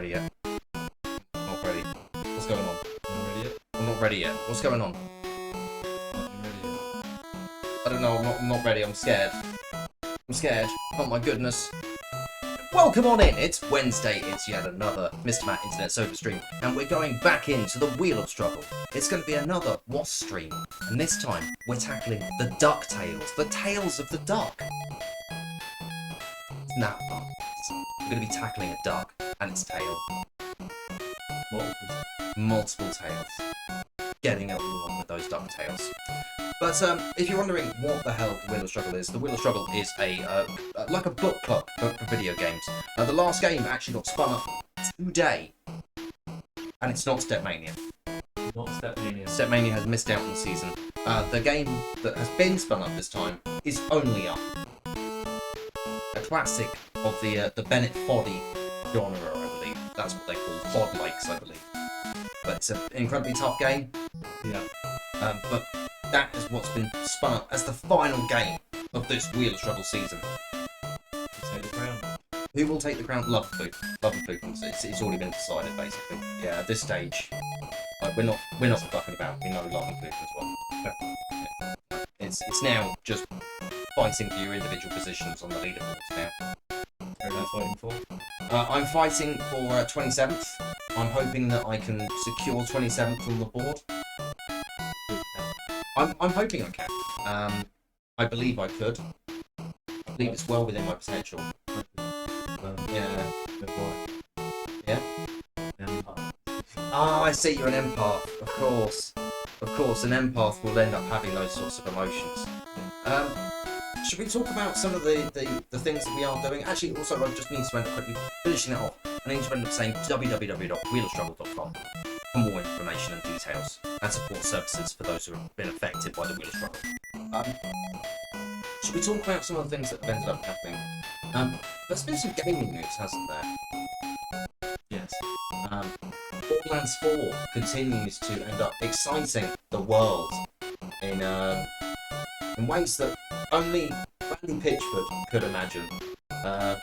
ready yet. Not ready. What's going on? Not ready yet? I'm not ready yet. What's going on? Not ready yet. I don't know. I'm not ready. I'm scared. I'm scared. Oh my goodness. Welcome on in. It's Wednesday. It's yet another Mr. Matt Internet Sofa stream, and we're going back into the Wheel of Struggle. It's going to be another WOS stream, and this time we're tackling the DUCKTALES, the Tales of the Duck. Now, we're going to be tackling a duck and its tail. Multiple tails. Getting along with those duck tails. But if you're wondering what the hell the Wheel of Struggle is, the Wheel of Struggle is like a book club for video games. The last game actually got spun up today, and it's not Stepmania. Not Stepmania. Stepmania has missed out on the season. The game that has been spun up this time is Only Up, a classic of the Bennett Foddy genre, I believe. That's what they call Fod likes, I believe. But it's an incredibly tough game. Yeah. But that is what's been spun up as the final game of this Wheel of Struggle season. Take the crown. Who will take the crown? Love and Flute. It's already been decided, basically. Yeah, at this stage, we're not fucking about. We know Love and Flute as well. Yeah. It's now just fighting for your individual positions on the leaderboards now. Who are you fighting for? I'm fighting for 27th. I'm hoping that I can secure 27th on the board. I'm hoping I can. I believe I could. I believe it's well within my potential. Yeah. Yeah? Ah, I see, you're an empath. Of course. Of course, an empath will end up having those sorts of emotions. Should we talk about some of the things that we are doing? Actually, also, I just need to end up quickly finishing that off. I need to end up saying www.wheelofstruggle.com for more information and details and support services for those who have been affected by the Wheel of Struggle. Should we talk about some of the things that have ended up happening? There's been some gaming news, hasn't there? Yes. Borderlands 4 continues to end up exciting the world in ways that only Randy Pitchford could imagine. The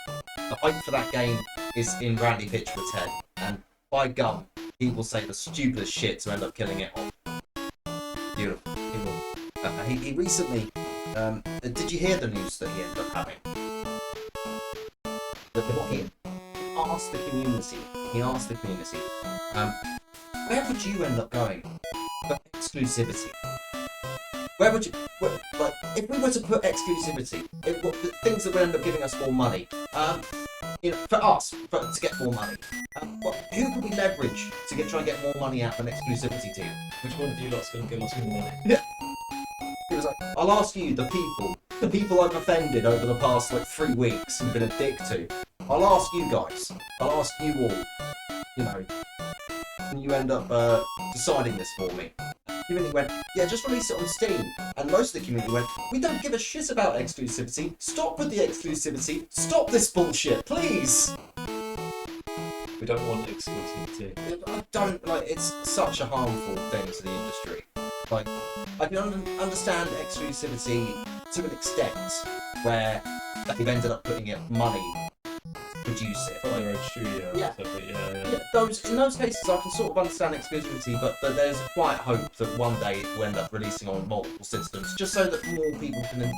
hype for that game is in Randy Pitchford's head, and by gum, he will say the stupidest shit to end up killing it off. Beautiful. He recently... did you hear the news that he ended up having? He asked the community, where would you end up going for exclusivity? Where would you... like, if we were to put exclusivity, the things that would end up giving us more money, for us, to get more money, who could we leverage to try and get more money out of an exclusivity deal? Which one of you lot's going to give us more money? Yeah. He was like, I'll ask you, the people I've offended over the past 3 weeks and been a dick to. I'll ask you guys. I'll ask you all. Can you end up deciding this for me? The community went, yeah, just release it on Steam. And most of the community went, we don't give a shit about exclusivity. Stop with the exclusivity. Stop this bullshit, please. We don't want exclusivity. I don't, it's such a harmful thing to the industry. I can understand exclusivity to an extent where they've ended up putting it money to produce it. From their own studio. Yeah. Yeah. In those cases, I can sort of understand exclusivity, but there's a quiet hope that one day it will end up releasing on multiple systems, just so that more people can...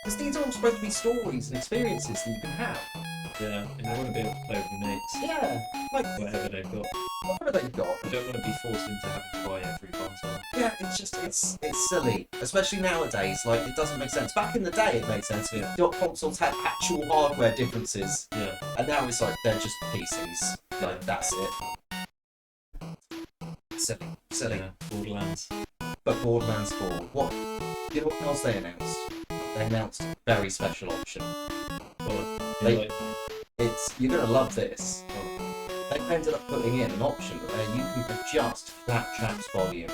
Because these are all supposed to be stories and experiences that you can have. Yeah, and you want to be able to play with your mates. Yeah, Whatever they've got. whatever they've got. You don't want to be forced into having to buy every console. Yeah, it's silly, especially nowadays. It doesn't make sense. Back in the day, it made sense. Yeah. Your consoles had actual hardware differences, Yeah. and now it's they're just PCs. That's it. Silly. Yeah. Borderlands. But Borderlands 4, what else they announced? They announced a very special option. Well, You're gonna love this. They ended up putting in an option where you can adjust Claptrap's volume.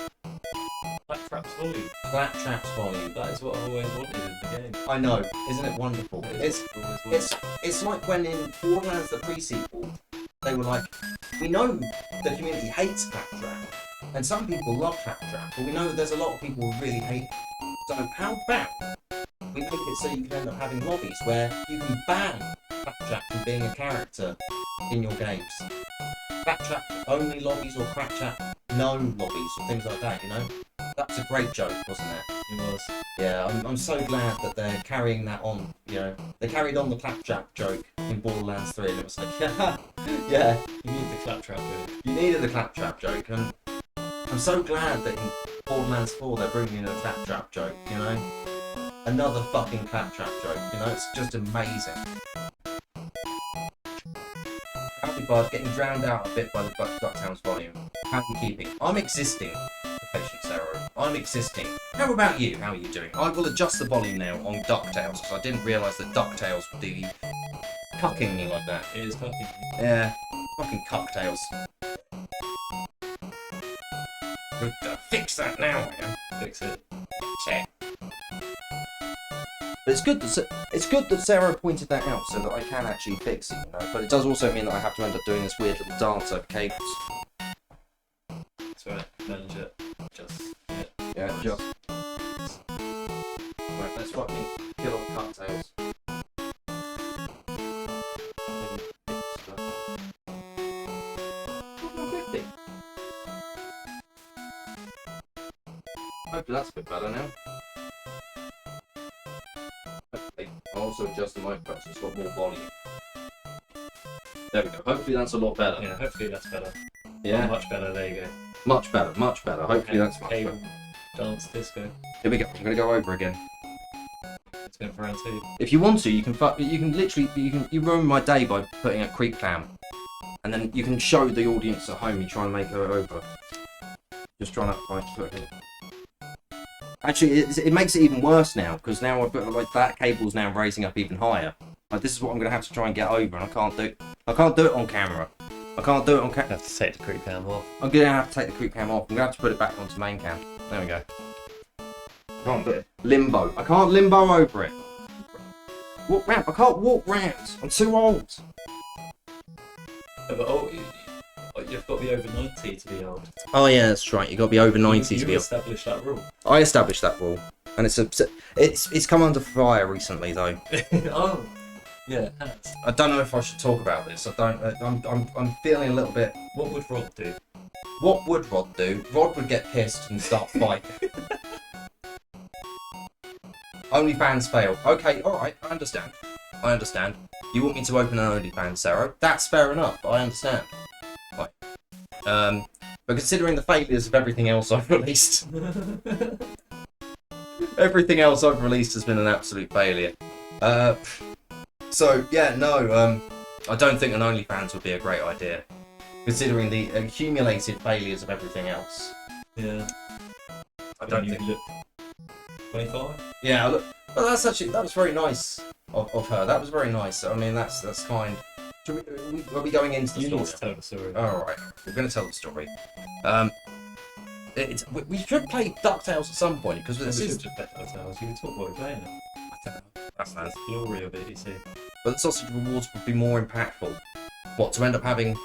Claptrap's volume. Claptrap's volume. That is what I always wanted in the game. I know, isn't it wonderful? It's like when in Borderlands the pre-sequel, they were like, we know the community hates Claptrap, and some people love Claptrap, but we know that there's a lot of people who really hate it. So how about we make it so you can end up having lobbies where you can ban Claptrap from being a character in your games. Claptrap only lobbies or Claptrap no lobbies or things like that, you know? That was a great joke, wasn't it? It was. Yeah, I'm so glad that they're carrying that on, you know? They carried on the Claptrap joke in Borderlands 3 and it was like, yeah, You need the claptrap joke. you needed the Claptrap joke, and I'm so glad that in Borderlands 4 they're bringing in a Claptrap joke, you know? Another fucking Claptrap joke, you know? It's just amazing. Happy Bud getting drowned out a bit by the DuckTales volume. How are you keeping? I'm existing, Patient Sarah. I'm existing. How about you? How are you doing? I will adjust the volume now on DuckTales because I didn't realise that DuckTales would be cucking me like that. It is fucking. Yeah, fucking cucktails. Good to fix that now, man. Fix it. Check. But it's good that Sarah pointed that out so that I can actually fix it, you know. But it does also mean that I have to end up doing this weird little dance over cables. That's right. Manage it. Just. Yeah, just. Right, let's fucking kill all the cocktails. Hopefully that's a bit better now. Okay, I'll also adjust the microphone so it's got more volume. There we go. Hopefully that's a lot better. Yeah, hopefully that's better. Yeah. Oh, much better, there you go. Much better, much better. Hopefully that's much better. Dance disco. Here we go. I'm gonna go over again. It's going for round 2. If you want to, you can literally you ruin my day by putting a creep cam, and then you can show the audience at home you trying to make her over. Just trying to like put it. Actually, it makes it even worse now because now I've got like that cable's now raising up even higher. Like this is what I'm gonna have to try and get over, and I can't do it on camera. I can't do it on camera. Have to take the creep cam off. I'm gonna have to take the creep cam off. I'm gonna have to put it back onto main cam. There we go. Can't do it. Limbo. I can't limbo over it. Walk round. I can't walk round. I'm too old. Yeah, but you've got to be over 90 to be old. Oh yeah, that's right. You got to be over 90 to be You old. established that rule. I established that rule, and it's come under fire recently though. Oh, yeah, it has. I don't know if I should talk about this. I don't. I'm feeling a little bit. What would Rod do? What would Rod do? Rod would get pissed and start fighting. OnlyFans fail. Okay, alright, I understand. I understand. You want me to open an OnlyFans, Sarah? That's fair enough, I understand. Right. But considering the failures of everything else I've released... everything else I've released has been an absolute failure. So, yeah, no, I don't think an OnlyFans would be a great idea. Considering the accumulated failures of everything else. Yeah. I don't think... Look 25? Yeah, look, well, that was very nice of her. That was very nice. I mean, that's kind. Are we going into the You story? need to tell the story. All right, we're going to tell the story. We should play DuckTales at some point because We this should is. just bet ourselves. You can talk what we're playing. That's nice. Glory of EDC. But the sausage rewards would be more impactful. What, to end up having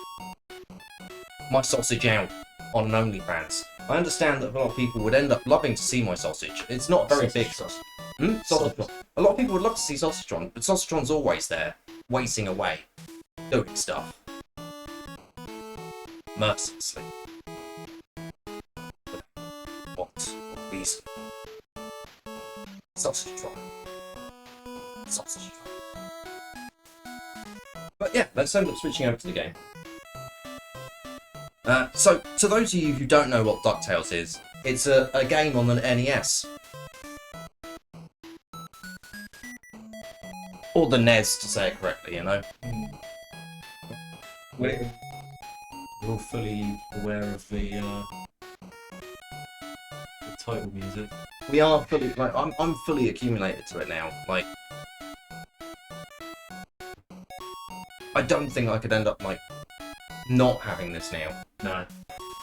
my sausage out on an OnlyFans? I understand that a lot of people would end up loving to see my sausage. It's not a very big sausage. Sausage. A lot of people would love to see Sausagetron, but Sausagetron's always there, waiting away, doing stuff. Mercilessly. What reason? Sausagetron. Sausagetron. But yeah, let's end up switching over to the game. So, to those of you who don't know what DuckTales is, it's a game on the NES. Or the NES, to say it correctly, you know. We're all fully aware of the title music. We are fully, like, I'm fully accumulated to it now. Like, I don't think I could end up, like, not having this now. No.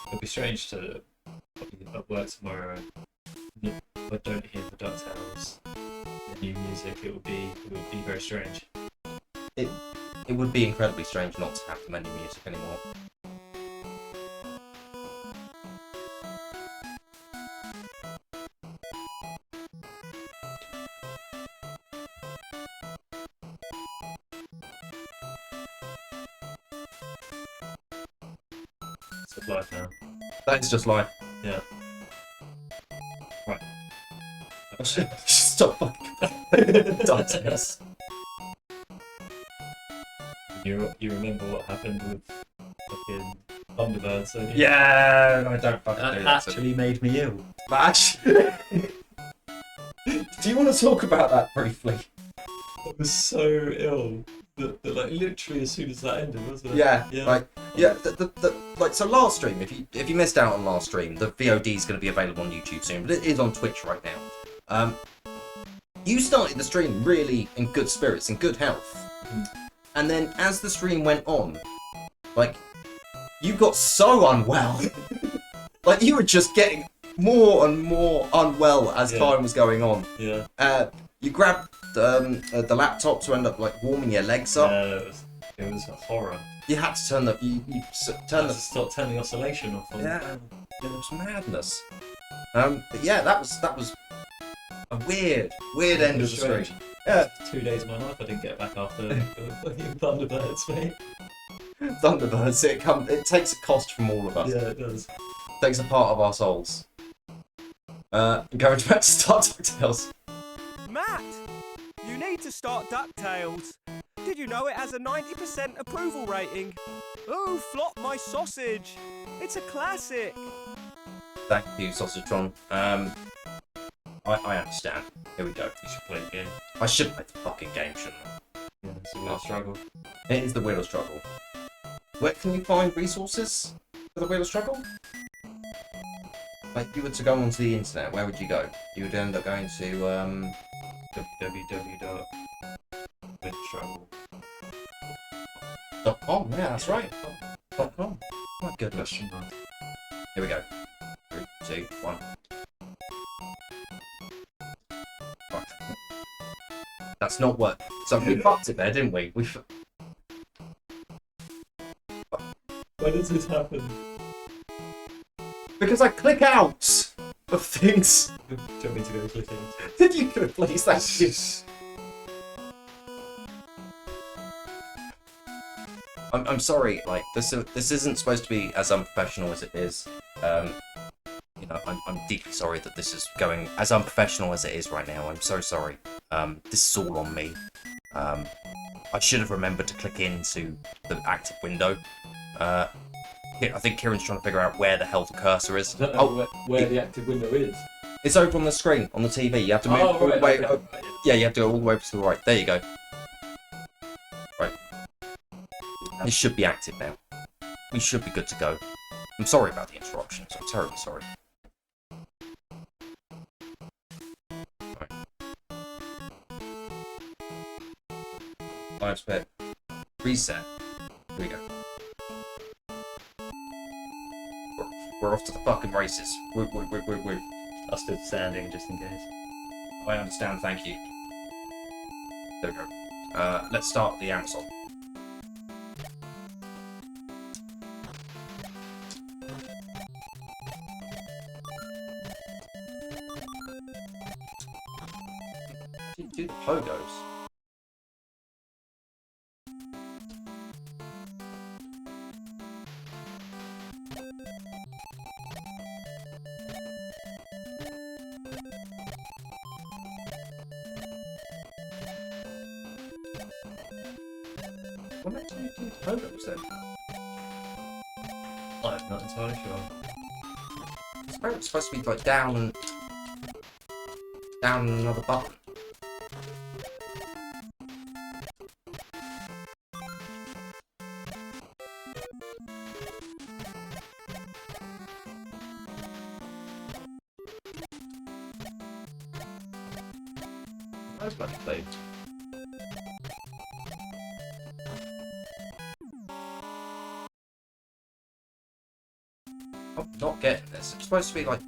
It'd be strange to be at work tomorrow and I don't hear the DuckTales, the new music. It would be very strange. It would be incredibly strange not to have the menu music anymore. It's live now. That is just life. Yeah. Right. Stop fucking DuckTales. You remember what happened with fucking Thunderbirds, don't you? Yeah, I don't fucking do That that. actually made me ill. Match. Do you want to talk about that briefly? I was so ill that like literally as soon as that ended, wasn't it? Yeah, Yeah. like like so last stream. If you missed out on last stream, the VOD is going to be available on YouTube soon, but it is on Twitch right now. You started the stream really in good spirits, in good health, and then as the stream went on, like you got so unwell, like you were just getting more and more unwell as time was going on. Yeah. You grabbed the laptop to end up like warming your legs up. Yeah, it was a horror. You had to turn the Start turning the oscillation off. Yeah, it was madness. But yeah, that was a weird end of the stream. Yeah, 2 days of my life I didn't get back after fucking Thunderbirds, mate. Thunderbirds. It takes a cost from all of us. Yeah, it does. It takes a part of our souls. Going back to start DuckTales. Matt, you need to start DuckTales. Did you know it has a 90% approval rating? Oh, flop my sausage. It's a classic. Thank you, Sausage-tron. I understand. Here we go. You should play a game. I should play the fucking game, shouldn't I? Yeah, it's a real struggle. It is the Wheel of Struggle. Where can you find resources for the Wheel of Struggle? Like, if you were to go onto the internet, where would you go? You would end up going to, www.windstruggle.com. .com, yeah, that's right. .com. My goodness. Question mark. Here we go. 3, 2, 1. Right. That's not what. So we fucked it there, didn't we? Why does this happen? Because I click out of things. Do you want me to go click into it? If you could please, thank you. I'm sorry. Like this isn't supposed to be as unprofessional as it is. You know, I'm deeply sorry that this is going as unprofessional as it is right now. I'm so sorry. This is all on me. I should have remembered to click into the active window. I think Kieron's trying to figure out where the hell the cursor is. I don't know where the active window is. It's over on the screen on the TV. You have to move all the way. Okay. Yeah, you have to go all the way to the right. There you go. Right. It should be active now. We should be good to go. I'm sorry about the interruptions. I'm terribly sorry. Right. Live split. Reset. Here we go. We're off to the fucking races. Woo. I stood standing just in case. I understand, thank you. There we go. Let's start the Amazon. Do the pogos. What makes you do the pogos then? I'm not entirely sure. It's apparently supposed to be like down and another button. Those bloody things. I'm not getting this. It's supposed to be like.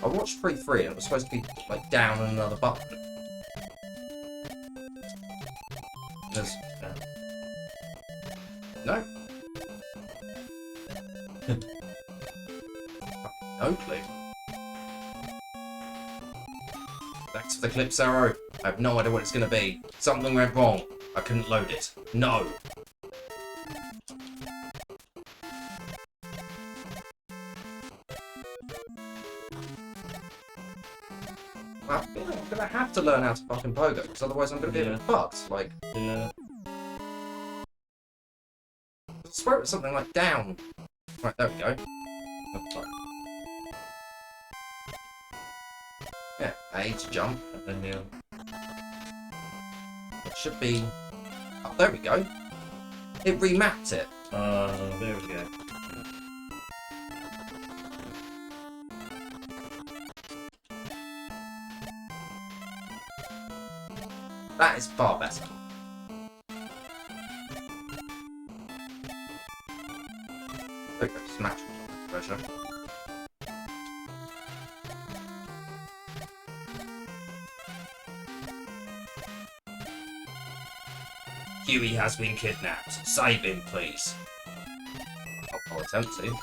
I watched 3-3 and it was supposed to be like down and another button. There's. No. No clue. Back to the Clips arrow. I have no idea what it's going to be. Something went wrong. I couldn't load it. No. to learn how to fucking pogo, because otherwise I'm going to be a bit fucked. Like, Yeah. I swear it was something like down. Right, there we go. Oh, fuck. Yeah, A to jump. And then It should be... Oh, there we go. It remapped it. there we go. That is far better. There we go, smash treasure. Huey has been kidnapped. Save him, please. I'll attempt to.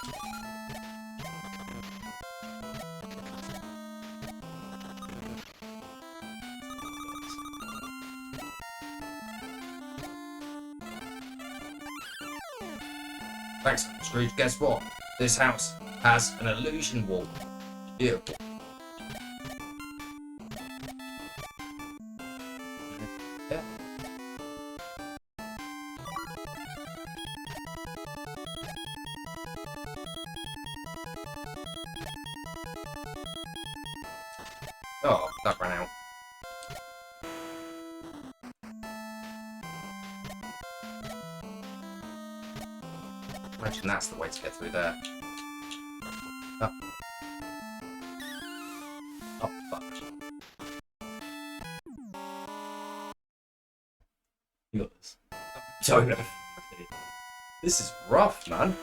Thanks, Scrooge. Guess what? This house has an illusion wall. Beautiful. Yeah. Oh, that ran out. Imagine that's the way to get through there. Oh. Oh, fuck. You got this. Don't know. This is rough, man.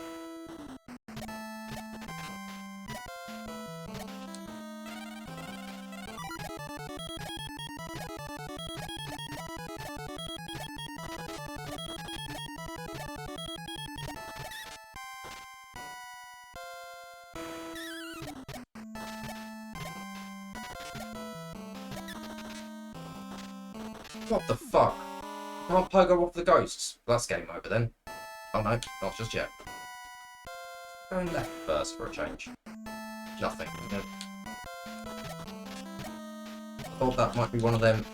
What the fuck? Can't pogo off the ghosts. That's game over then. Oh no, not just yet. Going left first for a change. Nothing. Nope. Thought that might be one of them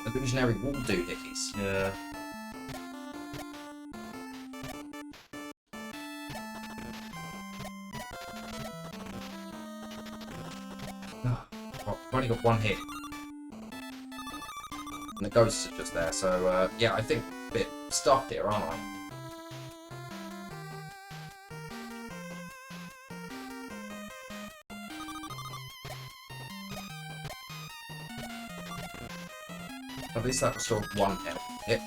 illusionary wall doohickeys. Yeah. Well, I've only got one hit. And the ghosts are just there, so yeah, I think a bit stuffed here, aren't I? At least that was sort of one hit.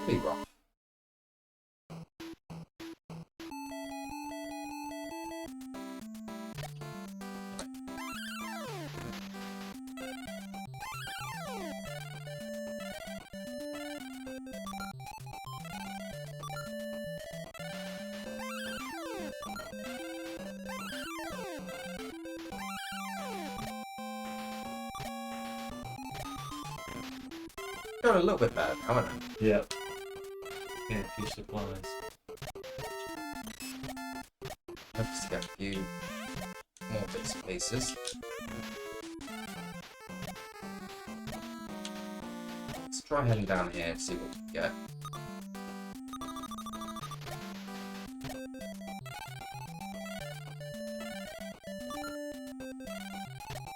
Pretty rough. Going a little bit better, haven't I? Yeah. Yeah, a few supplies. Let's get a few more bits and pieces. Let's try heading down here and see what we can get.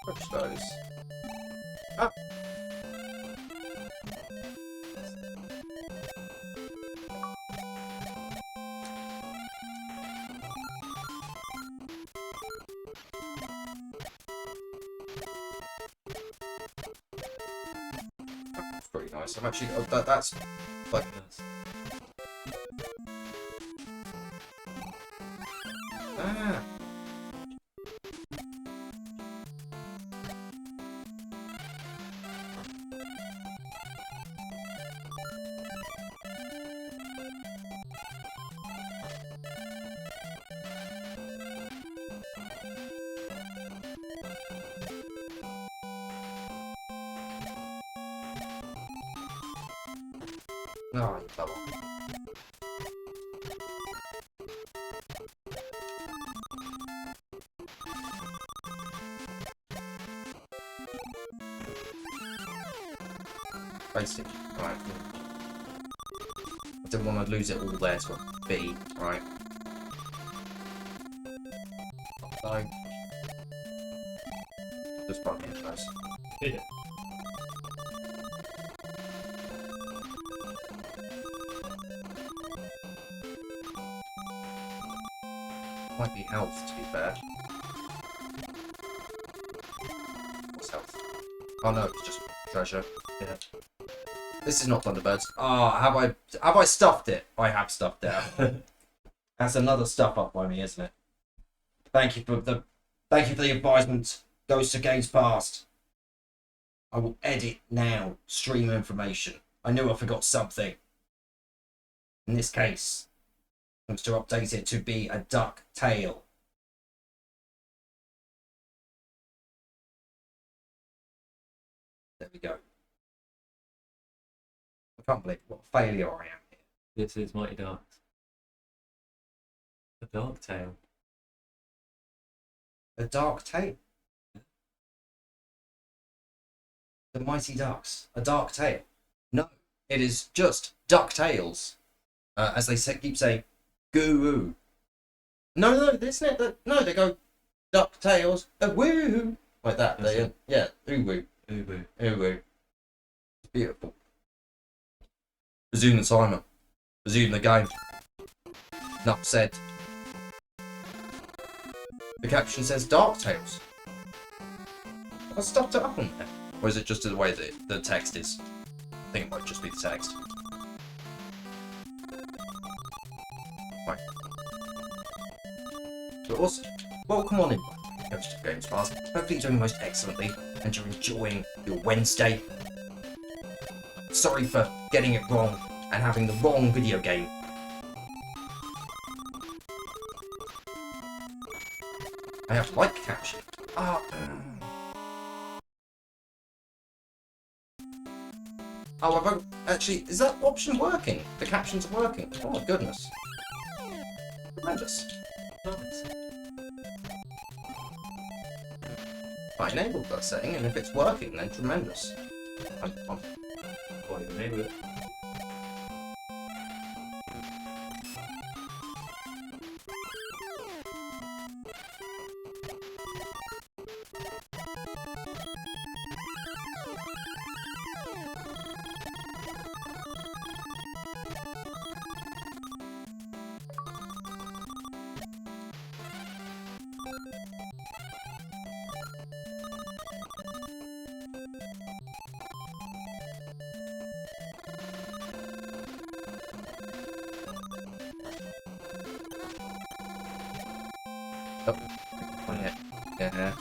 Push those. Ah! That's pretty nice. I'm actually that's like Yes. ah. Oh, you bubble. Basic. Right. I didn't want to lose it all there to a B. Right. So. Just bumping into those. Yeah. Might be health, to be fair. What's health? Oh no, it's just treasure. Yeah. This is not Thunderbirds. Ah, have I stuffed it? I have stuffed it. That's another stuff up by me, isn't it? Thank you for the advisement. Goes to Games Past. I will edit now. Stream information. I knew I forgot something. In this case, I want to update it to be a duck tail. There we go. I can't believe what a failure I am here. This is Mighty Ducks. A dark tale. A dark tail. The Mighty Ducks. A dark tale. No, it is just DuckTales. As they say, keep saying, goo. No, isn't it? No, they go DuckTales, woo, like that. They, yeah, uwoo. Uwu. It's beautiful. Resume the timer. Resume the game. Enough said. The caption says DuckTales. I stuffed it up on there. Or is it just the way that the text is? I think it might just be the text. Right. But also, welcome on in, Coach to Games Past. Hopefully you're doing most excellently and you're enjoying your Wednesday. Sorry for getting it wrong and having the wrong video game. I have to like caption. Oh, I won't. Actually, is that option working? The captions are working. Oh my goodness. Tremendous. Nice. I enabled that setting, and if it's working, then tremendous. I'm Quite enable it. Oh, yeah.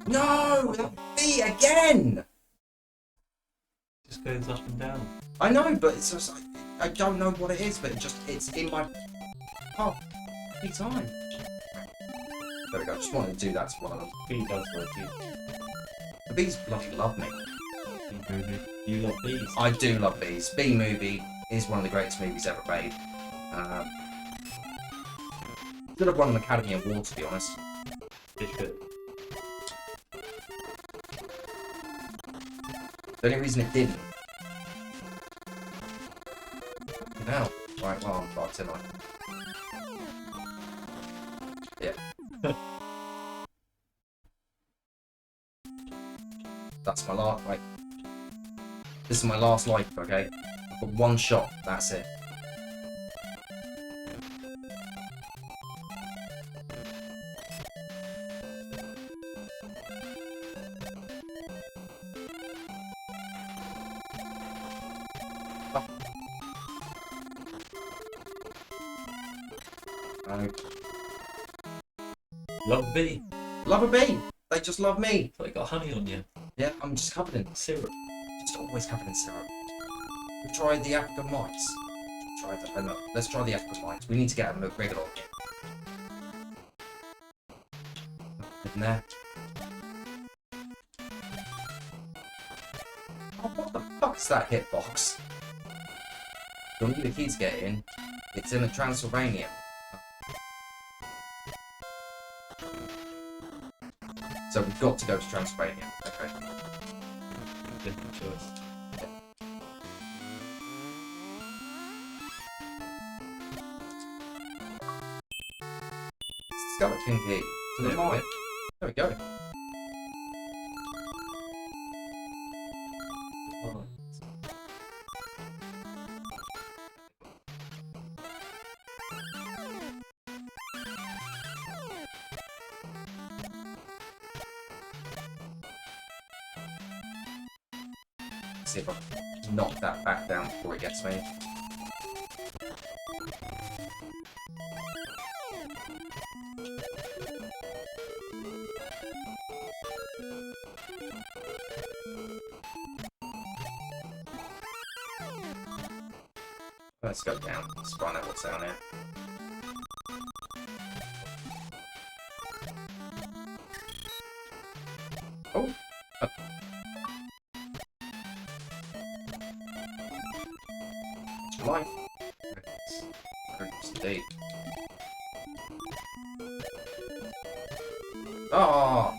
No, that B again. Just goes up and down. I know, but it's just I don't know what it is, but it's in my every time. There we go. I just wanted to do that to one of them. Bee does like you. The bees bloody love me. Bee movie. You love bees. I do love bees. Bee Movie is one of the greatest movies ever made. Should have won an Academy Award, to be honest. It should. The only reason it didn't. Now, right, well, I'm fucked, am I? Yeah. That's my last, right. This is my last life, okay? I've got one shot, that's it. Love a bee. Love a bee. They just love me. They got honey on you. Yeah, I'm just covered in Syrup. just always covered in syrup. We tried the African mites. try the, no, let's try the African mines. We need to get a regular on here. In there. Oh, what the fuck's that hitbox? You'll need a key to get in. It's in a Transylvania. So we've got to go to Transylvania. Okay. Different choice. Skeleton key. To the mine. There we go. Oh, See if I can knock that back down before it gets me. Let's go down. Let's find out what's down here. Oh! Life. Roots indeed. Oh!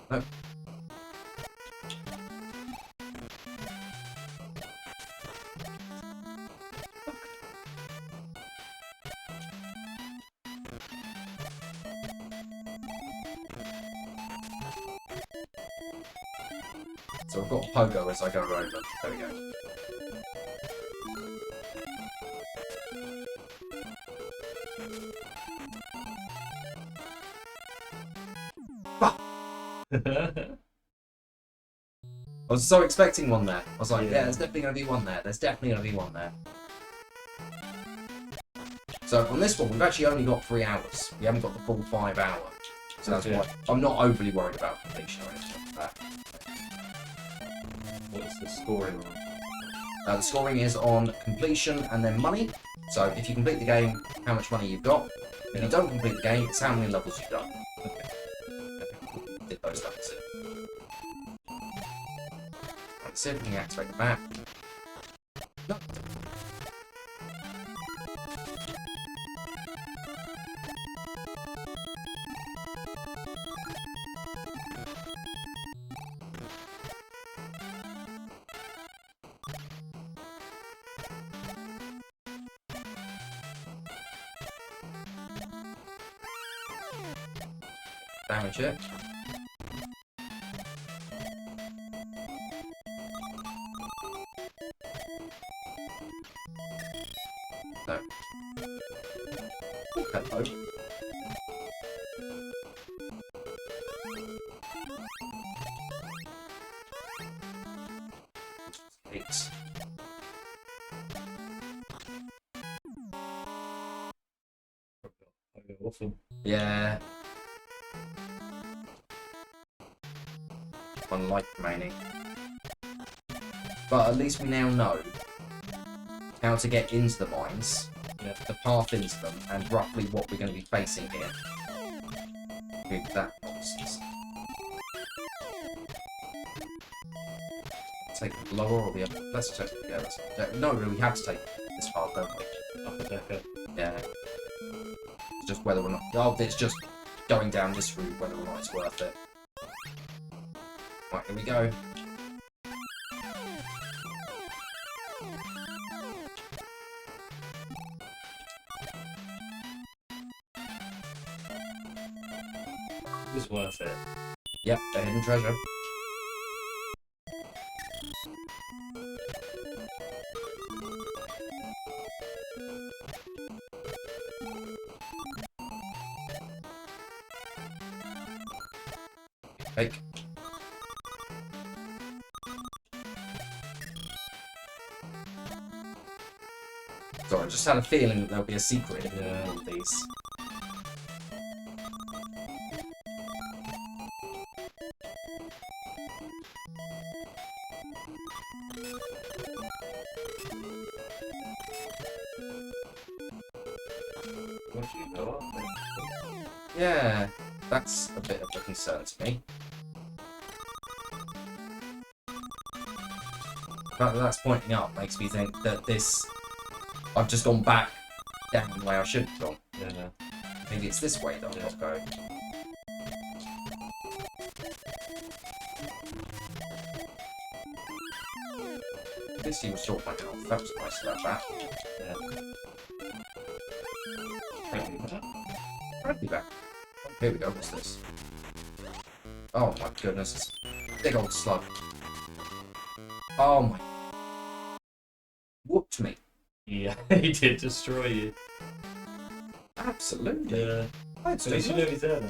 No. So I've got pogo as I go over. There we go. I was so expecting one there. I was like, yeah, there's definitely going to be one there. There's definitely going to be one there. So on this one, we've actually only got 3 hours. We haven't got the full 5 hour. So that's why I'm not overly worried about completion or anything like that. what's the scoring on? The scoring is on completion and then money. So if you complete the game, how much money you've got. If you don't complete the game, it's how many levels you've done. Okay. Did those levels in. Let's see if we can activate the map. No. Damage it. No. Hello. 8. Okay, awesome. Yeah. 1 life remaining. But at least we now know how to get into the mines, the path into them, and roughly what we're going to be facing here. With that nonsense. Take the lower or the upper? Let's check the others. No, we have to take this path, don't we? Upper decker. Yeah. It's just whether or not. Oh, it's just going down this route, whether or not it's worth it. Right, here we go. It was worth it. Yep, the hidden treasure. Fake. Sorry, I just had a feeling that there'll be a secret in all of these. Unfortunately, there are. Yeah, that's a bit of a concern to me. But that's pointing up makes me think that I've just gone back down the way I should have gone. Yeah. Maybe it's this way that I've got to go. At least he was short my health. That was nice about that. Yeah. Friendly back. Friendly back. Oh, here we go. What's this? Oh my goodness. It's a big old slug. Oh my. Whooped me. Yeah, he did destroy you. Absolutely. Yeah. At At least you know he's there now.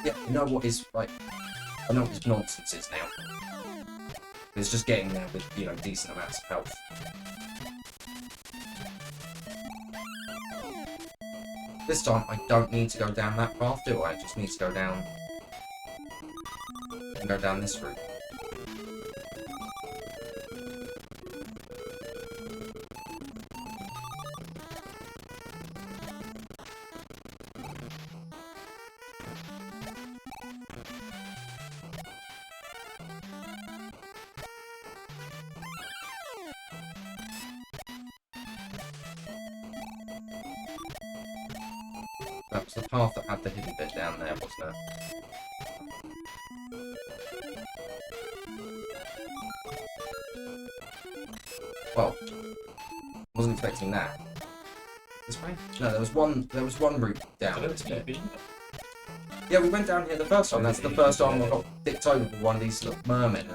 Yeah, you know what is, like, I know what his nonsense is now. It's just getting there with, you know, decent amounts of health. This time, I don't need to go down that path, do I? I just need to go down... and go down this route. That was the path that had the hidden bit down there, wasn't it? Well, wasn't expecting that. This way? No, there was one route down this bit. Yeah, we went down here the first time. That's the first time I got dicked over with one of these little mermen.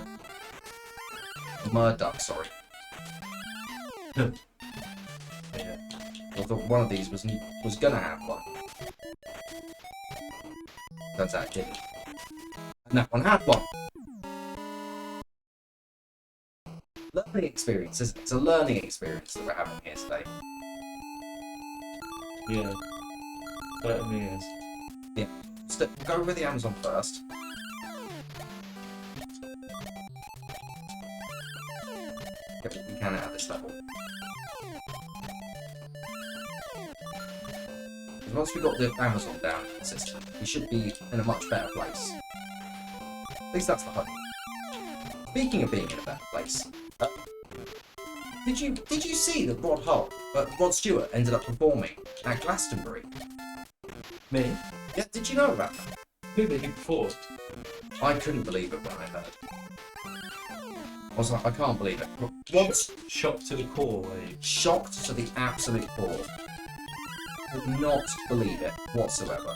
Murduck, sorry. Yeah. I thought one of these was gonna have one. Turns out it didn't. And that one had one. Learning experience, isn't it? It's a learning experience that we're having here today. Yeah. Certainly is. Yeah. So go with the Amazon first. Get what we can out of this level. Once we've got the Amazon down system, we should be in a much better place. At least that's the hope. Speaking of being in a better place, did you see that Rod Stewart ended up performing at Glastonbury? Me? Yeah, did you know about that? Who did he before? I couldn't believe it when I heard. I was like, I can't believe it. Rod's Shocked to the core, were you? shocked to the absolute core. Could not believe it whatsoever.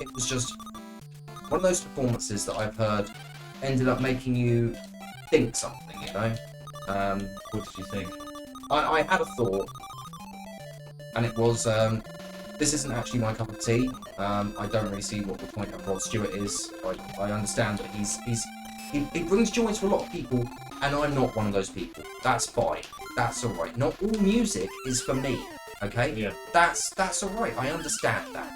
It was just one of those performances that I've heard ended up making you think something, you know? What did you think? I had a thought, and it was, this isn't actually my cup of tea. I don't really see what the point of Rod Stewart is. I understand that he brings joy to a lot of people, and I'm not one of those people. That's fine. That's alright. Not all music is for me, okay? Yeah. That's alright. I understand that.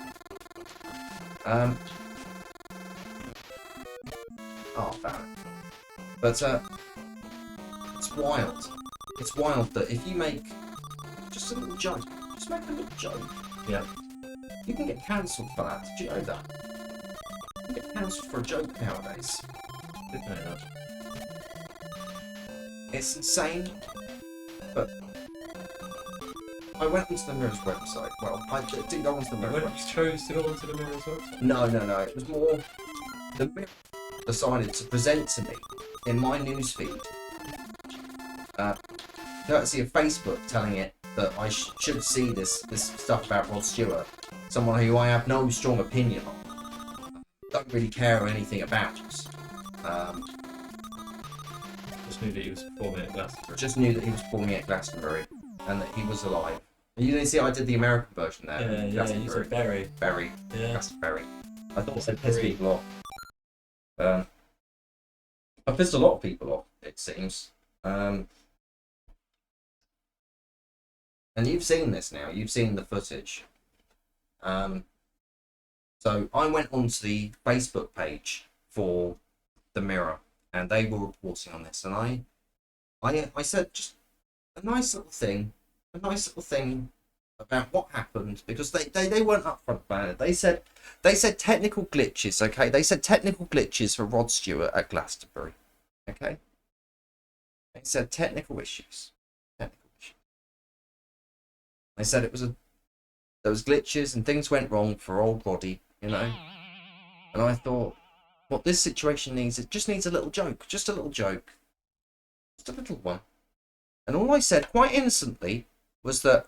Oh, damn it. But, it's wild. It's wild that if you make just a little joke, just make a little joke, Yeah. you can get cancelled for that. Did you know that? You can get cancelled for a joke nowadays. Didn't know that. It's insane, but I went onto the Mirror's website. Well, I didn't go onto the Mirror's When you website. chose to go onto the Mirror's website? No. It was more the Mirror decided to present to me in my newsfeed, courtesy of Facebook, telling it that I should see this stuff about Rod Stewart, someone who I have no strong opinion on, don't really care anything about. Just knew that he was performing at Glastonbury. Just knew that he was performing at Glastonbury and that he was alive. You didn't see I did the American version there. Yeah, you said Barry. Barry. Yeah. Glastonbury. I thought Said it pissed Barry. people off. I pissed a lot of people off, it seems. And you've seen this now. You've seen the footage. So I went onto the Facebook page for the Mirror, and they were reporting on this, and I said, just a nice little thing, about what happened, because they weren't upfront about it. They said technical glitches. Okay, they said technical glitches for Rod Stewart at Glastonbury. Okay, they said technical issues. They said there was glitches and things went wrong for old Roddy, you know. And I thought, what this situation needs, it just needs a little joke, just a little joke, just a little one. And all I said, quite innocently, was that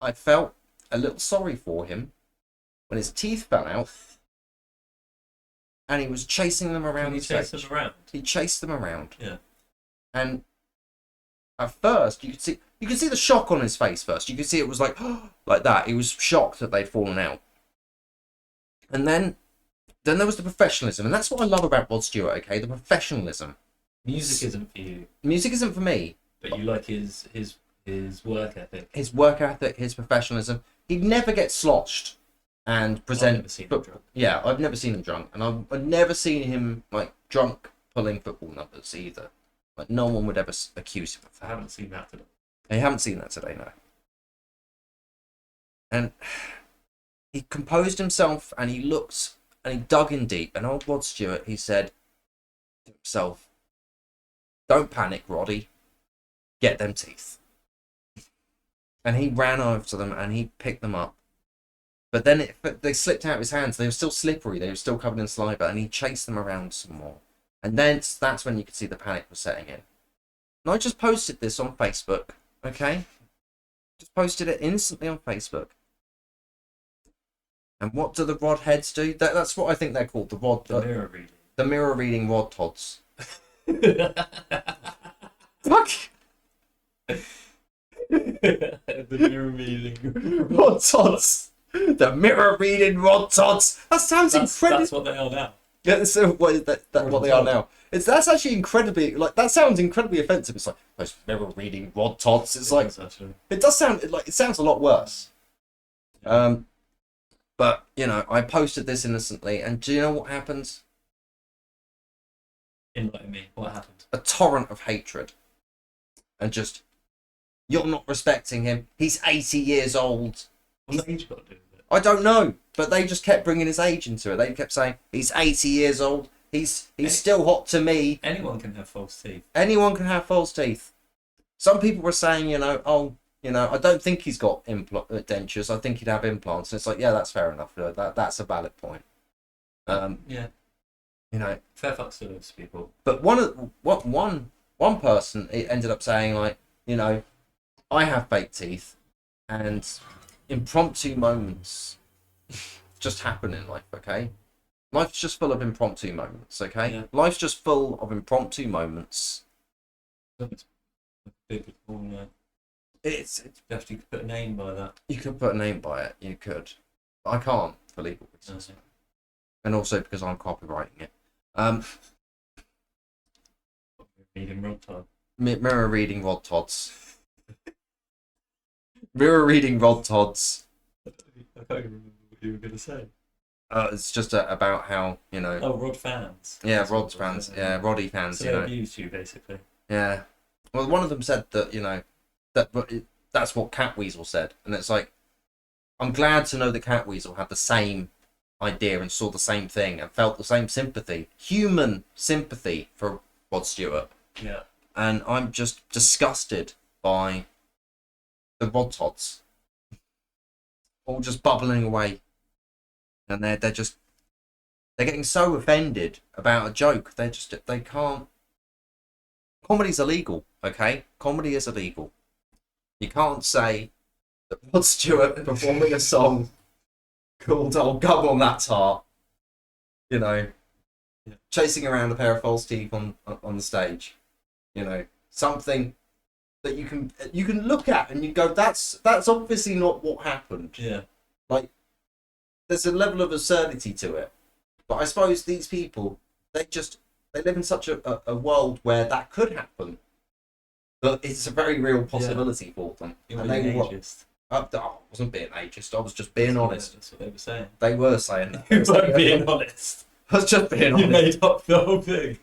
I felt a little sorry for him when his teeth fell out, and he was chasing them around the stage. He chased them around. Yeah. And at first, you could see the shock on his face first. You could see it was like that. He was shocked that they'd fallen out. And then there was the professionalism, and that's what I love about Rod Stewart. Okay, the professionalism. Music isn't for you. Music isn't for me. But you like his work ethic. His work ethic, his professionalism. He'd never get sloshed and present. I've never seen him drunk. Yeah, I've never seen him drunk, and I've never seen him like drunk pulling football numbers either. Like no one would ever accuse him of that. I haven't seen that today. I haven't seen that today, no. And he composed himself, and he looked, and he dug in deep. And old Rod Stewart, he said to himself, "Don't panic, Roddy. Get them teeth." And he ran over to them, and he picked them up. But then they slipped out of his hands. They were still slippery. They were still covered in saliva, and he chased them around some more. And then that's when you could see the panic was setting in. And I just posted this on Facebook, okay? Just posted it instantly on Facebook. And what do the Rod heads do? That's what I think they're called. The mirror reading. The mirror reading Rod Tods. Fuck! The mirror reading Rod Tods! The mirror reading Rod Tods! That sounds incredible. That's what they are now. Yeah, so what they are now. That's actually incredibly, like, that sounds incredibly offensive. It's like, those mirror reading Rod Tods. It's like, it does sound, like, it sounds a lot worse. But, you know, I posted this innocently, and do you know what happened? Enlighten me. What happened? A torrent of hatred. And just, you're not respecting him. He's 80 years old. What's age got to do with it? I don't know, but they just kept bringing his age into it. They kept saying, he's 80 years old. He's still hot to me. Anyone can have false teeth. Anyone can have false teeth. Some people were saying, you know, I don't think he's got dentures. I think he'd have implants. And it's like, yeah, that's fair enough. That's a valid point. Yeah. You know, Fair fucks to those people. but one person ended up saying, like, you know, I have fake teeth, and impromptu moments just happen in life. Okay, life's just full of impromptu moments. Okay, Yeah. Life's just full of impromptu moments. It's big, It's you have to put a name by that. you could put a name by it. You could. I can't for legal reasons, and also because I'm copywriting it. Reading Rod Todd. Mirror reading Rod Tods. Mirror reading Rod Tods. I can't remember what you were going to say. It's just about how, you know. Oh, Rod fans. Yeah, Rod's fans. Yeah, Roddy fans. So you they know. abused you, basically. Yeah. Well, one of them said that, you know, that's what Catweasel said, and it's like, I'm glad to know that Catweasel had the same idea and saw the same thing and felt the same sympathy, human sympathy for Rod Stewart. Yeah. And I'm just disgusted by the Rod Tods, all just bubbling away, and they're getting so offended about a joke. They can't. Comedy's illegal, okay? Comedy is illegal. You can't say that Rod Stewart performing a song called "Oh Gum on That Tart," you know, chasing around a pair of false teeth on the stage, you know, something that you can look at and you go, that's obviously not what happened. Yeah. Like, there's a level of absurdity to it. But I suppose these people, they live in such a world where that could happen. But it's a very real possibility for them. You're And being they were, ageist. I wasn't being ageist, I was just being honest. That's what they were saying. They were saying that. You weren't being honest. I was just being You honest. made up the whole thing.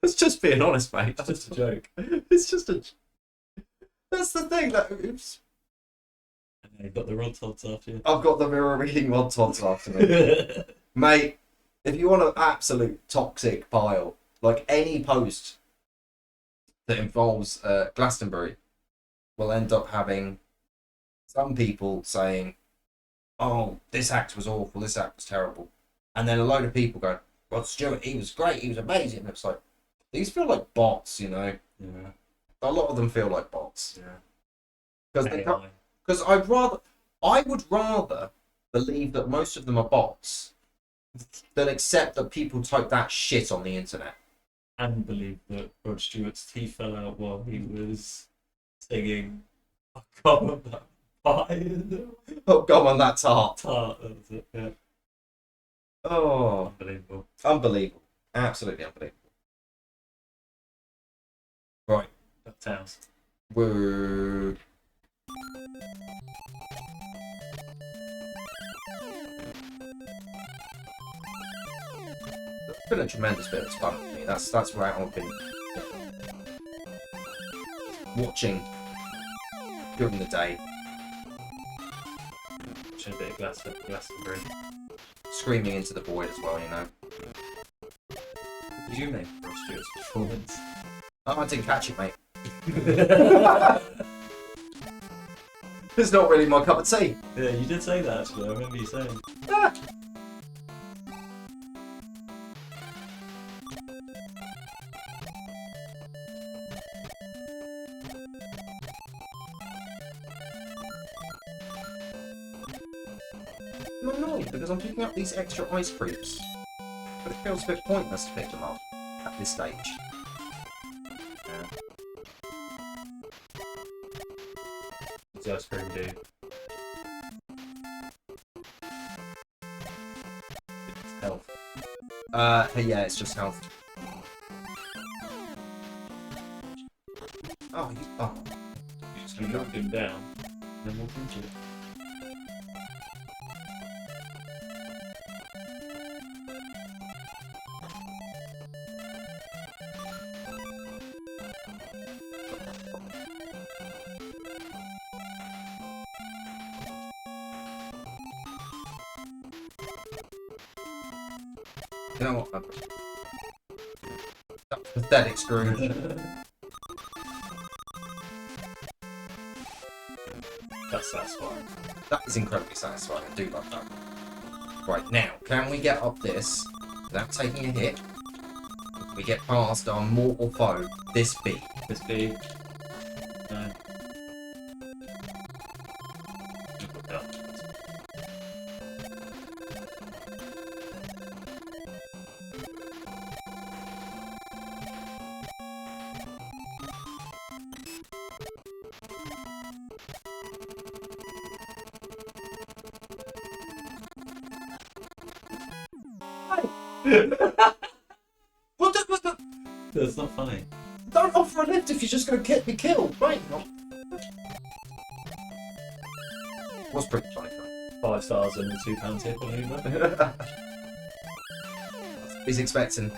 It's just being honest, mate. It's just a joke. It's just a. That's the thing. That oops. And you've got the rod tots after you. I've got the mirror reading rod tots after me, mate. If you want an absolute toxic pile, like any post that involves Glastonbury, will end up having some people saying, "Oh, this act was awful. This act was terrible," and then a load of people going, "Rod Stewart, he was great. He was amazing." And it's like these feel like bots, you know. Yeah. A lot of them feel like bots. Yeah. Because I would rather believe that most of them are bots than accept that people type that shit on the internet. And believe that Rod Stewart's teeth fell out while he was singing "I Come on That Pie." Oh, go on that tart. Tart, that was it, yeah. Oh, Unbelievable. unbelievable. Absolutely unbelievable. Right. DuckTales. Woo. It's been a tremendous bit of fun for me. That's where I've been watching during the day, Watching a bit of Glastonbury. screaming into the void as well, you know. What did you make of Rod Stewart's performance? Oh, I didn't catch it, mate. It's not really my cup of tea. Yeah, you did say that actually. I remember you saying. Ah. I'm annoyed because I'm picking up these extra ice creams, but it feels a bit pointless to pick them up at this stage. What's the ice cream do? It's health. Yeah, it's just health. Oh, You just knock him down and then walk into it. you know what? That's pathetic, Scrooge. That's satisfying. That is incredibly satisfying. I do love that. Right, now, can we get up this without taking a hit? Can we get past our mortal foe this big? This big. No. No. What the? That's not funny. Don't offer a lift if you're just going to be killed, right? Was pretty funny, though. 5 stars and a £2 tip on Uber. He's expecting.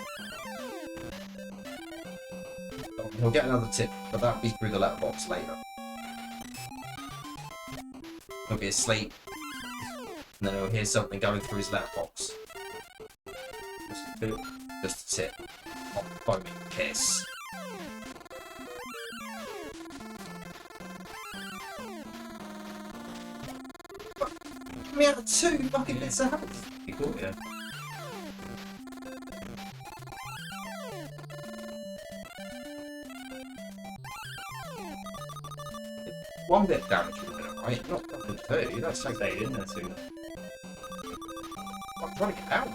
He'll get another tip, but that'll be through the letterbox later. He'll be asleep, and then he'll hear something going through his letterbox. Just a tip. Just a tip. Hot foaming kiss. Give me out of 2 fucking bits of health. You caught you. One bit of damage would have been alright, not fucking 2. That's like Stayed in there too. I'm trying to get out.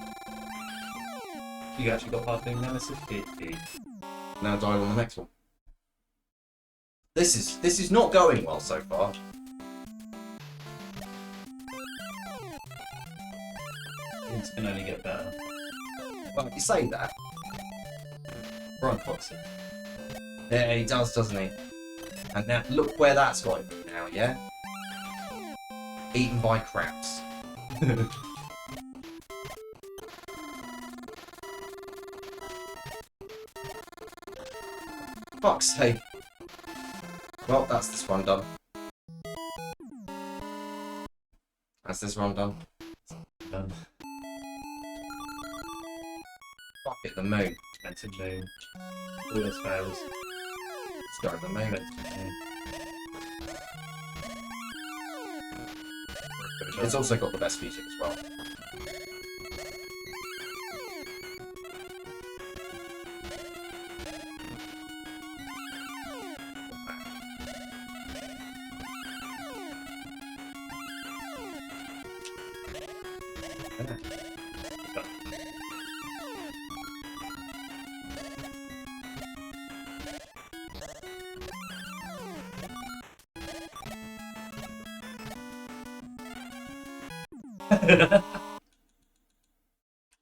You actually got past being Nemesis. Now died on the next one. This is not going well so far. Things can only get better. Well, you say that. Brian Foxy. Yeah, he does, doesn't he? And now look where that's got him now, yeah? Eaten by crabs. Fuck's sake. Well, that's this one done. That's this one done. Done. Fuck it, the moon. Went to moon. All those fails. Let's go to the moon. Went to moon. It's also got the best music as well.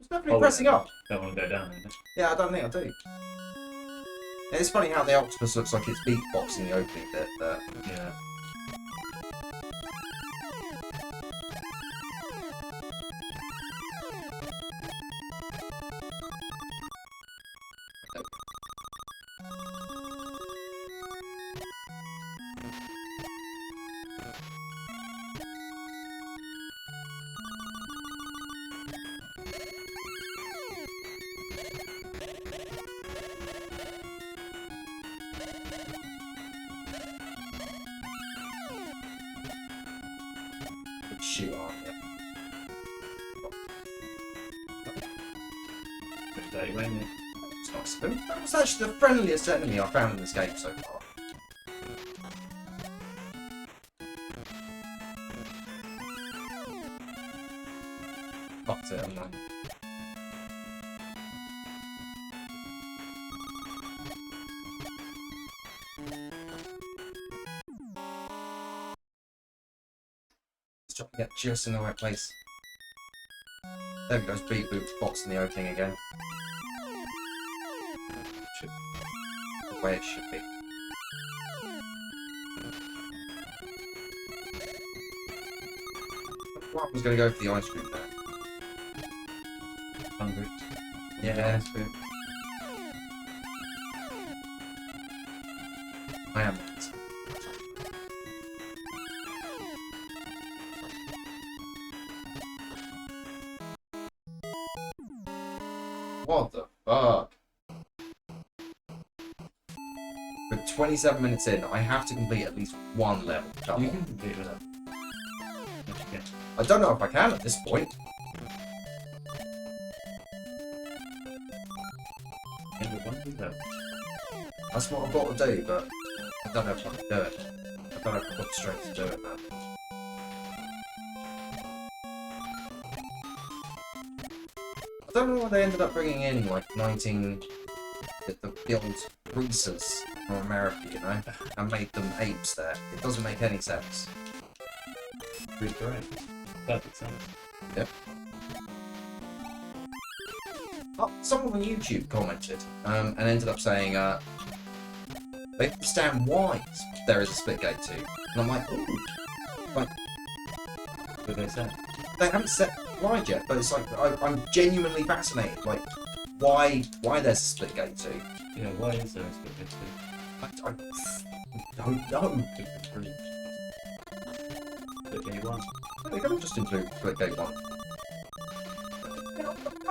It's definitely pressing up. Don't want to go down, innit? Yeah, I don't think I do. Yeah, it's funny how the octopus looks like it's beatboxing the opening bit there. Yeah. Shoot on you. Pretty dirty, wasn't it? It's nice. That was actually the friendliest enemy I've found in this game so far. Fucked it, haven't I? Let's try to get just in the right place. There we go, it's beat boot box in the opening again. Should, the way it should be. Well, I was going to go for the ice cream there. Hungry. Yeah. Ice cream. I am. What the fuck? With 27 minutes in, I have to complete at least one level. You can complete with that. Okay. I don't know if I can at this point. End of one level. That's what I've got to do, but I don't know if I can do it. I don't know if I've got the strength to do it, man. I don't know why they ended up bringing in like the old greasers from America, you know, and made them apes there. It doesn't make any sense. Pretty correct. Perfect sense. Yep. Oh, someone on YouTube commented and ended up saying they understand why there is a Splitgate 2. And I'm like, ooh. Like, What did they say? they haven't set why yet, but it's like I'm genuinely fascinated. Like, why there's a Splitgate 2? Yeah, why is there a Splitgate 2? I don't know. Splitgate 1. They could have just included Splitgate 1.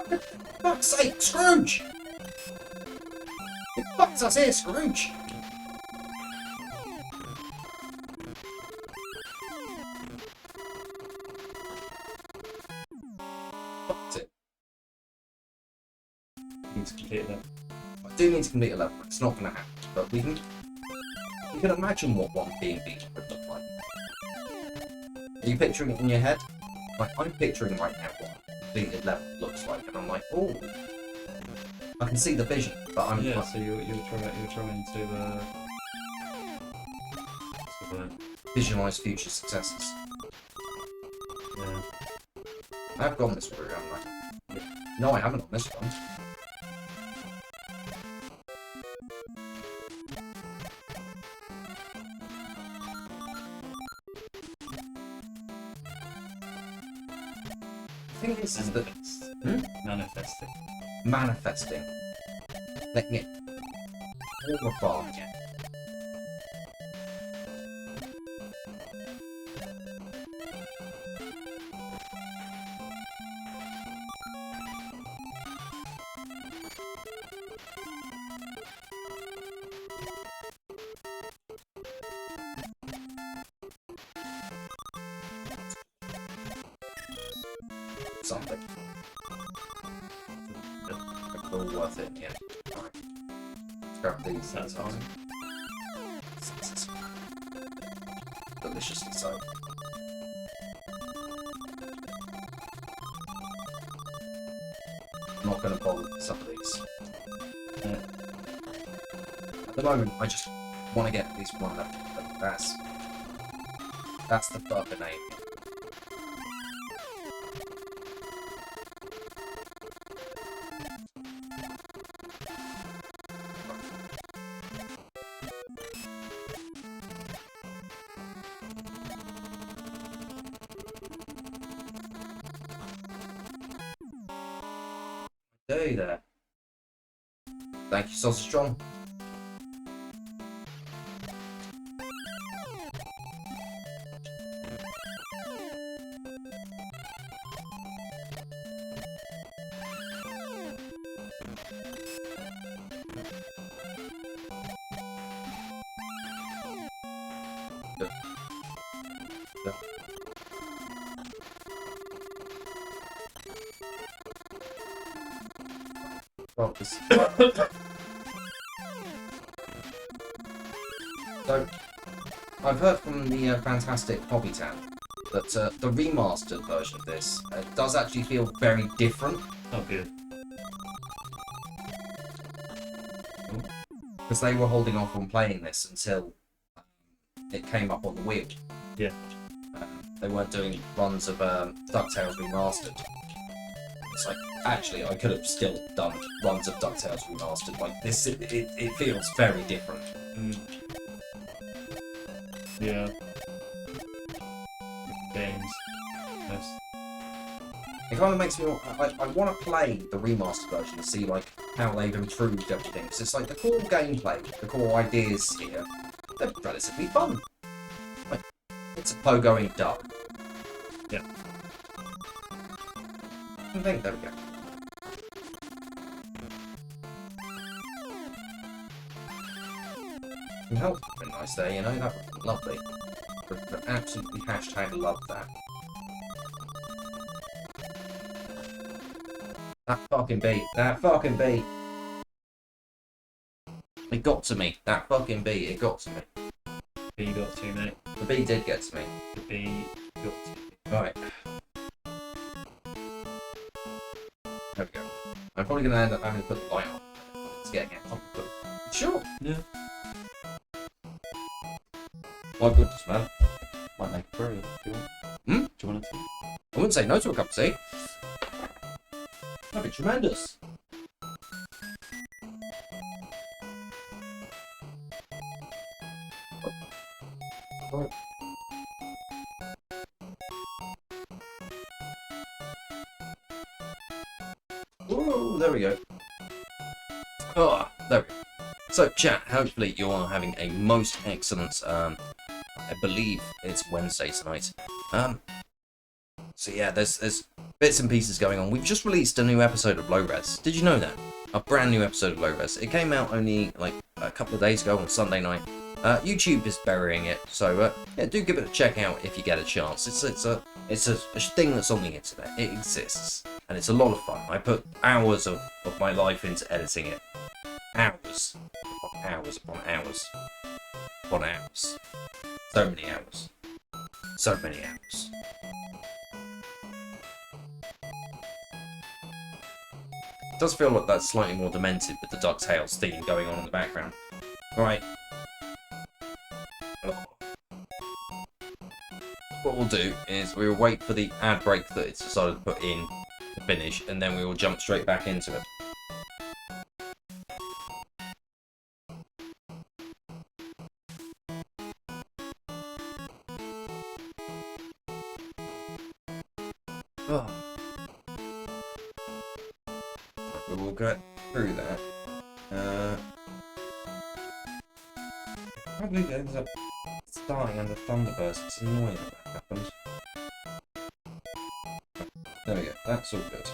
For fuck's sake, Scrooge! It fucks us here, Scrooge! Fucked it. Need to complete that. I do need to complete a level. It's not going to happen, but we can imagine what one being beaten would look like. Are you picturing it in your head? Like, I'm picturing right now what a completed level looks like, and I'm like, oh, I can see the vision, but I'm Yeah, like, so you're trying to what's the word? visualize future successes. Yeah. I've gone this route, haven't I? No, I haven't on this one. The thing is that Manifesting. manifesting, letting it Warmer farm again. Something. It's all worth it, yeah. Alright. Let's grab these. That's fine. Deliciously so. I'm not going to bother with some of these. At the moment, I just want to get at least one left. That's the fucking aim. Hey there. Thank you, Sausage Strong. So, I've heard from the fantastic Hobby Town that the remastered version of this does actually feel very different. Oh, good. Because they were holding off on playing this until it came up on the wheel. Yeah. They weren't doing runs of DuckTales Remastered. It's like, actually, I could have still done runs of DuckTales Remastered. Like, this, it feels very different. Mm. Yeah. Games. Yes. It kind of makes me I want to play the remastered version to see like how they've improved everything. Because it's like the core gameplay, the core ideas here, they're relatively fun. Like, it's a pogoing duck. Yeah. I think there we go. Some health would be nice there, you know, that would be lovely. But absolutely hashtag love that. That fucking bee. That fucking bee. It got to me. That fucking bee. It got to me. Bee got to, mate. The bee did get to me. The bee got to. Right. There we go. I'm probably going to end up having to put the light on. It's getting it. Sure. Yeah. My goodness, man. Might make a brew. Do you want? Hmm? Do you want to? I wouldn't say no to a cup of tea. That'd be tremendous. Right. Ooh, there we go. Oh, there we go. So, chat, hopefully you're all having a most excellent, I believe it's Wednesday tonight. So yeah, there's bits and pieces going on. We've just released a new episode of Low Res. Did you know that? A brand new episode of Low Res. It came out only like a couple of days ago on Sunday night. YouTube is burying it, so yeah, do give it a check out if you get a chance. It's a thing that's on the internet. It exists, and it's a lot of fun. I put hours of my life into editing it. Hours upon hours upon hours upon hours. So many hours. So many hours. It does feel like that's slightly more demented with the DuckTales theme going on in the background. Right. What we'll do is we'll wait for the ad break that it's decided to put in to finish, and then we will jump straight back into it. Oh. We will get through that. Probably ends up dying under thunderburst. It's annoying that that happens. There we go. That's all good.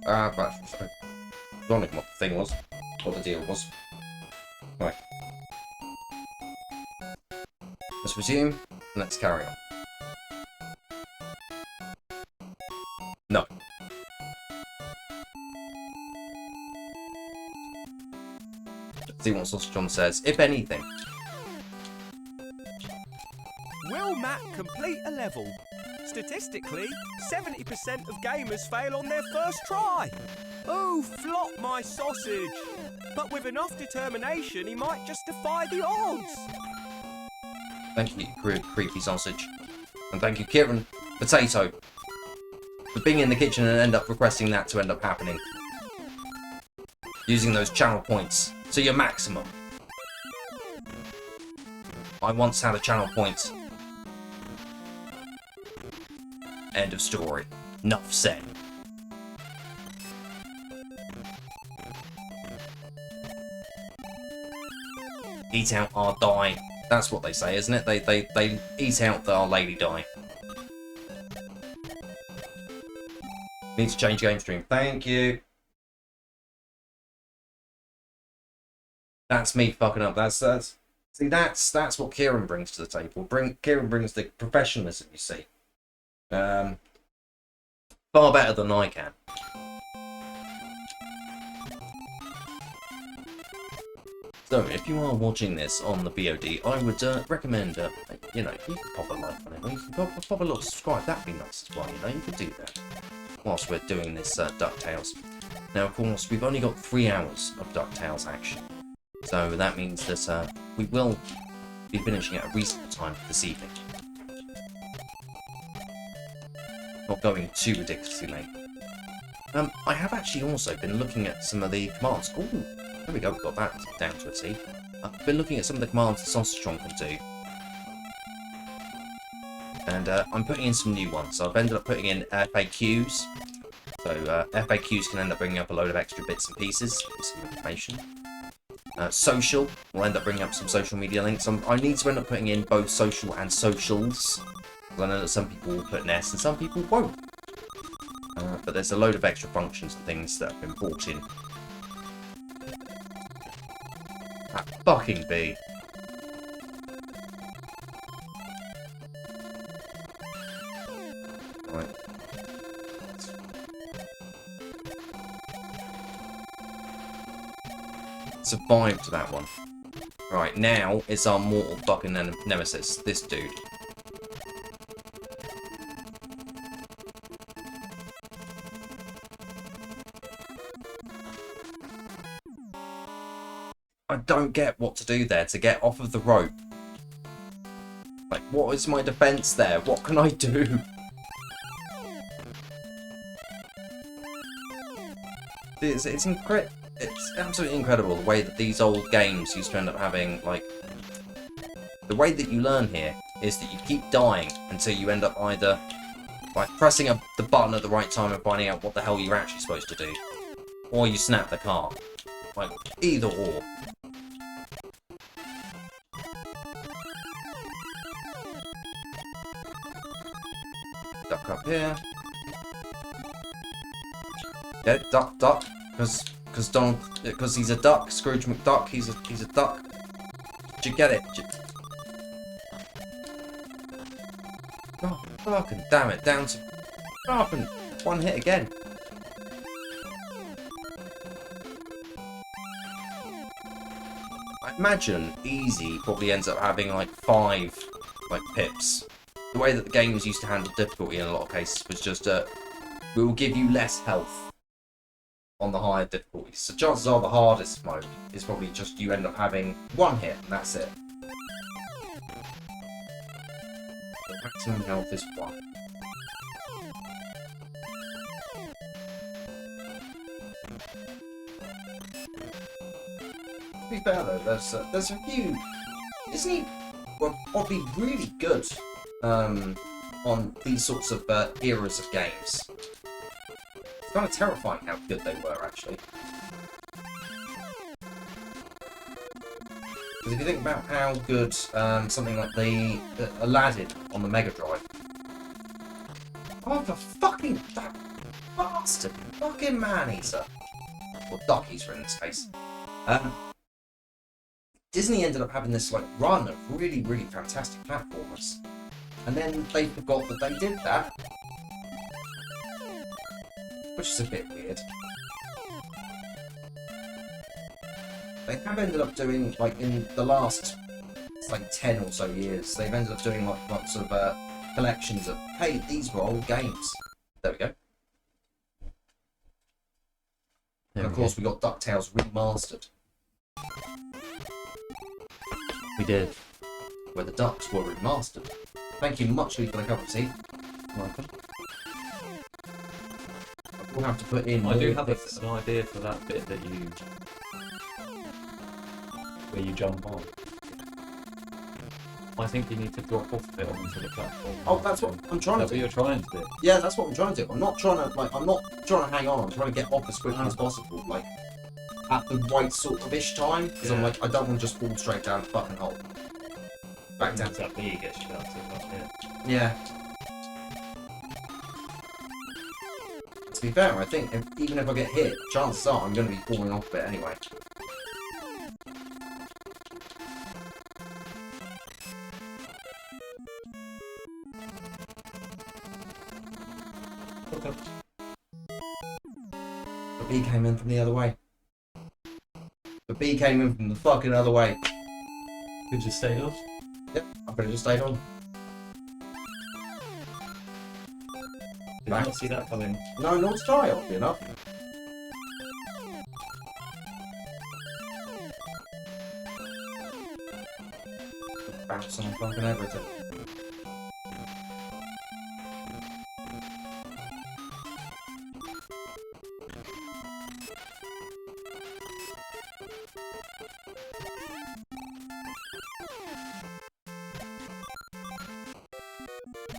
But I don't know what the thing was. What the deal was. Right. Let's resume, and let's carry on. No. Let's see what Sausage John says. If anything. Will Matt complete a level? Statistically, 70% of gamers fail on their first try. Oh, flop my sausage. But with enough determination, he might just defy the odds. Thank you, Creepy Sausage. And thank you, KieronPotato, for being in the kitchen and end up requesting that to end up happening. Using those channel points to your maximum. I once had a channel point. End of story. Enough said. Eat out our die. That's what they say, isn't it? They eat out our lady die. Need to change game stream. Thank you. That's me fucking up. That's see that's what Kieron brings to the table. Kieron brings the professionalism, you see. Far better than I can. So, if you are watching this on the VOD, I would recommend, you know, you can pop a like on it, you can pop a little subscribe, that'd be nice as well, you know, you could do that whilst we're doing this DuckTales. Now, of course, we've only got 3 hours of DuckTales action, so that means that we will be finishing at a reasonable time this evening. Not going too ridiculously late. I have actually also been looking at some of the commands. Oh, there we go, we've got that down to a T. I've been looking at some of the commands that Sausage John can do. And I'm putting in some new ones. So I've ended up putting in FAQs. So FAQs can end up bringing up a load of extra bits and pieces with some information. Social will end up bringing up some social media links. I need to end up putting in both social and socials. I know that some people will put an S and some people won't. But there's a load of extra functions and things that have been brought in. That fucking bee. Right. Survived that one. Right, now it's our mortal fucking nemesis, this dude. I don't get what to do there to get off of the rope. Like, what is my defense there? What can I do? It's absolutely incredible the way that these old games used to end up having, like... The way that you learn here is that you keep dying until you end up either, like, pressing the button at the right time and finding out what the hell you're actually supposed to do. Or you snap the car. Like, either or. Duck up here. Yeah, duck. Because he's a duck. Scrooge McDuck. He's a duck. Did you get it? Oh, fucking damn it! Down to and one hit again. I imagine easy probably ends up having like 5 like pips. The way that the games used to handle difficulty in a lot of cases was just we will give you less health on the higher difficulties. So chances are the hardest mode is probably just you end up having 1 hit and that's it. The maximum health is 1. To be fair though, there's a few. Isn't he oddly really good on these sorts of eras of games? It's kind of terrifying how good they were, actually. Because if you think about how good something like the Aladdin on the Mega Drive. Oh, for fucking that bastard, fucking man-eater, or duck-eater in this case. Disney ended up having this like run of really, really fantastic platformers, and then they forgot that they did that, which is a bit weird. They have ended up doing, like, in the last, like, 10 or so years, they've ended up doing, like, lots of collections of, hey, these were old games. There we go. And of course, we got DuckTales Remastered. We did. Where the ducks were remastered. Thank you muchly for the cup of tea. Welcome. We'll have to put in. I do have bits. an idea for that bit that where you jump on. I think you need to drop off a bit onto the platform. Oh, that's what I'm trying to That's do. what you're trying to do. Yeah, that's what I'm trying to do. I'm not trying to hang on. I'm trying to get off as quickly as possible, like at the right sort of ish time, because I'm like, I don't want to just fall straight down the fucking hole. Back down. That B gets shut up, yeah. Yeah. To be fair, I think even if I get hit, chances are I'm going to be falling off a bit anyway. Okay. The bee came in from the other way. The bee came in from the fucking other way. Could you stay off? Yep, I could have just stayed on. Did not see that coming. No, not to try, oddly enough. Bounce on fucking everything.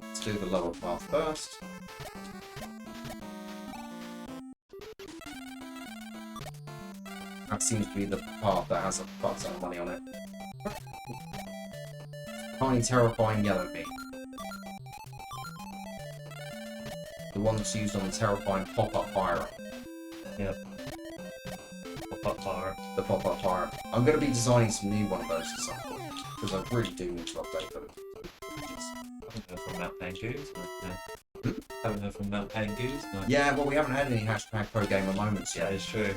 Let's do the lower path first. That seems to be the part that has a fuck ton of money on it. Tiny, terrifying yellow bee. The one that's used on the terrifying pop-up fire. Yep. Pop-up bar. The pop-up fire. I'm going to be designing some new one of those at some point, because I really do need to update them. I haven't heard from Mount Goose. No. Haven't heard from Mount Goose. No. Yeah, well, we haven't had any hashtag pro gamer moments Yeah, yet. it's true.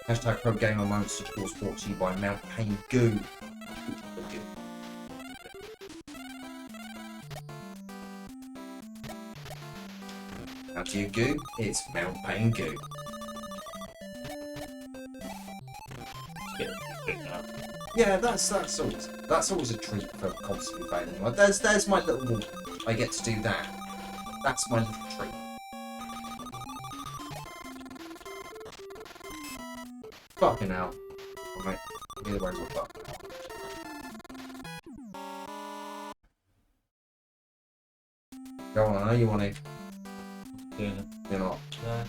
Hashtag pro gamer moments, of course, brought to you by Mount Pain Goo. How do you goo? It's Mount Pain Goo. Get that. Yeah, that's always a treat for constantly failing. Like, there's my little. I get to do that. That's my little treat. Fucking hell. Right. Either way, we're fucked. Go on, I know you want to. Doing it. You're not. No.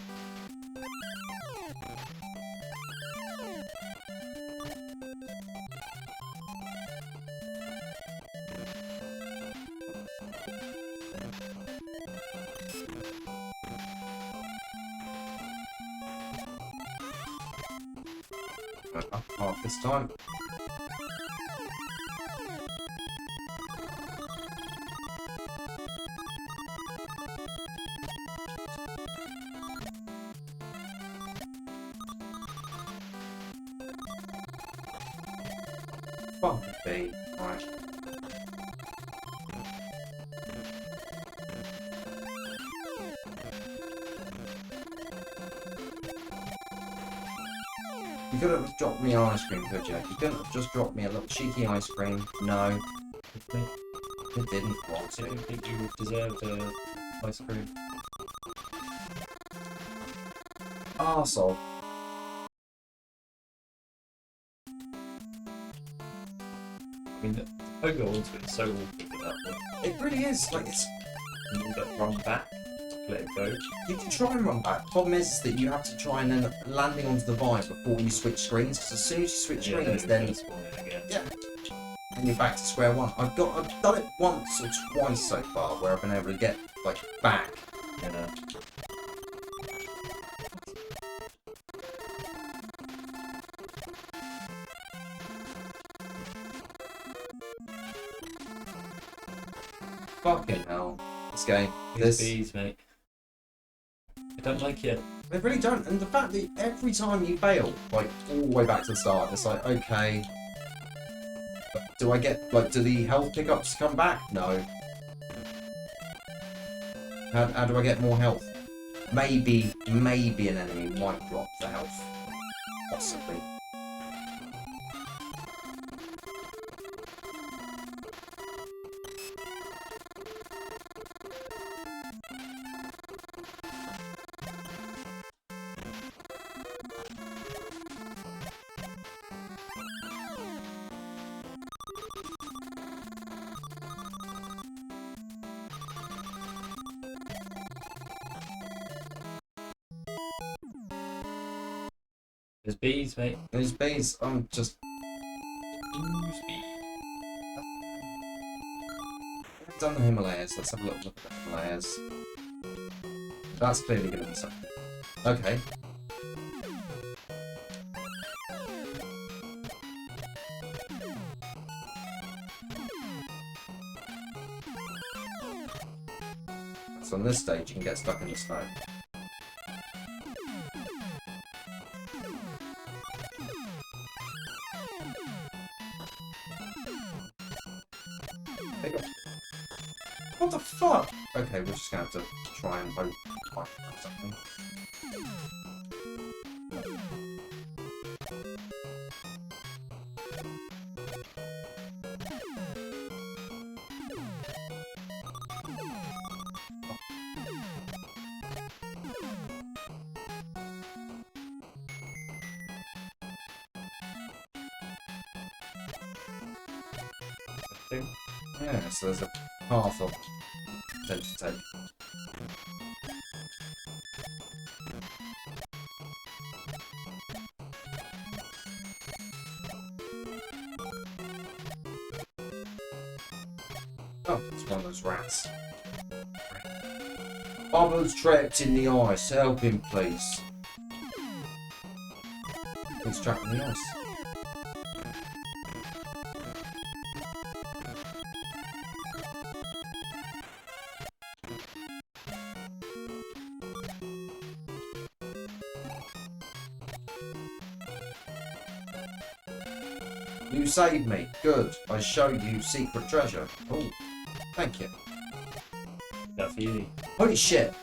Up half this time. Fuck the bee. Right. You could have dropped me an ice cream, could you? You couldn't have just dropped me a little cheeky ice cream. No, it didn't want I to. don't think you deserved ice cream. Arsehole. I mean, the pogo onto it is so awkward at that point. It really is. Like, it's. And all that run back. let it go. You can try and run back. Problem is that you have to try and end up landing onto the vine before you switch screens. Because as soon as you switch screens, then Again. yeah, and you're back to square one. I've done it once or twice so far where I've been able to get like back. Yeah. Fucking hell, this game. These bees, mate. I don't like it. They really don't. And the fact that every time you fail, like all the way back to the start, it's like, okay, do I get, like, do the health pickups come back? No. How do I get more health? Maybe an enemy might drop the health. Possibly. There's bees, mate. Those bees, I'm just... There's bees. I've done the Himalayas. Let's have a look at the Himalayas. That's clearly going to be something. Okay. So on this stage, you can get stuck in the snow. What the fuck? Okay, we're just gonna have to try and hope or something. Yeah, so there's a path of potential to take. Oh, it's one of those rats. Bubba's trapped in the ice. Help him, please. He's trapped in the ice. You saved me. Good. I show you secret treasure. Oh, thank you. That's easy. Holy shit.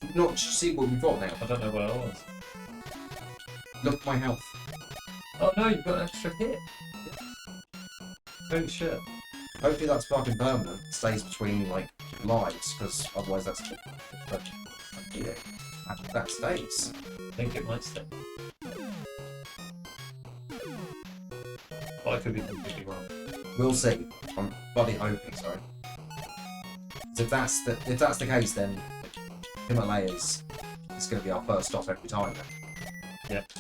Did you not see what we've got now? I don't know what it was. Look at my health. Oh no, you've got an extra hit. Holy shit. Hopefully that's fucking permanent. It stays between, like, lives, because otherwise that's... But, yeah, that stays. I think it might stay. But I could be completely wrong. We'll see. I'm bloody hoping so. 'Cause if that's the case, then Himalayas is going to be our first stop every time then. Yep.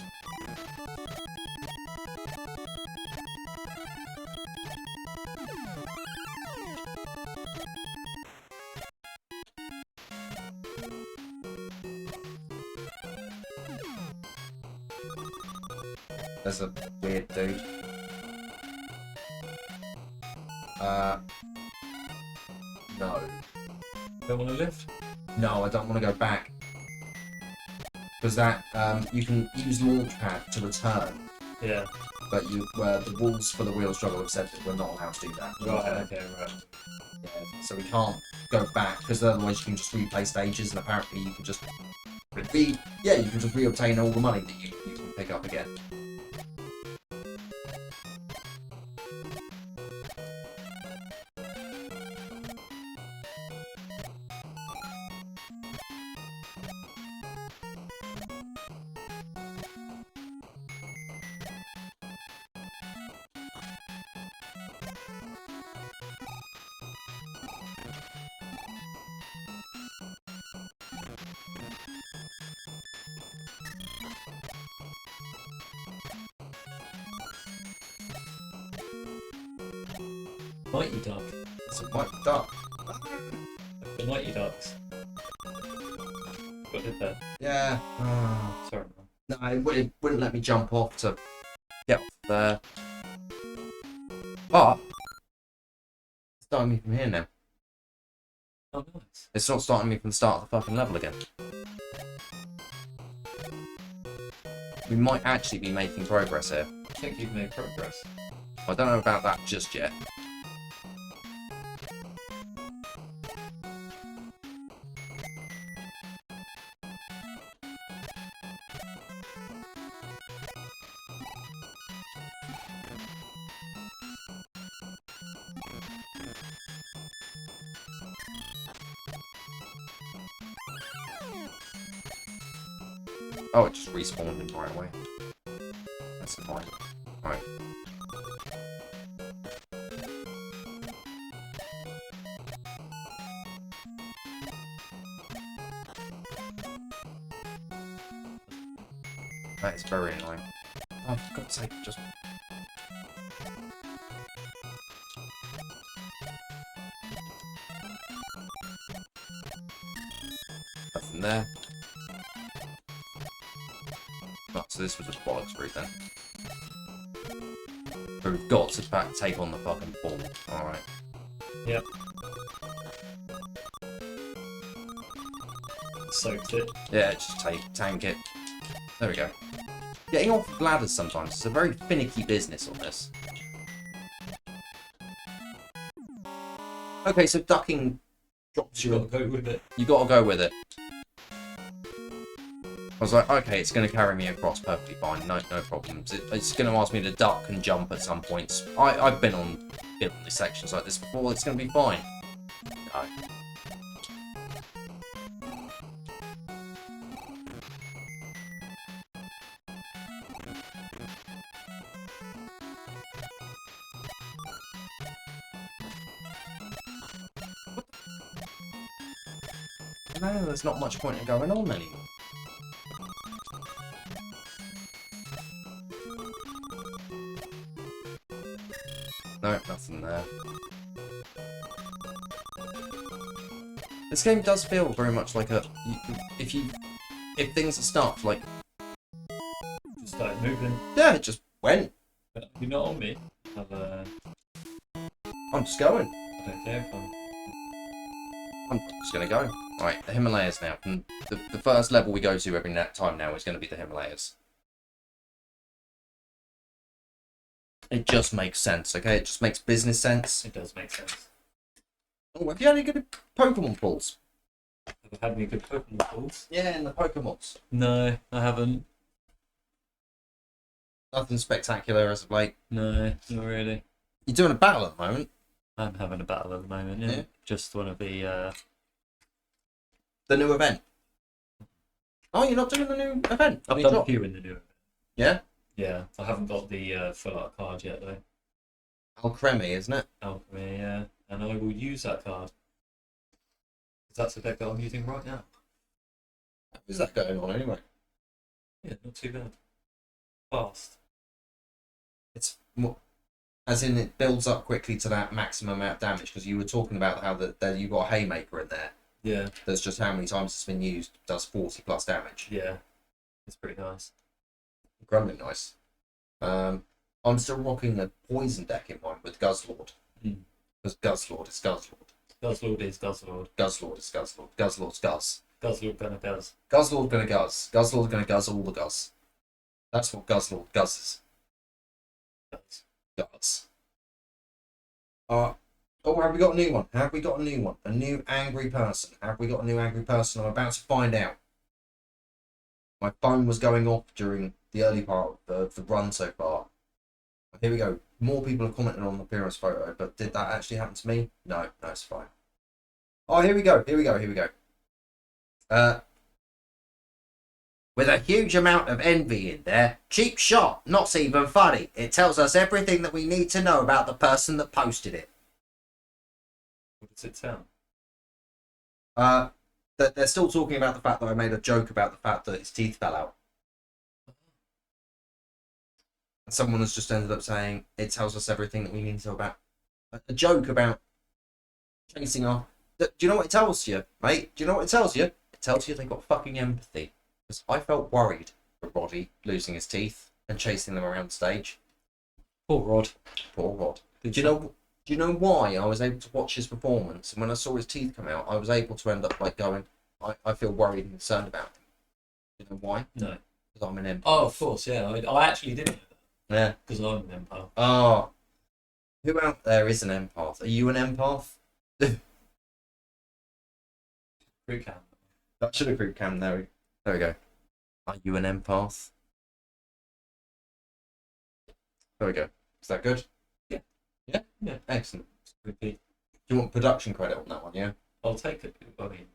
There's a weird dude. No. Don't want to lift? No, I don't want to go back. Because that, you can use Launchpad to return, Yeah. but the rules for the Wheel Struggle have said that we're not allowed to do that. Right, okay, right. Yeah, so we can't go back, because otherwise you can just replay stages, and apparently you can just you can just reobtain all the money that you can pick up again. Mighty Duck. It's a white duck. The Mighty Ducks. What did that? Yeah. Sorry, man. No, it wouldn't let me jump off to get off there. But it's starting me from here now. Oh, nice. It's not starting me from the start of the fucking level again. We might actually be making progress here. I think you've made progress. I don't know about that just yet. Oh, it just respawned him right away. That's fine. Right. That is very annoying. Oh, for God's sake, just... Nothing there. Oh, so this was a bollocks route then. But we've got to take on the fucking ball. Alright. Yep. Soaked it. Yeah, just tank it. There we go. Getting off ladders sometimes is a very finicky business on this. Okay, so ducking drops You you. gotta go with it. You gotta go with it. I was like, okay, it's gonna carry me across perfectly fine, no problems. It's gonna ask me to duck and jump at some points. I've been on these sections like this before. It's gonna be fine. No. No, there's not much point in going on anymore. No, nothing there. This game does feel very much like a... If things are stuck, like... Just started moving. Yeah, it just went. But you're not on me. I'm just going. I don't care if I'm just gonna go. Right, the Himalayas now. And the first level we go to every time now is going to be the Himalayas. It just makes sense, okay? It just makes business sense. It does make sense. Oh, have you had any good Pokemon pulls? Have I had any good Pokemon pulls? Yeah, in the Pokemons. No, I haven't. Nothing spectacular as of late. No, not really. You're doing a battle at the moment. I'm having a battle at the moment, yeah. Yeah. Just one of the, The new event. Oh, you're not doing the new event? I've done a few in the new event. Yeah? Yeah, I haven't got the full art card yet, though. Alcremie, isn't it? Alchemy, yeah. And I will use that card. Because that's the deck that I'm using right now. How is that going on anyway? Yeah, not too bad. Fast. It's more, as in it builds up quickly to that maximum amount of damage, because you were talking about how that you got a Haymaker in there. Yeah, That's just how many times it's been used, does 40 plus damage. yeah. It's pretty nice. Grumbling nice. I'm still rocking a poison deck in one with Guzzlord. Because Guzzlord is Guzzlord. Guzzlord is Guzzlord. Guzzlord is Guzzlord. Guzzlord's Guzz. Guzzlord gonna Guzz. Guzzlord gonna Guzz. Guzzlord gonna Guzz all the Guzz. That's what Guzzlord guzzes. Guzz. Guzz. Oh, have we got a new one? Have we got a new one? A new angry person. Have we got a new angry person? I'm about to find out. My phone was going off during the early part of the run so far. Here we go. More people have commented on the appearance photo, but did that actually happen to me? No, it's fine. Oh, here we go. With a huge amount of envy in there. Cheap shot, not even funny. It tells us everything that we need to know about the person that posted it. What does it sound? They're still talking about the fact that I made a joke about the fact that his teeth fell out. And someone has just ended up saying it tells us everything that we need to know about. A joke about chasing off. Do you know what it tells you, mate? Do you know what it tells you? It tells you they got fucking empathy. Because I felt worried for Roddy losing his teeth and chasing them around stage. Poor Rod. Poor Rod. Do you know why I was able to watch his performance? And when I saw his teeth come out, I was able to end up like going, I feel worried and concerned about him. Do you know why? No. Because I'm an empath. Oh, of course, yeah. I actually didn't know that. Yeah. Because I'm an empath. Oh. Who out there is an empath? Are you an empath? Crew cam. That should have crew cam there. There we go. Are you an empath? There we go. Is that good? Yeah. Yeah? Yeah. Excellent. Repeat. Do you want production credit on that one, yeah? I'll take it. I mean,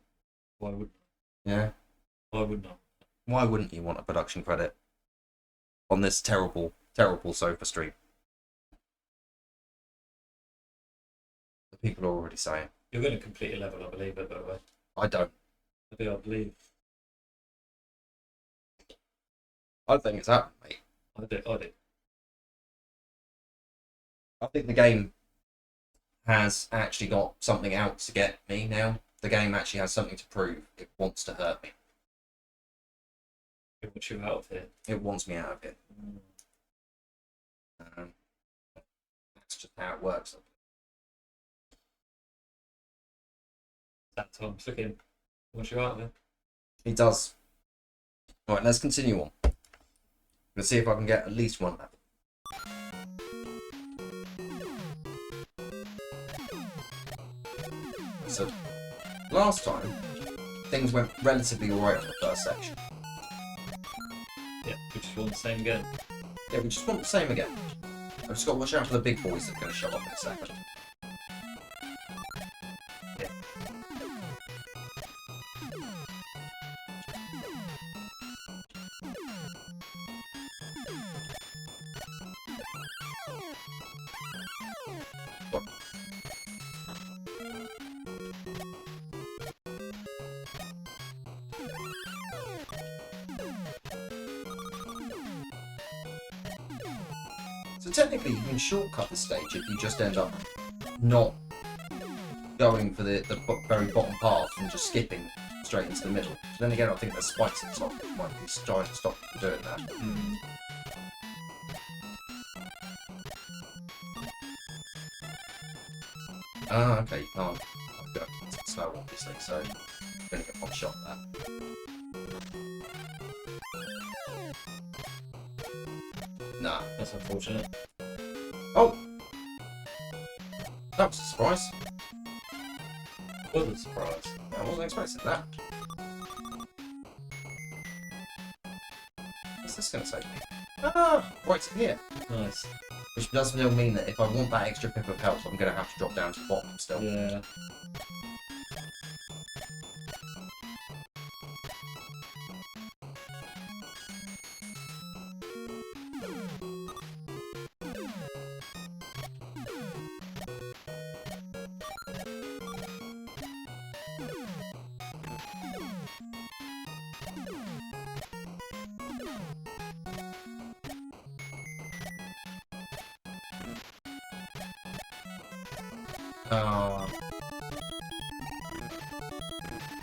why would? Yeah. Why would not? Why wouldn't you want a production credit on this terrible, terrible sofa stream? The people are already saying. You're going to complete a level, I believe, by the way. I don't. I believe. I think it's happened, mate. I do. I think the game has actually got something out to get me now. The game actually has something to prove. It wants to hurt me. It wants you out of here. It wants me out of it. That's just how it works. That time flicking. Wants you out of it. It does. Alright, let's continue on. Let's see if I can get at least one level. So, last time, things went relatively alright on the first section. Yeah, we just want the same again. Yeah, we just want the same again. I've just got to watch out for the big boys that are going to show up in a second. Yeah. What? So technically you can shortcut the stage if you just end up not going for the very bottom path and just skipping straight into the middle. But then again, I think there's spikes at the top that might be trying to stop you from doing that. Ah, okay, you can't. I've got snow, obviously, so I'm going to get one shot there. Nah. That's unfortunate. Oh! That was a surprise. Was a surprise. I wasn't expecting that. What's this going to take me? Ah! Right to here. Nice. Which does still mean that if I want that extra pip of health, I'm going to have to drop down to the bottom still. Yeah.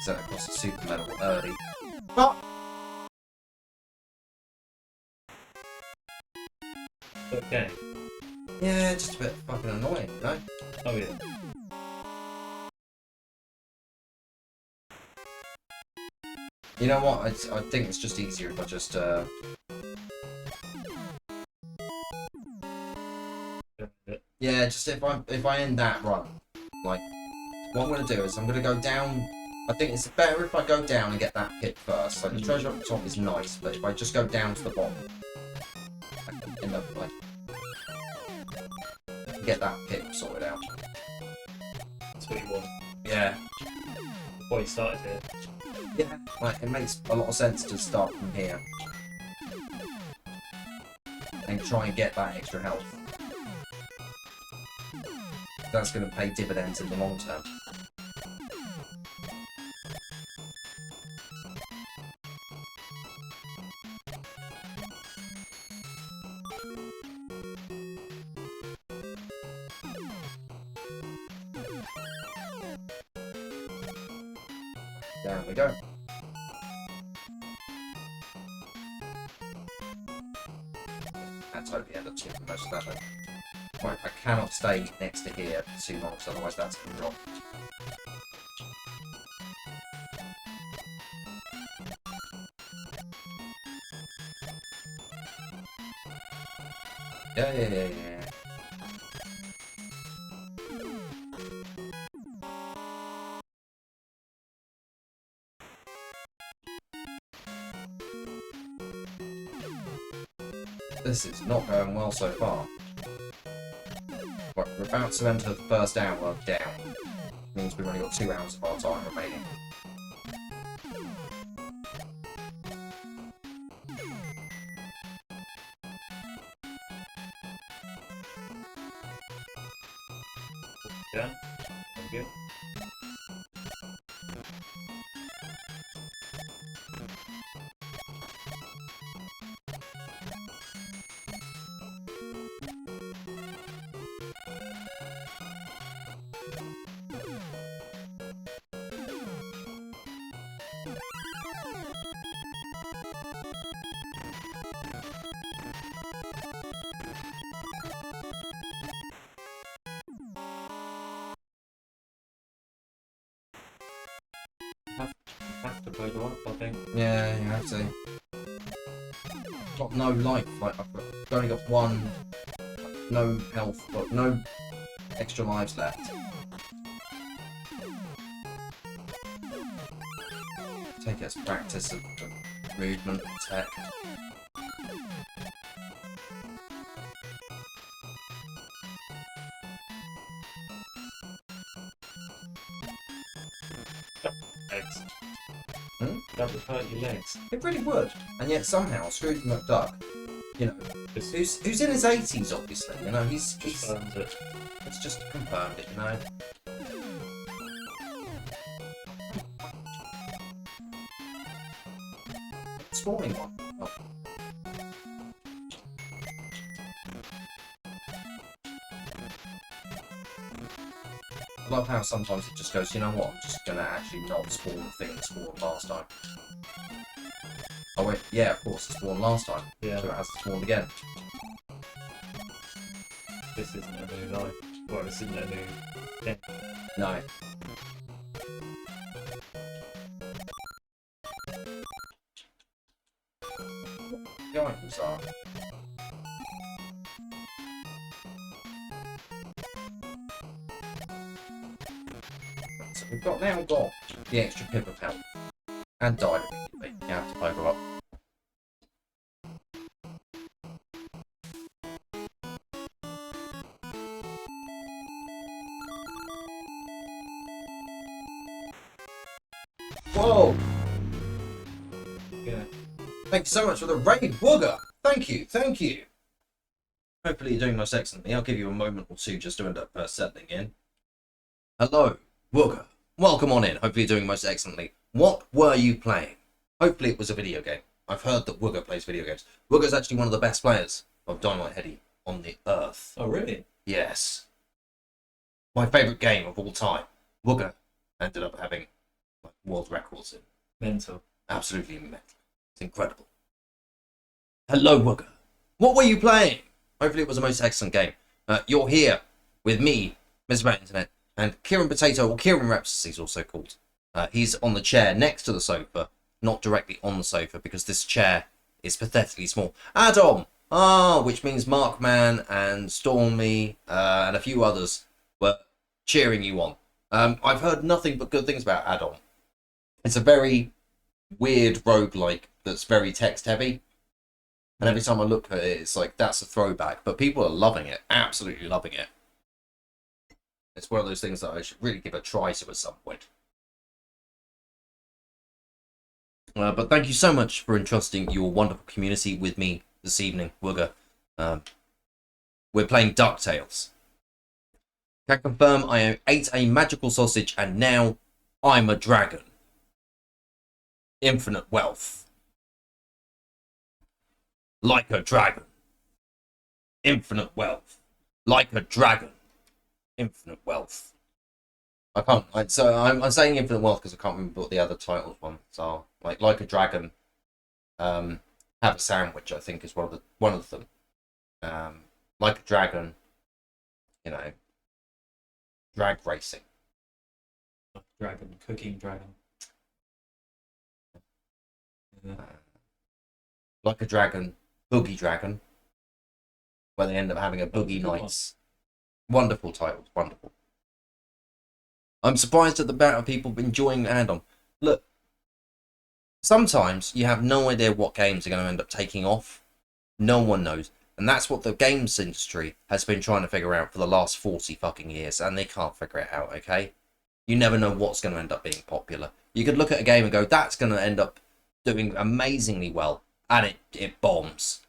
Set across the super metal early. But Okay. yeah, just a bit fucking annoying, you know? Oh yeah. You know what? I think it's just easier if I just yeah, just if I end that run, like what I'm gonna do is I'm gonna go down. I think it's better if I go down and get that pit first. Like the treasure up the top is nice, but if I just go down to the bottom, I can end up like get that pit sorted out. That's what you want. Yeah. Before you started here. Yeah, like it makes a lot of sense to start from here and try and get that extra health. That's going to pay dividends in the long term. Down we go. That's totally end up chipping most of that. Right, I cannot stay next to here for too long, because otherwise that's going to drop. Yeah. This is not going well so far. Right, we're about to enter the first hour down. Means we've only got 2 hours of our time remaining. Yeah, good. Have to blow them up, I think. Yeah, you have to. Got no life, like I've only got 1, no health, but no extra lives left. Take it as practice of movement and tech. Legs. Hmm? That would hurt your legs. It really would, and yet somehow Scrooge McDuck, you know, who's in his 80s, obviously, you know, he's Confirms it. it's just confirmed it, you know. Spawning one. Oh. I love how sometimes it just goes, you know what, I'm just gonna actually not spawn the thing that spawned last time. Oh wait, yeah, of course, it spawned last time. Yeah. So it has to spawn again. This isn't a new life. Well, this isn't a new thing. No. The items are. So we've now got the extra pip of health. And died immediately. You have to power up. Whoa! Yeah. Thank you so much for the raid, Wooger! Thank you, thank you! Hopefully you're doing most excellently. I'll give you a moment or two just to end up settling in. Hello, Wooger. Welcome on in. Hopefully you're doing most excellently. What were you playing? Hopefully it was a video game. I've heard that Wooger plays video games. Wooger's actually one of the best players of Dynamite Heady on the earth. Oh, really? Yes. My favourite game of all time. Wooger ended up having like, world records in. Mental. Absolutely mental. It's incredible. Hello, Wooger. What were you playing? Hopefully it was the most excellent game. You're here with me, Mr. Bat Internet, and KieronPotato, or KieronReps as he's also called. He's on the chair next to the sofa, not directly on the sofa, because this chair is pathetically small. Adam! Which means Markman and Stormy and a few others were cheering you on. I've heard nothing but good things about Adam. It's a very weird roguelike that's very text heavy. And every time I look at it, it's like, that's a throwback. But people are loving it, absolutely loving it. It's one of those things that I should really give a try to at some point. But thank you so much for entrusting your wonderful community with me this evening, Wooger. We're playing DUCKTALES. Can confirm I ate a magical sausage and now I'm a dragon. Infinite wealth. Like a dragon. Infinite wealth. Like a dragon. Infinite wealth. I can't. I'm saying infinite wealth because I can't remember what the other titles one. So like a dragon. Have a sandwich. I think is one of them. Like a dragon. You know. Drag racing. Dragon, cooking dragon. Yeah. Like a dragon, boogie dragon. Where they end up having a boogie Good nights. Wonderful titles, wonderful. I'm surprised at the amount of people enjoying the add-on. Look, sometimes you have no idea what games are going to end up taking off. No one knows. And that's what the games industry has been trying to figure out for the last 40 fucking years. And they can't figure it out, okay? You never know what's going to end up being popular. You could look at a game and go, that's going to end up doing amazingly well. And it bombs.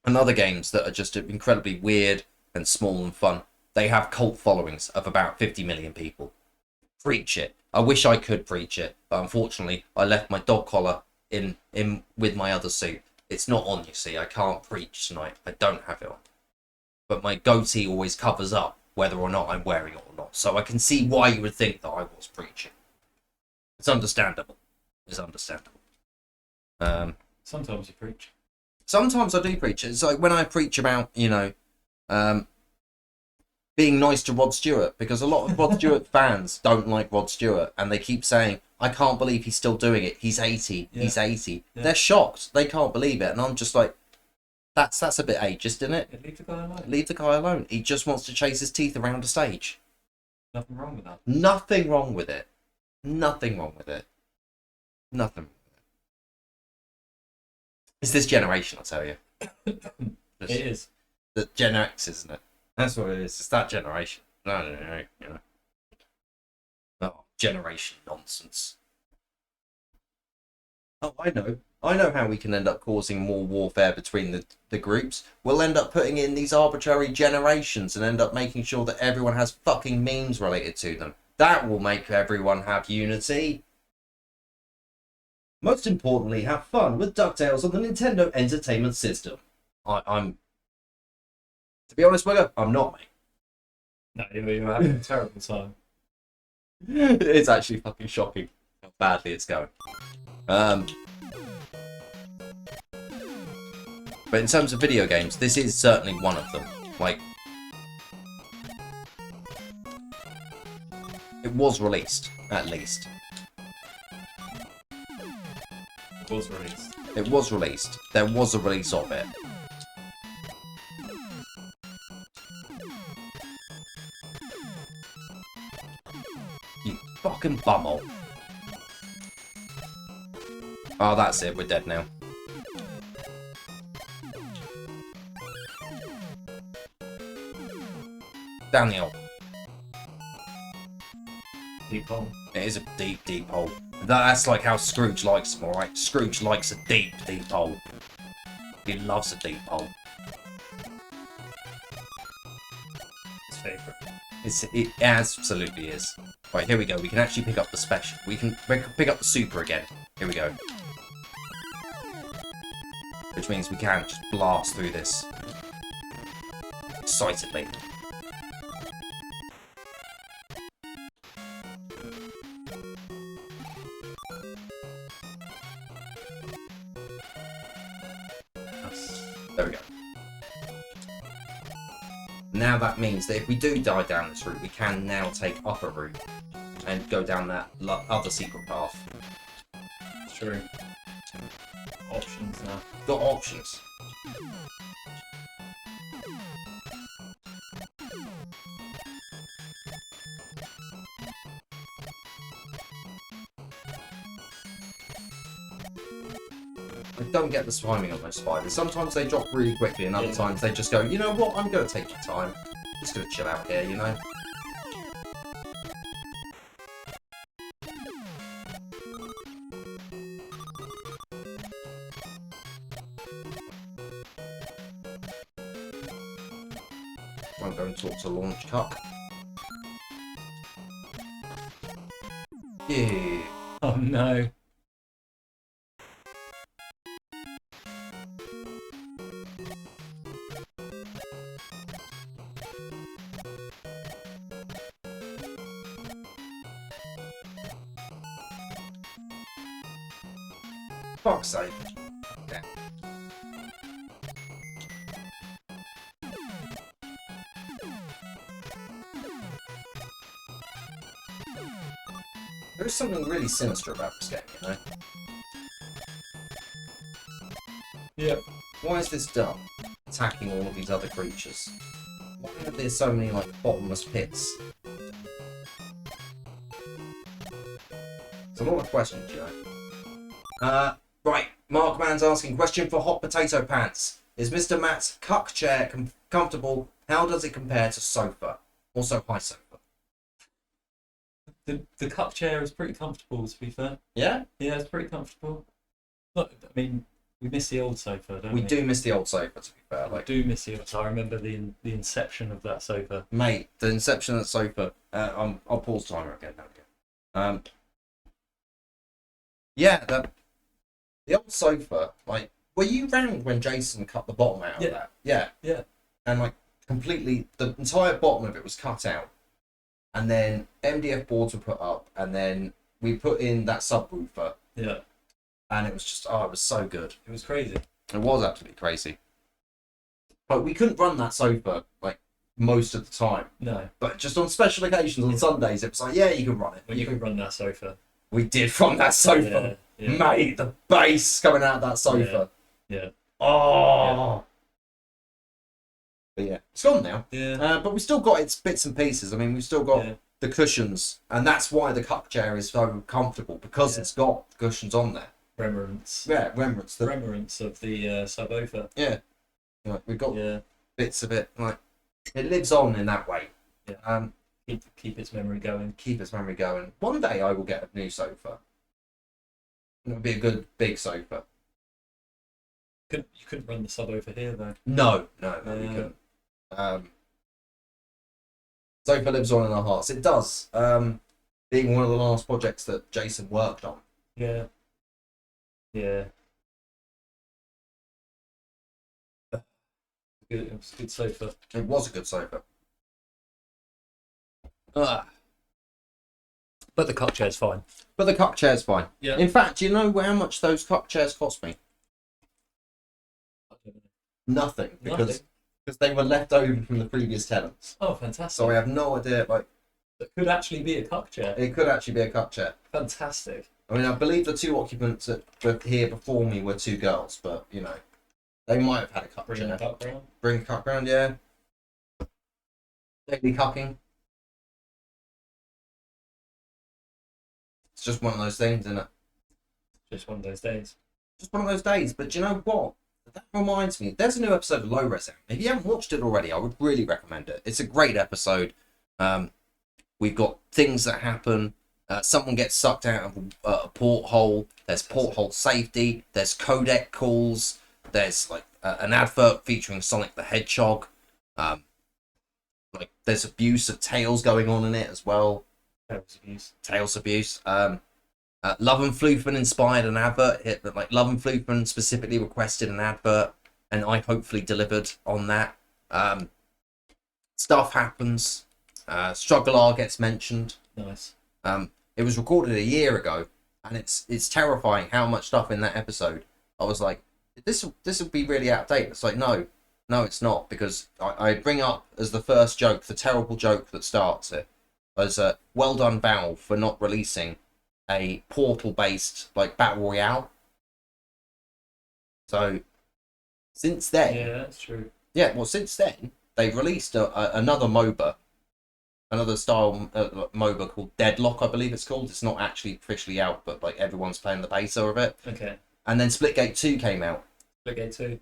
And other games that are just incredibly weird and small and fun, they have cult followings of about 50 million people. Preach it. I wish I could preach it, but unfortunately, I left my dog collar in with my other suit. It's not on, you see. I can't preach tonight. I don't have it on. But my goatee always covers up whether or not I'm wearing it or not. So I can see why you would think that I was preaching. It's understandable. It's understandable. Sometimes you preach. Sometimes I do preach. It's like when I preach about, you know, being nice to Rod Stewart, because a lot of Rod Stewart fans don't like Rod Stewart, and they keep saying, I can't believe he's still doing it. He's 80. Yeah. He's 80. Yeah. They're shocked. They can't believe it. And I'm just like, that's a bit ageist, isn't it? Yeah, leave the guy alone. Leave the guy alone. He just wants to chase his teeth around a stage. Nothing wrong with that. Nothing wrong with it. Nothing wrong with it. Nothing wrong with it. It's this generation, I'll tell you. It is. The Gen X, isn't it? That's what it is. It's that generation. No, you know. Oh, generation nonsense. Oh, I know. I know how we can end up causing more warfare between the groups. We'll end up putting in these arbitrary generations and end up making sure that everyone has fucking memes related to them. That will make everyone have unity. Most importantly, have fun with DuckTales on the Nintendo Entertainment System. I'm... To be honest, Wigger, I'm not, mate. No, you're having a terrible time. It's actually fucking shocking how badly it's going. But in terms of video games, this is certainly one of them. Like, it was released, at least. It was released. It was released. There was a release of it. You fucking bumhole. Oh, that's it. We're dead now. Down the hole. Deep hole. It is a deep, deep hole. That's like how Scrooge likes them, alright? Scrooge likes a deep, deep hole. He loves a deep hole. His favourite. It absolutely is. Right, here we go. We can actually pick up the special. We can pick up the super again. Here we go. Which means we can just blast through this excitedly. There we go. Now that means that if we do die down this route, we can now take upper route and go down that other secret path. It's true. Options now. Got options. I don't get the timing on those spiders. Sometimes they drop really quickly, and other times they just go, you know what, I'm going to take my time. Just going to chill out here, you know? I'm going to talk to Launch Cuck. Yeah. Oh no. Fuck's sake. Yeah. There is something really sinister about this game, you know? Yeah. Why is this duck attacking all of these other creatures? Why are there so many, like, bottomless pits? It's a lot of questions, you know? Right. Markman's asking, question for Hot Potato Pants. Is Mr. Matt's cuck chair comfortable? How does it compare to sofa? Also, high sofa. The cup chair is pretty comfortable, to be fair. Yeah? Yeah, it's pretty comfortable. Look, I mean, we miss the old sofa, don't we? We do miss the old sofa, to be fair. I Like, do miss the old sofa. I remember the inception of that sofa. mate, the inception of the sofa. I'll pause timer again. There we go. Yeah, the old sofa. Like, were you round when Jason cut the bottom out of that? Yeah. Yeah. And like completely, the entire bottom of it was cut out, and then MDF boards were put up, and then we put in that subwoofer, Yeah. and it was just, oh, it was so good. It was crazy. It was absolutely crazy. But we couldn't run that sofa like most of the time. No. But just on special occasions, on Sundays, it was like, yeah, you can run it. When you can run that sofa. We did run that sofa. Yeah. Mate, the bass coming out of that sofa. Yeah. Oh. But yeah, it's gone now. Yeah. But we still got its bits and pieces. I mean, we've still got Yeah. the cushions, and that's why the cup chair is so comfortable, because Yeah. it's got cushions on there. Remembrance. Yeah, remembrance. The remembrance of the subwoofer. Yeah. Like, we've got Yeah. bits of it. Like, it lives on in that way. Yeah. Keep its memory going. Keep its memory going. One day I will get a new sofa. It'll be a good big sofa. You couldn't run the subwoofer here though. No, we Yeah. couldn't. Sofa lives on in our hearts. It does. Being one of the last projects that Jason worked on. Yeah. Yeah. It was a good sofa. It was a good sofa. Ugh. But the cup chair's fine. But the cup chair's fine. Yeah. In fact, do you know how much those cup chairs cost me? Nothing. Because they were left over from the previous tenants. Oh, fantastic. So I have no idea. Like, It could actually be a cup chair. it could actually be a cup chair. Fantastic. I mean, I believe the two occupants that were here before me were two girls, but you know, they might have had a cup Bring chair. the cup round. Bring a cup round, yeah. Daily cucking. It's just one of those things, isn't it? Just one of those days. Just one of those days. But do you know what? That reminds me. There's a new episode of Low Res out. If you haven't watched it already, I would really recommend it. It's a great episode. We've got things that happen. Someone gets sucked out of a porthole. There's porthole safety. There's codec calls. There's like an advert featuring Sonic the Hedgehog. Like there's abuse of Tails going on in it as well. Tails abuse. Love and Floofan inspired an advert. Like Love and Floofan specifically requested an advert, and I hopefully delivered on that. Stuff happens. Struggle R gets mentioned. Nice. It was recorded a year ago, and it's terrifying how much stuff in that episode. I was like, this will be really out of date. It's like, no, it's not, because I bring up as the first joke, the terrible joke that starts it, as well done Valve for not releasing a portal-based like battle royale. So since then, Yeah, that's true. yeah, well, since then they've released another MOBA. Another style MOBA called Deadlock, I believe it's called. It's not actually officially out, but like everyone's playing the beta of it. Okay. And then Splitgate 2 came out, Okay, too.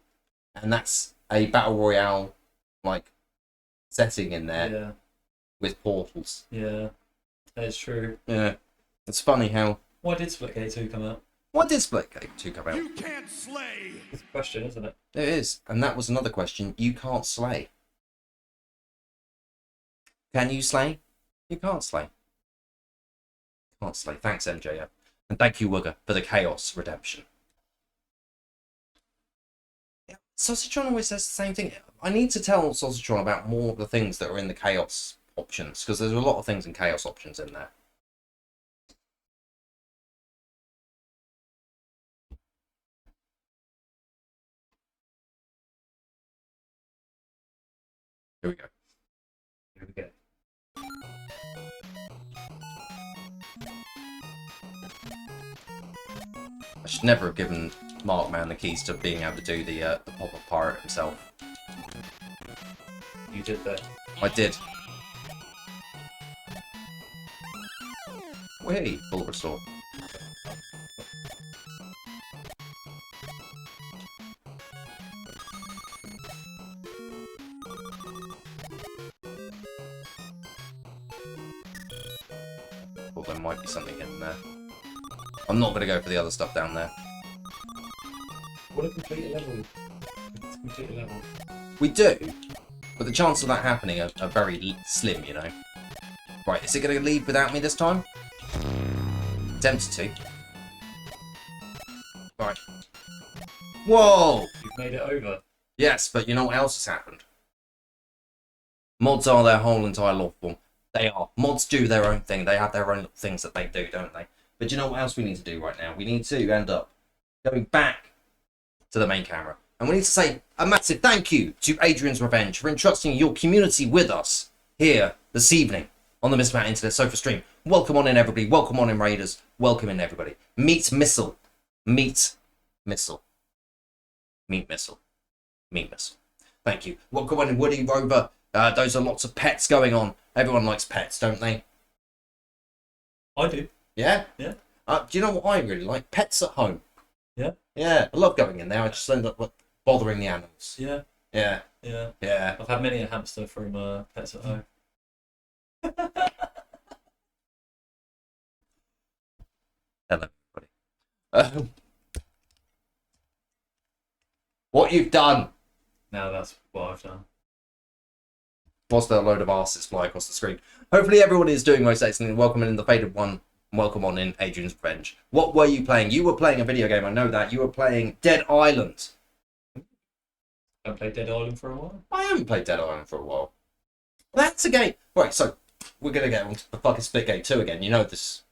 and that's a battle royale like setting in there Yeah. with portals. Yeah. That's true. Yeah, it's funny how. Why did Splitgate 2 come out? Why did Splitgate 2 come out? You can't slay! It's a question, isn't it? It is, and that was another question. You can't slay. Can you slay? You can't slay. Can't slay. Thanks, MJF. And thank you, Wugger, for the Chaos Redemption. Yeah, Sausage-tron always says the same thing. I need to tell Sausage-tron about more of the things that are in the Chaos options, because there's a lot of things in Chaos options in there. Here we go. Here we go. I should never have given Markman the keys to being able to do the pop-up pirate himself. You did that. I did. Wait, full restore. Well, there might be something in there. I'm not going to go for the other stuff down there. What a complete level. It's a complete level. We do, but the chances of that happening are very slim, you know. Right, is it going to leave without me this time? Tempted to. Right. Whoa! You've made it over. Yes, but you know what else has happened? Mods are their whole entire law form. They are. Mods do their own thing. They have their own things that they do, don't they? But you know what else we need to do right now? We need to end up going back to the main camera. And we need to say a massive thank you to Adrian's Revenge for entrusting your community with us here this evening on the Mr. Matt Internet Sofa stream. Welcome on in, everybody. Welcome on in, Raiders. Welcome in, everybody. Meet Missile. Meet Missile. Meet Missile. Meet Missile. Thank you. Welcome on in, Woody Rover. Those are lots of pets going on. Everyone likes pets, don't they? I do. Yeah? Yeah. Do you know what I really like? Pets at home. Yeah. Yeah, I love going in there. I just end up bothering the animals. Yeah. Yeah. Yeah. Yeah. I've had many a hamster from Pets at Home. Hello, everybody. What you've done? Now that's what I've done. Was there a load of asses fly across the screen? Hopefully everyone is doing most excellent. Welcome in the faded one. Welcome on in Adrian's Revenge. What were you playing? You were playing a video game, I know that. You were playing Dead Island. I haven't played Dead Island for a while. I haven't played Dead Island for a while. That's a game. Right, so we're going to get on to the fucking Splitgate 2 again. You know this.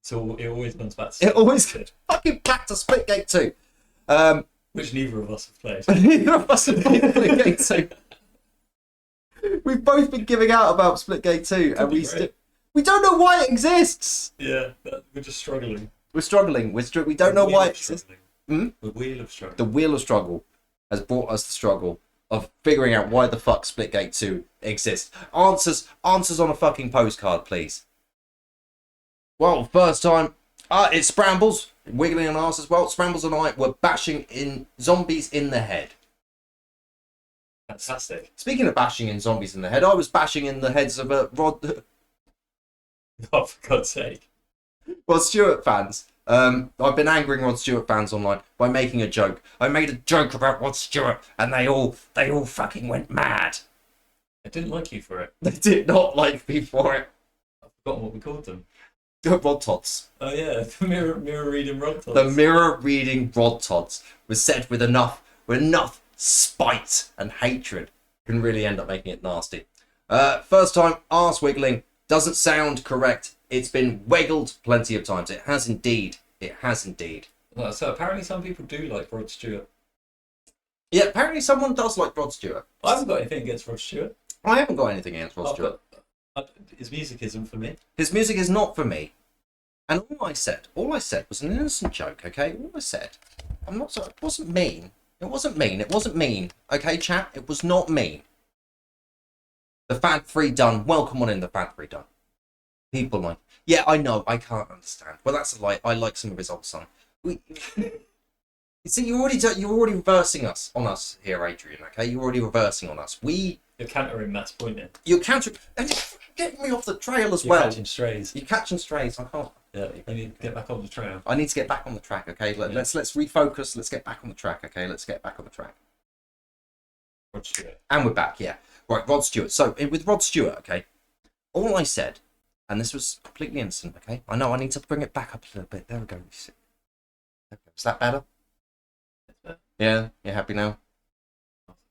So it always comes back to It always goes fucking back to Splitgate 2. which neither of us have played. Neither of us have played Splitgate 2. We've both been giving out about Splitgate 2, and we don't know why it exists. Yeah, we're just struggling. We're struggling. We don't know why it exists. The wheel of struggle. The wheel of struggle has brought us the struggle of figuring out why the fuck Splitgate 2 exists. Answers on a fucking postcard, please. Well, first time, it's Sprambles, wiggling an arse as well. Sprambles and I were bashing in zombies in the head. Fantastic. Speaking of bashing in zombies in the head, I was bashing in the heads of Rod For God's sake. Stewart fans. I've been angering Rod Stewart fans online by making a joke. I made a joke about Rod Stewart, and they all fucking went mad. I didn't like you for it. They did not like me for it. I've forgotten what we called them. Rod Tots. Oh yeah, the mirror reading rod tods. The mirror reading Rod Tots was said with enough spite and hatred. Can really end up making it nasty. First time, arse wiggling. Doesn't sound correct. It's been wiggled plenty of times. It has indeed. It has indeed. Well, so apparently some people do like Rod Stewart. Yeah, apparently someone does like Rod Stewart. I haven't got anything against Rod Stewart. I haven't got anything against Rod Stewart. His music isn't for me. His music is not for me. And all I said was an innocent joke, okay? All I said. I'm not sorry. It wasn't mean. It wasn't mean. Okay, chat? It was not mean. The Fad 3 done. Welcome on in, the Fad 3 done. People like, yeah, I know, I can't understand. Well, that's a lie. I like some of his old songs. You see, you're already reversing on us here, Adrian, okay? You're already reversing on us. You're countering Matt's point in. You're countering... And you're getting me off the trail as You're well. catching strays. You're catching strays. I can't... Yeah, you need to get back on the trail. I need to get back on the track, okay? Let's refocus. Let's get back on the track, okay? Let's get back on the track. Rod Stewart. And we're back, yeah. Right, Rod Stewart. So, with Rod Stewart, okay, all I said, and this was completely innocent, okay? I know I need to bring it back up a little bit. There we go. Is that better? Yeah? You're happy now?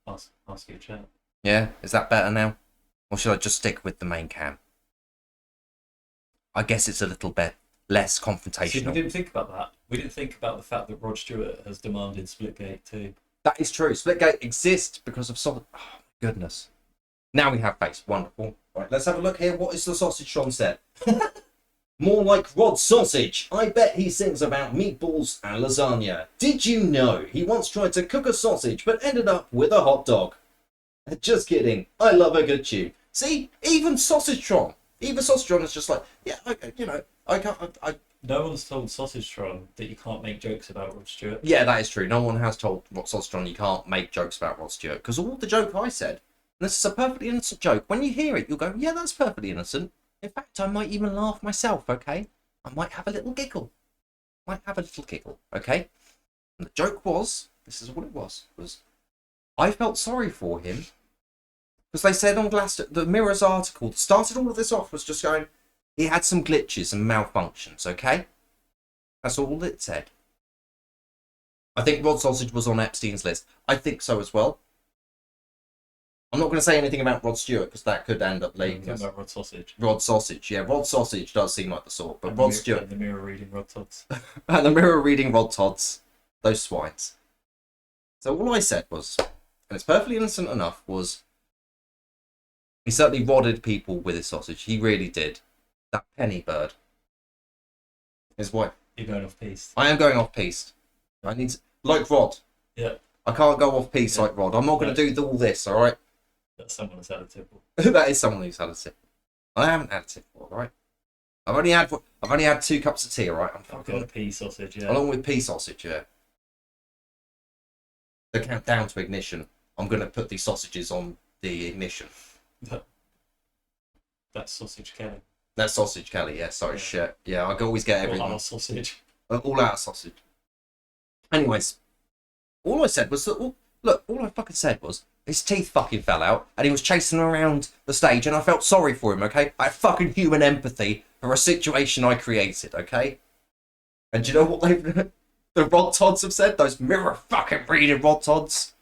Ask you a chat. Yeah? Is that better now? Or should I just stick with the main cam? I guess it's a little bit less confrontational. See, we didn't think about that. We didn't think about the fact that Rod Stewart has demanded Splitgate too. That is true. Splitgate exists because of some... Oh Goodness. Now we have face. Wonderful. Right, let's have a look here. What is the sausage Sean said? More like Rod Sausage. I bet he sings about meatballs and lasagna. Did you know he once tried to cook a sausage but ended up with a hot dog? Just kidding. I love a good tune. See, even Sausage Tron. Even Sausage Tron is just like, yeah, I can't. No one's told Sausage Tron that you can't make jokes about Rod Stewart. Yeah, that is true. No one has told Sausage Tron you can't make jokes about Rod Stewart, because all the joke I said, and this is a perfectly innocent joke, when you hear it, you'll go, yeah, that's perfectly innocent. In fact, I might even laugh myself, okay? I might have a little giggle. Okay? And the joke was, this is what it was I felt sorry for him, because they said on the Mirror's article that started all of this off was just going, he had some glitches and malfunctions, okay? That's all it said. I think Rod Sausage was on Epstein's list. I think so as well. I'm not going to say anything about Rod Stewart because that could end up leaking us. About Rod Sausage. Rod Sausage, yeah. Rod Sausage does seem like the sort, but Rod Stewart. And the mirror reading Rod Tods. And the mirror reading Rod Tods. Those swines. So all I said was, and it's perfectly innocent enough, was he certainly rodded people with his sausage. He really did. That penny bird. His wife. You're going off piste. I am going off piste. I need to, like Rod. Yeah. I can't go off piste like Rod. I'm not going to do all this, alright? That's someone who's had a tipple. That is someone who's had a tipple. I haven't had a tipple, alright? I've only had 2 cups of tea, alright? I've got a pea sausage, yeah. Along with pea sausage, yeah. The countdown to ignition. I'm going to put these sausages on the ignition. That's Sausage Kelly. That's Sausage Kelly, yeah. Sorry, shit. Yeah, I always get everything. All out sausage. All out sausage. Anyways, all I said was that, all I fucking said was, his teeth fucking fell out, and he was chasing around the stage, and I felt sorry for him, okay? I had fucking human empathy for a situation I created, okay? And do you know what the Rod Tods have said? Those mirror fucking reading Rod Tods.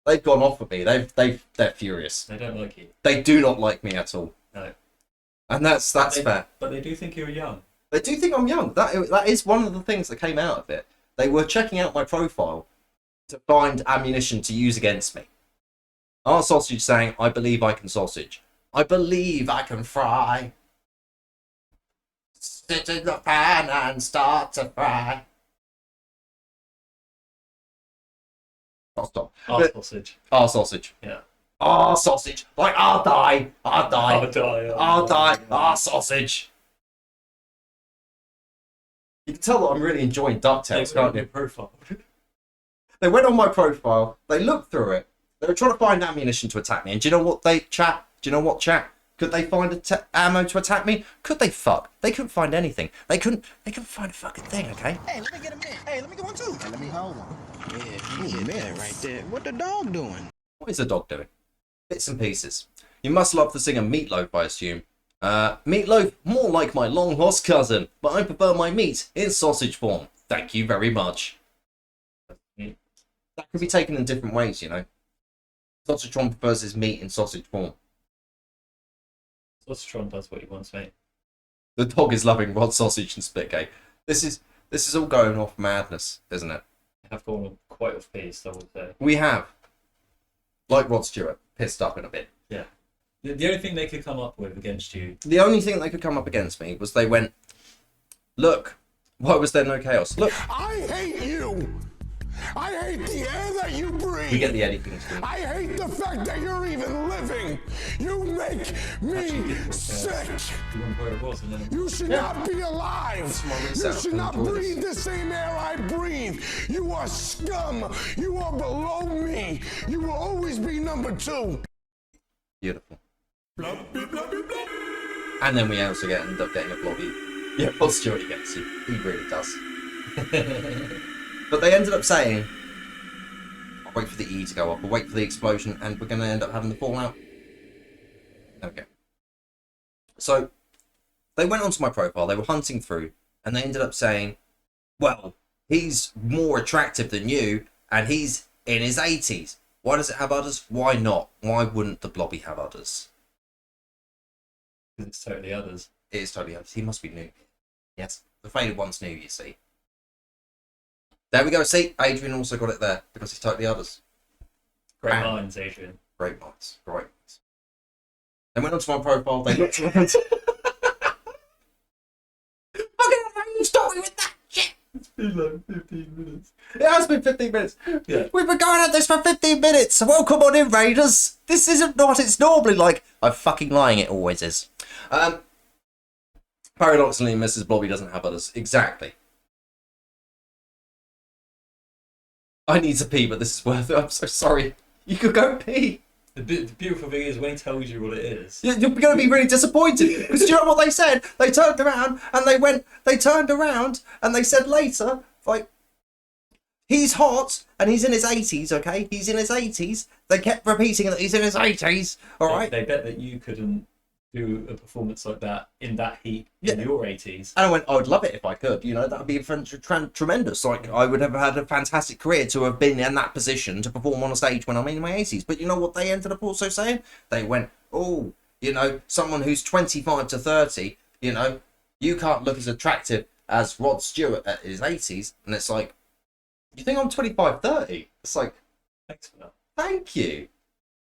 They've gone off of me. They're furious. They don't like you. They do not like me at all. No. And that's fair. But they do think you're young. They do think I'm young. That is one of the things that came out of it. They were checking out my profile to find ammunition to use against me. Our sausage saying, I believe I can sausage. I believe I can fry. Sit in the pan and start to fry. I'll stop. Our sausage. Our sausage. Yeah. Our sausage. Like, I'll die. I'll die. Our sausage. You can tell that I'm really enjoying DuckTales, can't you? Profile. They went on my profile. They looked through it. They were trying to find ammunition to attack me. And do you know what chat? Could they find ammo to attack me? Could they fuck? They couldn't find anything. They couldn't find a fucking thing, okay? Hey, let me get a minute. Hey, let me get one too. Hey, let me hold one. Yeah, you a minute right there. What the dog doing? What is the dog doing? Bits and pieces. You must love the singer Meatloaf, I assume. Meatloaf, more like my long lost cousin, but I prefer my meat in sausage form. Thank you very much. That could be taken in different ways, you know. Sausage Tron prefers his meat in sausage form. Sausage Tron does what he wants, mate. The dog is loving Rod Sausage and Spitcake. This is all going off madness, isn't it? Have gone quite off piece, I would say. We have. Like Rod Stewart, pissed up in a bit. Yeah. The only thing they could come up with against you... The only thing they could come up against me was they went, look, why was there no chaos? Look. I hate you! I hate the air that you breathe! We get the Eddie things. I hate the fact that you're even living! You make me sick! Where it was, and then... You should not be alive! You should not breathe the same air I breathe! You are scum! You are below me! You will always be number 2! Beautiful. And then we also end up getting a blobby. Yeah, Rod Stewart gets you. He really does. But they ended up saying, I'll wait for the E to go off, I'll wait for the explosion, and we're going to end up having the fallout. Okay. So, they went onto my profile, they were hunting through, and they ended up saying, well, he's more attractive than you, and he's in his 80s. Why does it have udders? Why not? Why wouldn't the blobby have udders? Because it's totally others. It is totally udders. He must be new. Yes, the faded one's new, you see. There we go. See, Adrian also got it there because he's totally others. Great And minds, Adrian. Great minds. Great minds. They went onto my profile. They looked around. Stop me with that shit! It's been like 15 minutes. It has been 15 minutes. Yeah. We've been going at this for 15 minutes. Welcome on in, Raiders. This isn't what it's normally like. I'm fucking lying. It always is. Paradoxically, Mrs. Blobby doesn't have others. Exactly. I need to pee, but this is worth it. I'm so sorry. You could go pee. The beautiful thing is when he tells you what it is. You're going to be really disappointed. Because do you know what they said? They turned around and they turned around and they said later, like, he's hot and he's in his 80s, okay? He's in his 80s. They kept repeating that he's in his 80s, all right? They bet that you couldn't do a performance like that in that heat in your 80s. And I went, I would love it if I could, you know, that would be tremendous. Like, I would have had a fantastic career to have been in that position to perform on a stage when I'm in my 80s. But you know what they ended up also saying? They went, oh, you know, someone who's 25 to 30, you know, you can't look as attractive as Rod Stewart at his 80s. And it's like, you think I'm 25, 30? It's like, Thanks for that. thank you.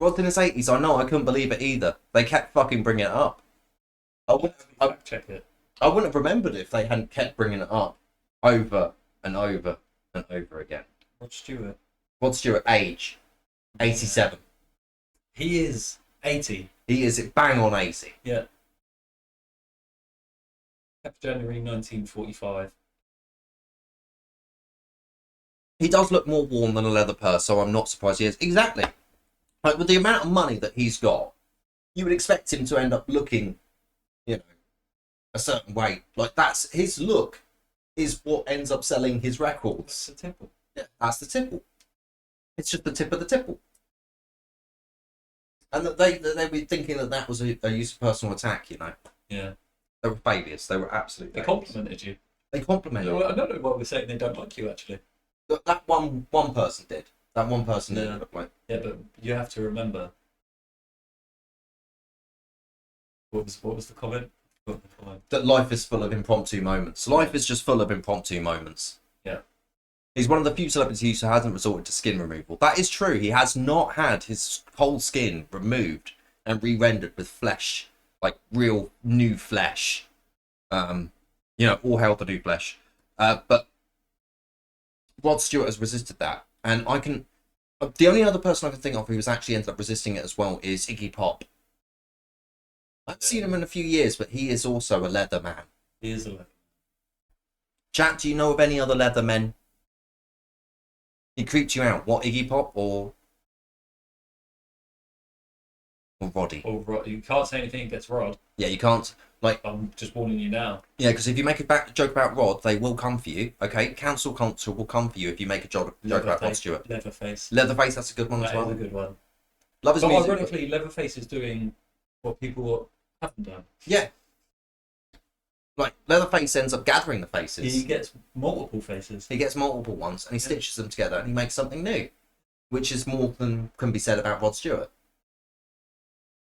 Rod in his 80s, I know, I couldn't believe it either. They kept fucking bringing it up. Fact check it. I wouldn't have remembered it if they hadn't kept bringing it up over and over and over again. Rod Stewart. Rod Stewart, age 87. He is 80. He is bang on 80. Yeah. January 1945. He does look more warm than a leather purse, so I'm not surprised he is. Exactly. Like, with the amount of money that he's got, you would expect him to end up looking, you know, a certain way. Like, that's his look is what ends up selling his records. That's the tipple. Yeah, that's the tipple. It's just the tip of the tipple. And that they were thinking that was a use of personal attack, you know. Yeah. They were failures. They were absolute They failures. complimented you. They complimented No, I don't know why we're saying they don't like you, actually. That one person did. That one person Yeah. did. Like, Yeah, but you have to remember. What was the comment? What was the comment? that life is full of impromptu moments. Life is just full of impromptu moments. Yeah. He's one of the few celebrities who hasn't resorted to skin removal. That is true. He has not had his whole skin removed and re-rendered with flesh, like real new flesh. You know, all hail the new flesh. But Rod Stewart has resisted that, and I can. The only other person I can think of who's actually ended up resisting it as well is Iggy Pop. I haven't seen him in a few years, but he is also a leather man. He is a leather. Chat, do you know of any other leather men? He creeped you out. What, Iggy Pop or Roddy? Or Rod. You can't say anything against Rod. Yeah, you can't. Like, I'm just warning you now. yeah, because if you make a joke about Rod, they will come for you. Okay, Council Culture will come for you if you make a joke about Rod Stewart. Leatherface. Leatherface, that's a good one That as well. is a good one. Love his But music. ironically, Leatherface is doing what people haven't done. Yeah. Like, Leatherface ends up gathering the faces. He gets multiple faces. He gets multiple ones and he stitches them together and he makes something new, which is more than can be said about Rod Stewart.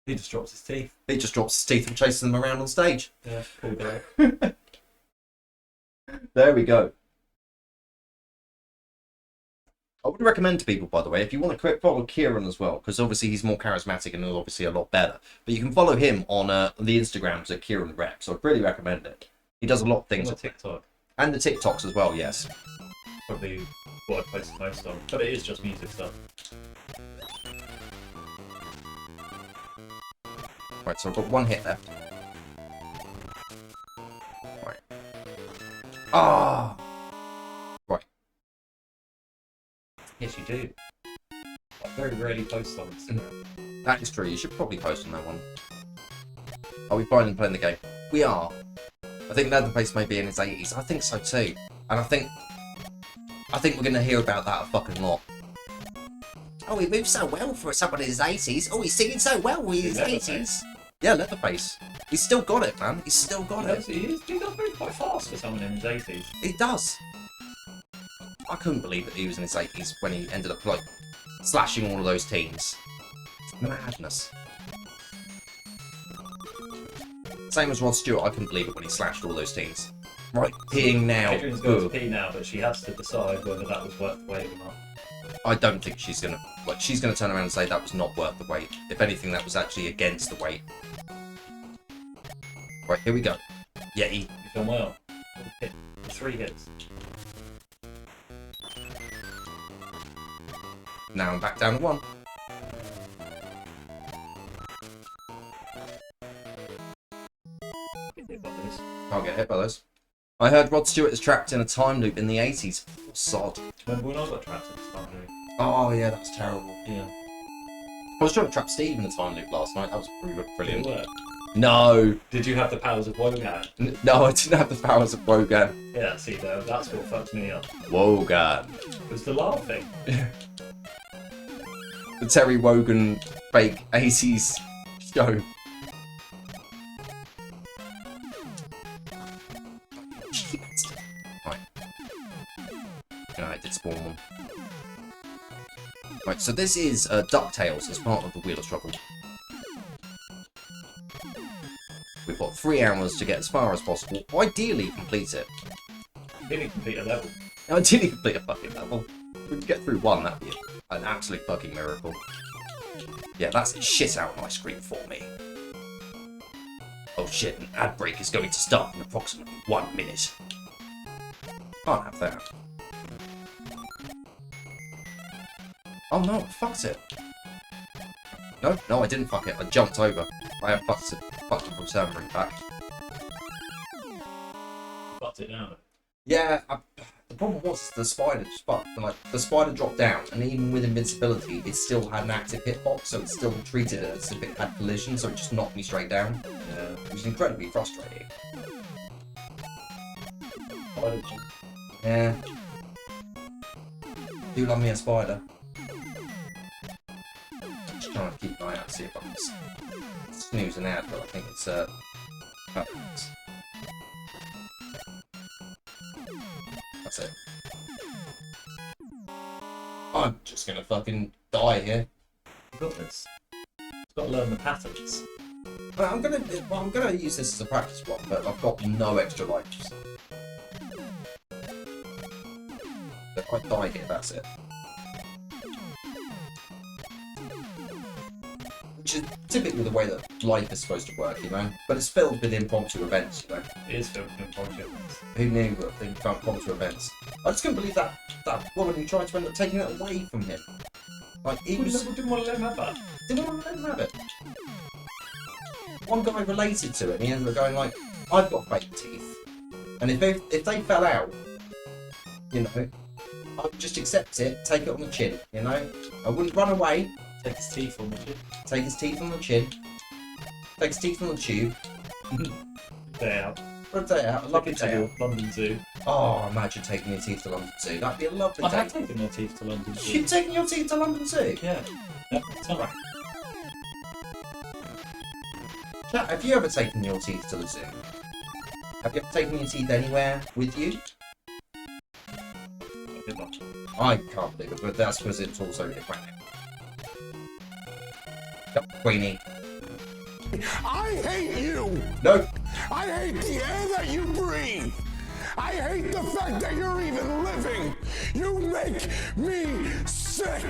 He just drops his teeth. He just drops his teeth and chases them around on stage. Yeah, poor guy. There we go. I would recommend to people, by the way, if you want to follow Kieron as well, because obviously he's more charismatic and obviously a lot better. But you can follow him on the Instagrams at KieronReps. So I'd really recommend it. He does a lot of things. On TikTok. And the TikToks as well, yes. Probably what I post most on. But it is just music stuff. Right, so I've got one hit left. Right. Ah! Right. Yes, you do. I very rarely post on Instagram. That is true. You should probably post on that one. Are we finally playing the game? We are. I think Leatherface may be in his 80s. I think so too. And I think we're going to hear about that a fucking lot. Oh, he moves so well for someone in his 80s. Oh, he's singing so well in his 80s. Yeah, Leatherface. He's still got it, man. He's still got it. He does move quite fast for someone in his 80s. He does. I couldn't believe that he was in his 80s when he ended up, like, slashing all of those teens. Madness. Same as Rod Stewart, I couldn't believe it when he slashed all those teens. Right, peeing now. Adrian's going to pee now, but she has to decide whether that was worth the wait or not. I don't think she's gonna, like, she's gonna turn around and say that was not worth the wait. If anything, that was actually against the wait. Right, here we go. Yeti. You've done well. Hit. 3 hits. Now I'm back down to 1. Get hit by this. Can't get hit by those. I heard Rod Stewart is trapped in a time loop in the 80s. Sod. Remember when I got trapped in the time loop? Oh yeah, that was terrible. Yeah. I was trying to trap Steve in the time loop last night. That was brilliant. Did it work? No. Did you have the powers of Wogan? No, I didn't have the powers of Wogan. Yeah, see, that's what fucked me up. Wogan. It was the laughing. The Terry Wogan fake 80s show. Right. Alright, did spawn one. Right, so this is DuckTales as part of the Wheel of Struggle. We've got 3 hours to get as far as possible. Ideally, complete it. Didn't complete a level. Ideally, complete a fucking level. If we could get through 1, that'd be an absolute fucking miracle. Yeah, that's a shit out ice cream for me. Oh shit, an ad break is going to start in approximately 1 minute. Can't have that. Oh no, I fucked it. No, I didn't fuck it. I jumped over. I have fucked it from turning back. Fucked it now. Yeah, the problem was the spider just fucked. Like, the spider dropped down, and even with invincibility, it still had an active hitbox, so it still treated it as if it had collision, so it just knocked me straight down. Yeah. It was incredibly frustrating. Why did you? Yeah. Do love me a spider. Just trying to keep an eye out to see if I can snooze an ad, but I think it's happens. That's it. I'm just gonna fucking die here. You got this. You've got to learn the patterns. Well, I'm gonna use this as a practice one, but I've got no extra lives. If I die here, that's it. Which is typically the way that life is supposed to work, you know? But it's filled with impromptu events, you know? It is filled with impromptu. Who knew that they found impromptu events? I just couldn't believe that woman who tried to end up taking it away from him. Like, he Didn't want to let him have that. didn't want to let him have it. One guy related to it, and he ended up going like, I've got fake teeth. And if they fell out, you know, I would just accept it, take it on the chin, you know? I wouldn't run away. Take his teeth on the chin. Take his teeth on the chin. Take his teeth on the tube. Day out. For a day out, a lovely Take it day to out. London Zoo. Oh, imagine taking your teeth to London Zoo. That'd be a lovely I day. have taken my teeth to London Zoo. You've taken your teeth to London Zoo? Yeah. It's alright. Chat, have you ever taken your teeth to the zoo? Have you ever taken your teeth anywhere with you? Good luck. I can't believe it, but that's because it's also different. Yep, Queenie. I hate you. No! I hate the air that you breathe. I hate the fact that you're even living. You make me sick.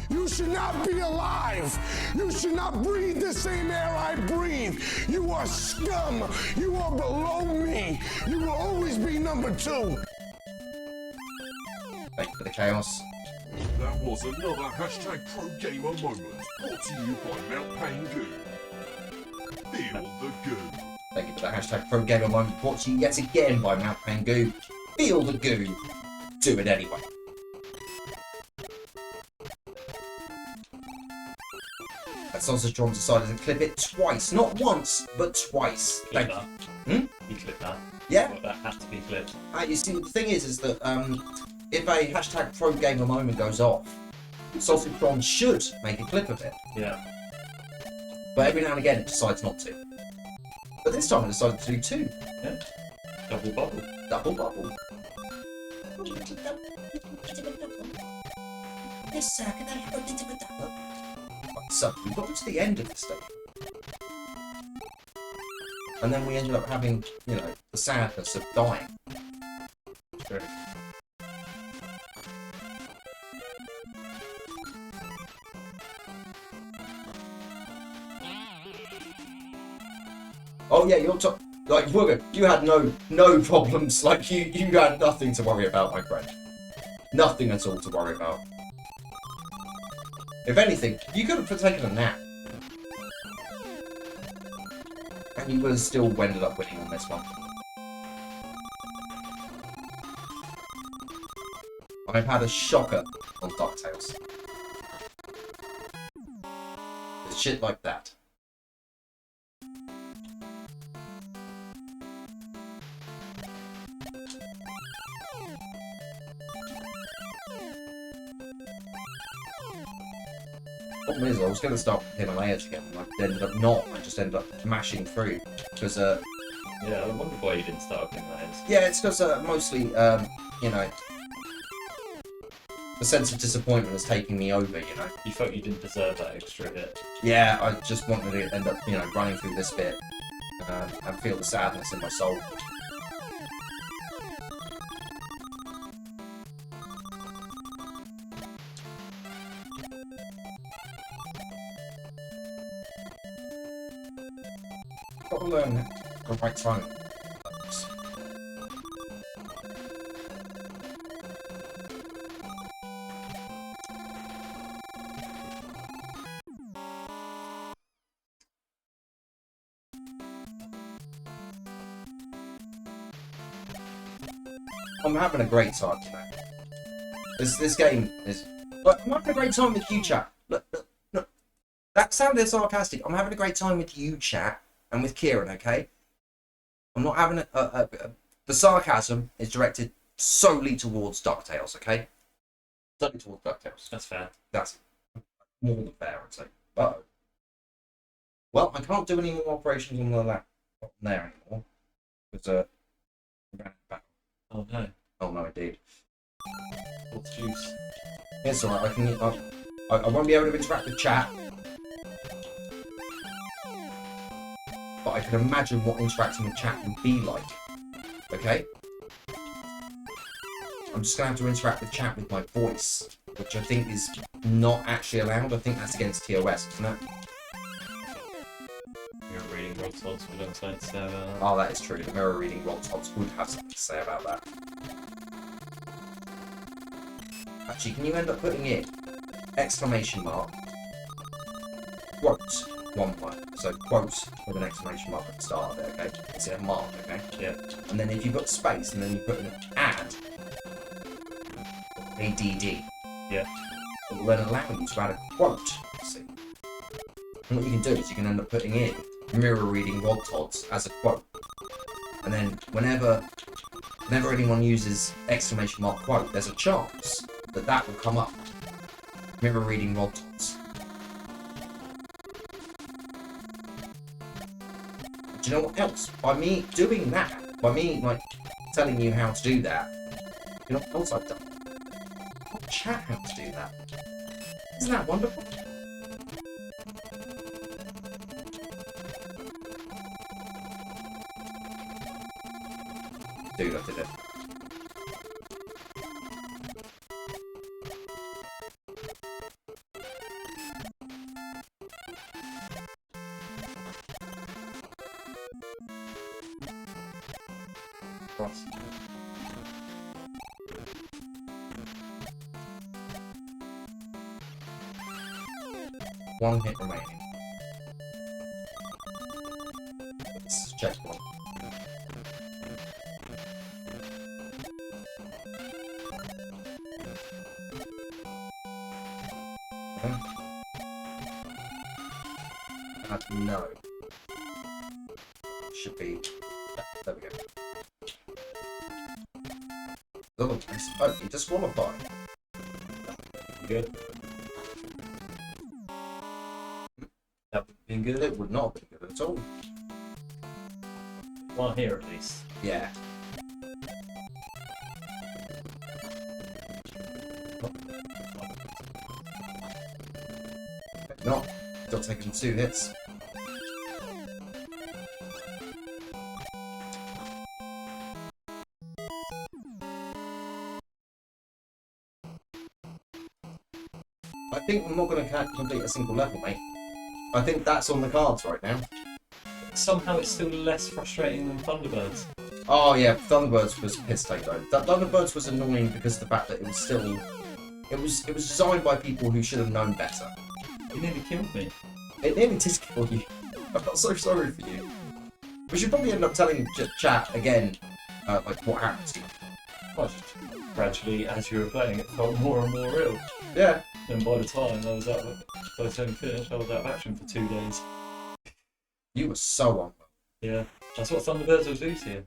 You should not be alive. You should not breathe the same air I breathe. You are scum. You are below me. You will always be number 2. Thank you for the chaos. That was another hashtag Pro Gamer moment, brought to you by Mount Pain Goo. Feel the goo. Thank you for the hashtag Pro Gamer moment brought to you yet again by Mount Pain Goo. Feel the goo. Do it anyway. That Sausage John decided to clip it twice. Not once, but twice. Clip Thank that. Hmm? You clip that. Yeah. Well, that had to be clipped. You see, the thing is that if a hashtag Pro Gamer moment goes off, Sausage John should make a clip of it. Yeah. But every now and again it decides not to. But this time it decided to do 2. Yeah. Double bubble. Double bubble. Yes, sir, can I have a bit of a double? Right, so, we got to the end of the stage. And then we ended up having, you know, the sadness of dying. True. Oh yeah, you're like Wooger, you had no problems. Like you had nothing to worry about, my friend. Nothing at all to worry about. If anything, you could have taken a nap. And you would have still ended up winning on this one. I've had a shocker on DuckTales. It's shit like that. Problem is, I was going to start with Himalayas again, and I ended up not. I just ended up mashing through because, Yeah, I wonder why you didn't start with Himalayas. yeah, it's because mostly, you know, the sense of disappointment is taking me over. You know. You felt you didn't deserve that extra hit. Yeah, I just wanted to end up, you know, running through this bit and feel the sadness in my soul. Got to learn the right time. I'm having a great time, you know. This game is. Look, I'm having a great time with you, chat. Look. That sounded sarcastic. I'm having a great time with you, chat, and with Kieran. Okay. I'm not having the sarcasm is directed solely towards DuckTales. Okay. Solely towards DuckTales. That's fair. That's more than fair, I'd say. But well, I can't do any more operations on the laptop there anymore because we ran back. Oh no. Oh no, indeed. What's juice? It's alright, I won't be able to interact with chat. But I can imagine what interacting with chat would be like. Okay? I'm just gonna have to interact with chat with my voice, which I think is not actually allowed. I think that's against TOS, isn't it? You're reading Roll Odds with something to say about that. Oh, that is true. The mirror reading Roll Odds would have something to say about that. Actually, can you end up putting in exclamation mark, quote, one word. So quote with an exclamation mark at the start of it, okay? It's a mark, okay? Yeah. And then if you've got space and then you put an add, ADD. Yeah. It will then allow you to add a quote, see? And what you can do is you can end up putting in mirror reading Rod Tods as a quote. And then whenever anyone uses exclamation mark quote, there's a chance that will come up. Mirror reading Rod Tods. Do you know what else? By me doing that, by me like telling you how to do that, you know what else I've done? I've got chat how to do that. Isn't that wonderful? Dude, I did it. Cross. One hit remaining. Let's check one. No. Should be. There we go. Otherwise, oh, you disqualify. You good? That would have been good. It would not be good at all. Well, here at least. Yeah. Not. Still taking 2 hits. I think I'm not going to complete a single level, mate. I think that's on the cards right now. somehow it's still less frustrating than Thunderbirds. Oh yeah, Thunderbirds was a piss take though. Thunderbirds was annoying because of the fact that it was still, it was designed by people who should have known better. It nearly killed me. It nearly did kill you. I felt so sorry for you. We should probably end up telling chat again, like what happened to you. Well, gradually, as you were playing, it felt more and more real. Yeah. And by the time I was by the time finished, I was out of action for 2 days. You were so unwell. Yeah, that's what Thunderbirds will do to you.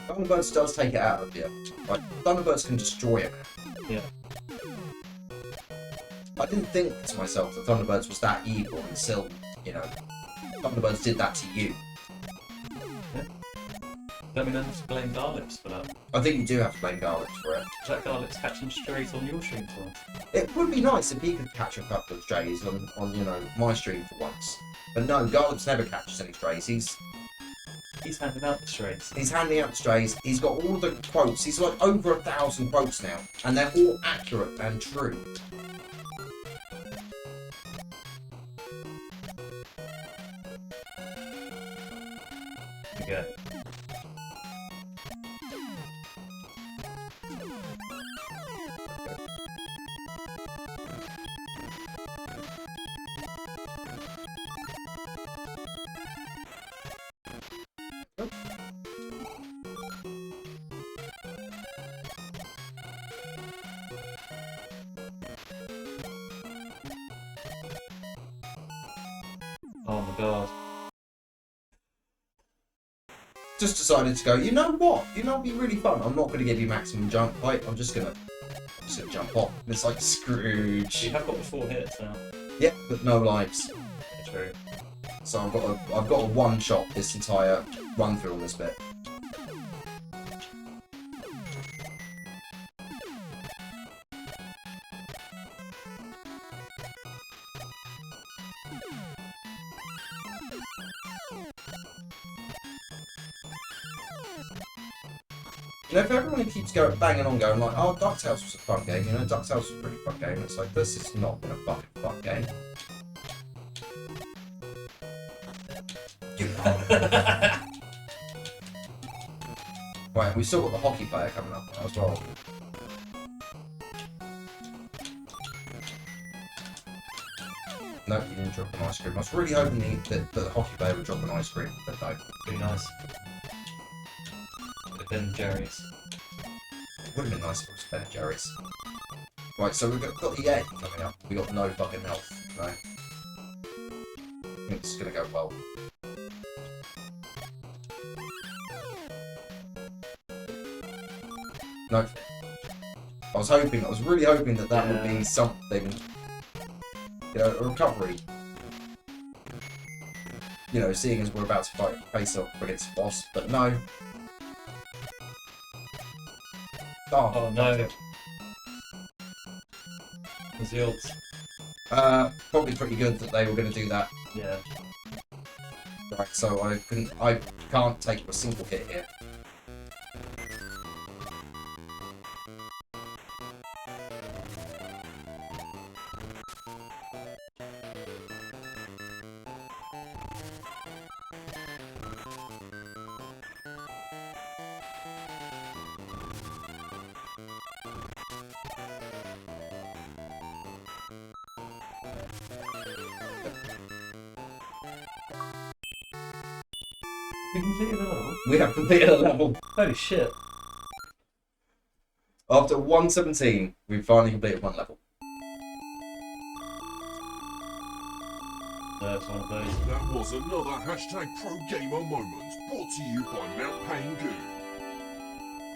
Thunderbirds does take it out of you. Like, Thunderbirds can destroy a man. Yeah. I didn't think to myself that Thunderbirds was that evil until, you know, Thunderbirds did that to you. Yeah. Let me know to blame Garlips for that. I think you do have to blame Garlic for it. Is that Garlips catching strays on your stream for once? It would be nice if he could catch a couple of strays on you know, my stream for once. But no, Garlics never catches any strays. He's handing out the strays. He's handing out the strays. He's got all the quotes. He's like over 1,000 quotes now, and they're all accurate and true. Okay. Oh my god. Just decided to go, you know what? You know, it'd be really fun. I'm not going to give you maximum jump height. I'm just gonna jump off. And it's like Scrooge. You have got the 4 hits now. Yep, but no lives. Yeah, true. So I've got a one shot this entire run through on this bit. You know, if everyone keeps banging on going like, oh, DuckTales was a fun game, you know, DuckTales was a pretty fun game, it's like, this is not been a fucking fun game. Right, we've still got the hockey player coming up now as well. No, you didn't drop an ice cream. I was really hoping that the hockey player would drop an ice cream, but no. Pretty nice. But then Jerry's. It would have been nice if it was Ben & Jerry's. Right, so we've got the egg coming up. We got no fucking health. No. I think this is gonna go well. No. I was really hoping that would be something. You know, a recovery. You know, seeing as we're about to face off against the boss, but no. Oh no. What's the odds? Probably pretty good that they were going to do that. Yeah. Right, so I can't take a single hit here. We completed a level? We have completed a level. Holy shit. After 117, we've finally completed one level. That's one of those. That was another #ProGamer moment brought to you by Mount Pain Goo.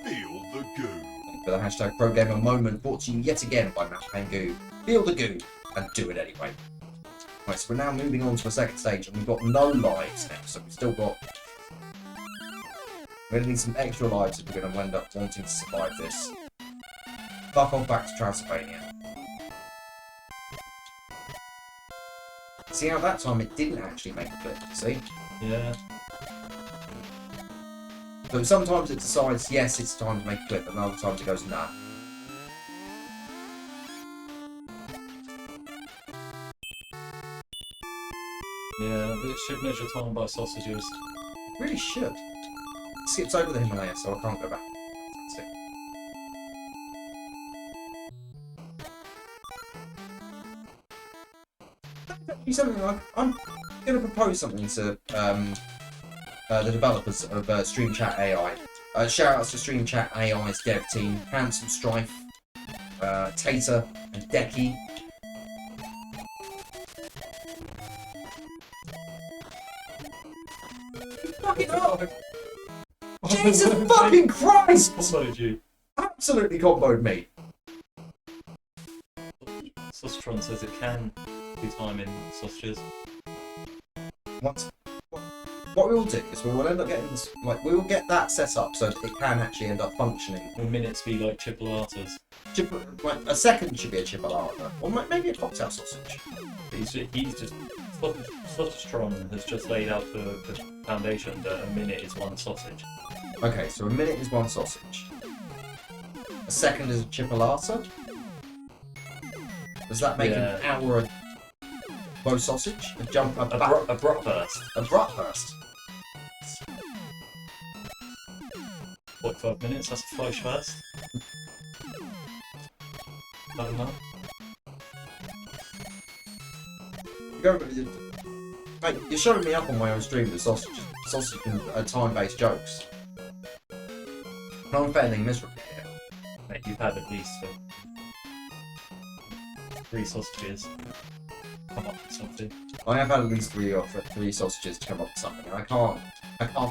Feel the goo. For the #ProGamer moment brought to you yet again by Mount Pain Goo. Feel the goo and do it anyway. Right, so we're now moving on to a second stage and we've got no lives now, so we've still got... We're going to need some extra lives if we're going to end up wanting to survive this. Fuck off back to Transylvania. See how that time it didn't actually make a flip, see? Yeah. So sometimes it decides, yes, it's time to make a flip, and other times it goes, nah. Yeah, it should measure time by sausages. Really should. Skips over the Himalaya, so I can't go back. Something like I'm going to propose something to the developers of Stream Chat AI. Shout outs to Stream Chat AI's dev team, Handsome Strife, Tater, and Decky. Fucking hell! Jesus fucking Christ! Comboed you. Absolutely comboed me. Saucetron says it can do time in sausages. What we will do is we will end up getting this, like, we will get that set up so that it can actually end up functioning. Will minutes be like chipolatas? Like, a second should be a chipolata, or maybe a cocktail sausage. He's just Saucetron has just laid out the foundation that a minute is one sausage. Okay, so a minute is one sausage. A second is a chipolata. Does that make an hour a bow sausage? A bratwurst. A bratwurst. 45 minutes, that's a Fleischwurst. I don't know. Mate, you're showing me up on my own stream with sausage and time-based jokes. And I'm failing miserably here. Mate, you've had at least 3 sausages. Come up with something. I have had at least three sausages to come up with something. I can't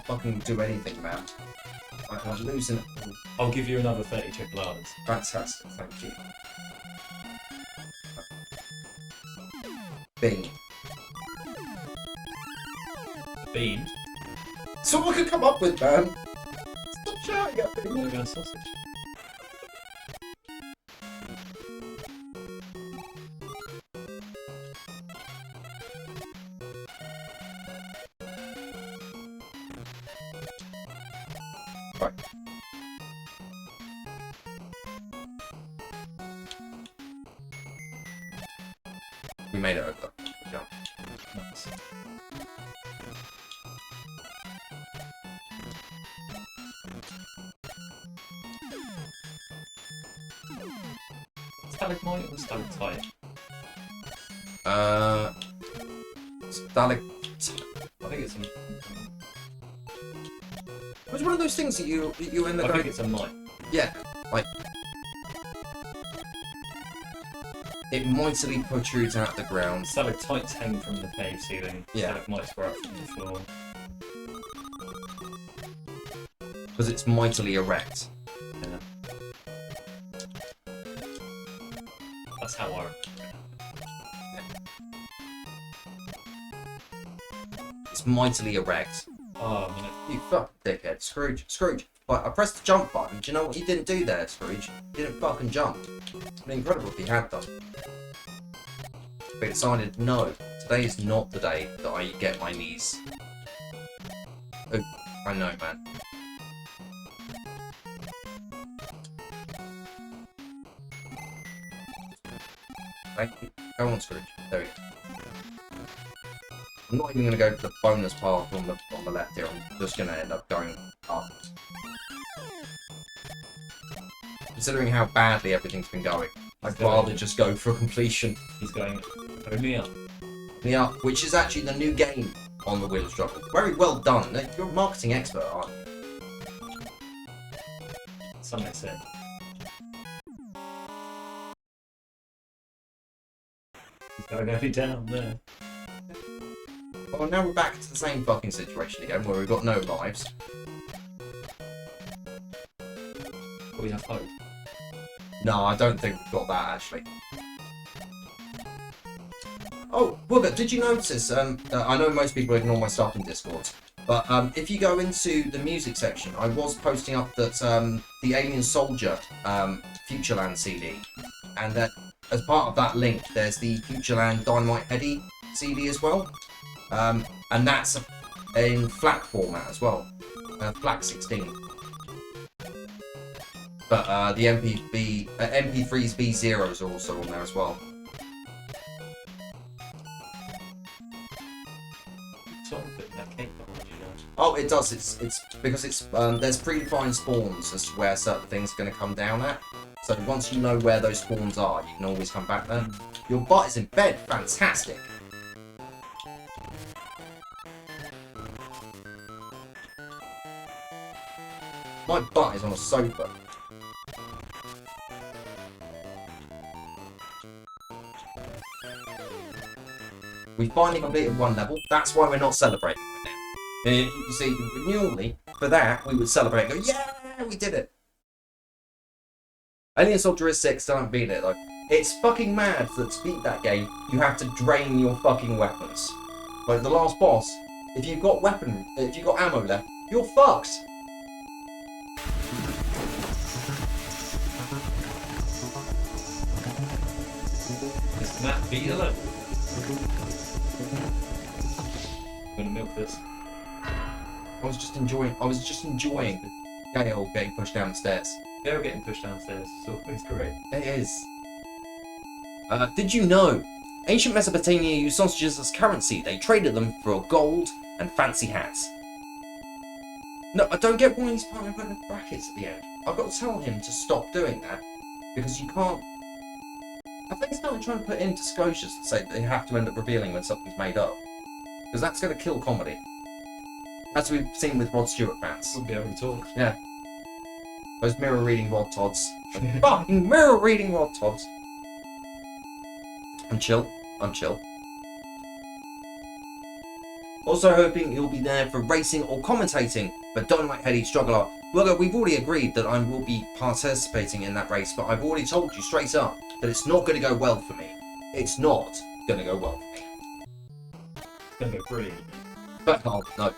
fucking do anything, man. I'm losing. I'll give you another 30 chipolatas. Fantastic, thank you. Bean. Bean? That's all I could come up with, man. Stop shouting at me. What about sausage? Right. We made it over. Yeah. Nice. Stalagmite or stalactite? I think it's a... It's one of those things that you end up I going... think it's a mite. Yeah, like... It mightily protrudes out the ground. Stalactites hang from the cave ceiling. Yeah. Stalagmites grow up from the floor. Because it's mightily erect. Yeah. That's how I... It's mightily erect. Oh, man. You fucking dickhead. Scrooge. Like, I pressed the jump button. Do you know what you didn't do there, Scrooge? You didn't fucking jump. It'd be incredible if he had done. But he decided, no, today is not the day that I get my knees. Oh, I know, man. Thank you. Go on, Scrooge. There we go. I'm not even going to go to the bonus path on the left here. I'm just going to end up going up. Considering how badly everything's been going, I'd rather just go for completion. He's going only up. Yeah, which is actually the new game on the Wheel of Struggle. Very well done. You're a marketing expert, aren't you? Some may say. He's going only down there. Well, now we're back to the same fucking situation again, where we've got no lives. But we have hope. No, I don't think we've got that, actually. Oh, Wooga, did you notice, I know most people ignore my stuff in Discord, but if you go into the music section, I was posting up that the Alien Soldier Futureland CD, and that as part of that link, there's the Futureland Dynamite Heady CD as well, and that's in FLAC format as well, FLAC 16. But the MP3's V0s are also on there as well. Oh, it does. It's because it's there's predefined spawns as to where certain things are going to come down at. So once you know where those spawns are, you can always come back there. Your butt is in bed. Fantastic. My butt is on a sofa. We finally completed one level. That's why we're not celebrating right now. And you see, normally for that we would celebrate and go, yeah, we did it. Alien Soldier 6, don't beat it though. It's fucking mad that to beat that game, you have to drain your fucking weapons. Like the last boss, if you've got ammo left, you're fucked. Does Matt beat a level? I'm gonna milk this. I was just enjoying Gale getting pushed down the stairs. They're getting pushed downstairs. It's great. It is. Did you know? Ancient Mesopotamia used sausages as currency. They traded them for gold and fancy hats. No, I don't get why he's putting brackets at the end. I've got to tell him to stop doing that because you can't. I think he's not trying to put in disclosures to say that they have to end up revealing when something's made up, because that's going to kill comedy. As we've seen with Rod Stewart fans. We'll be able to talk. Yeah. Those mirror reading Rod Todds. Fucking mirror reading Rod Todds. I'm chill. Also hoping you'll be there for racing or commentating for Dynamite Heady Struggler. Well, we've already agreed that I will be participating in that race, but I've already told you straight up that it's not going to go well for me. It's not going to go well for me. It's going to go brilliant. But, oh, no.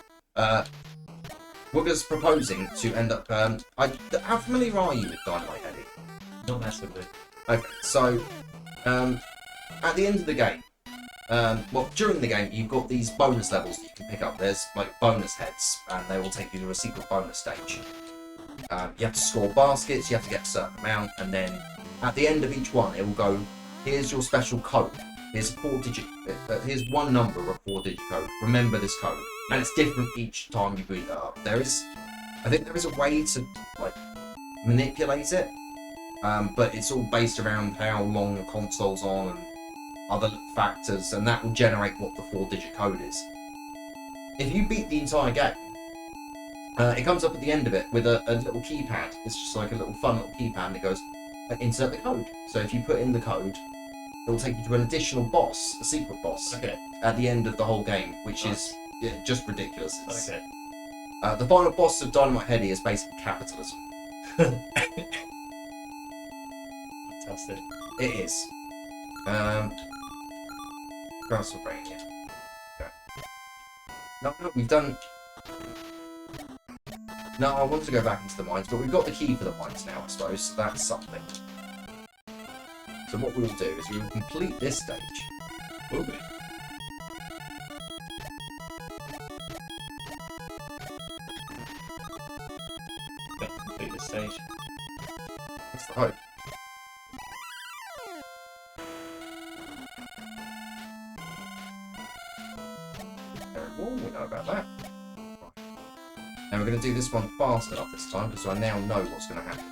Wooger's proposing to end up... how familiar are you with Dynamite Heady? Not massively. Okay, so... at the end of the game... well, during the game, you've got these bonus levels that you can pick up. There's, like, bonus heads, and they will take you to a secret bonus stage. You have to score baskets, you have to get a certain amount, and then at the end of each one, it will go, here's your special code. Here's a 4-digit... here's one number of a 4-digit code. Remember this code. And it's different each time you boot it up. I think there is a way to, like, manipulate it, but it's all based around how long the console's on and other factors, and that will generate what the 4-digit code is. If you beat the entire game, it comes up at the end of it with a little keypad. It's just like a little fun little keypad, and it goes, insert the code. So if you put in the code, it will take you to an additional boss, a secret boss, at the end of the whole game, which is just ridiculous. Okay. The final boss of Dynamite Heady is basically capitalism. Fantastic. It is. Transylvania. Okay. No, we've done... No, I wanted to go back into the mines, but we've got the key for the mines now, I suppose, so that's something. So what we'll do is we will complete this stage. Will we? Complete this stage. That's the hope. Very warm, we know about that. And we're going to do this one fast enough this time, because I now know what's going to happen.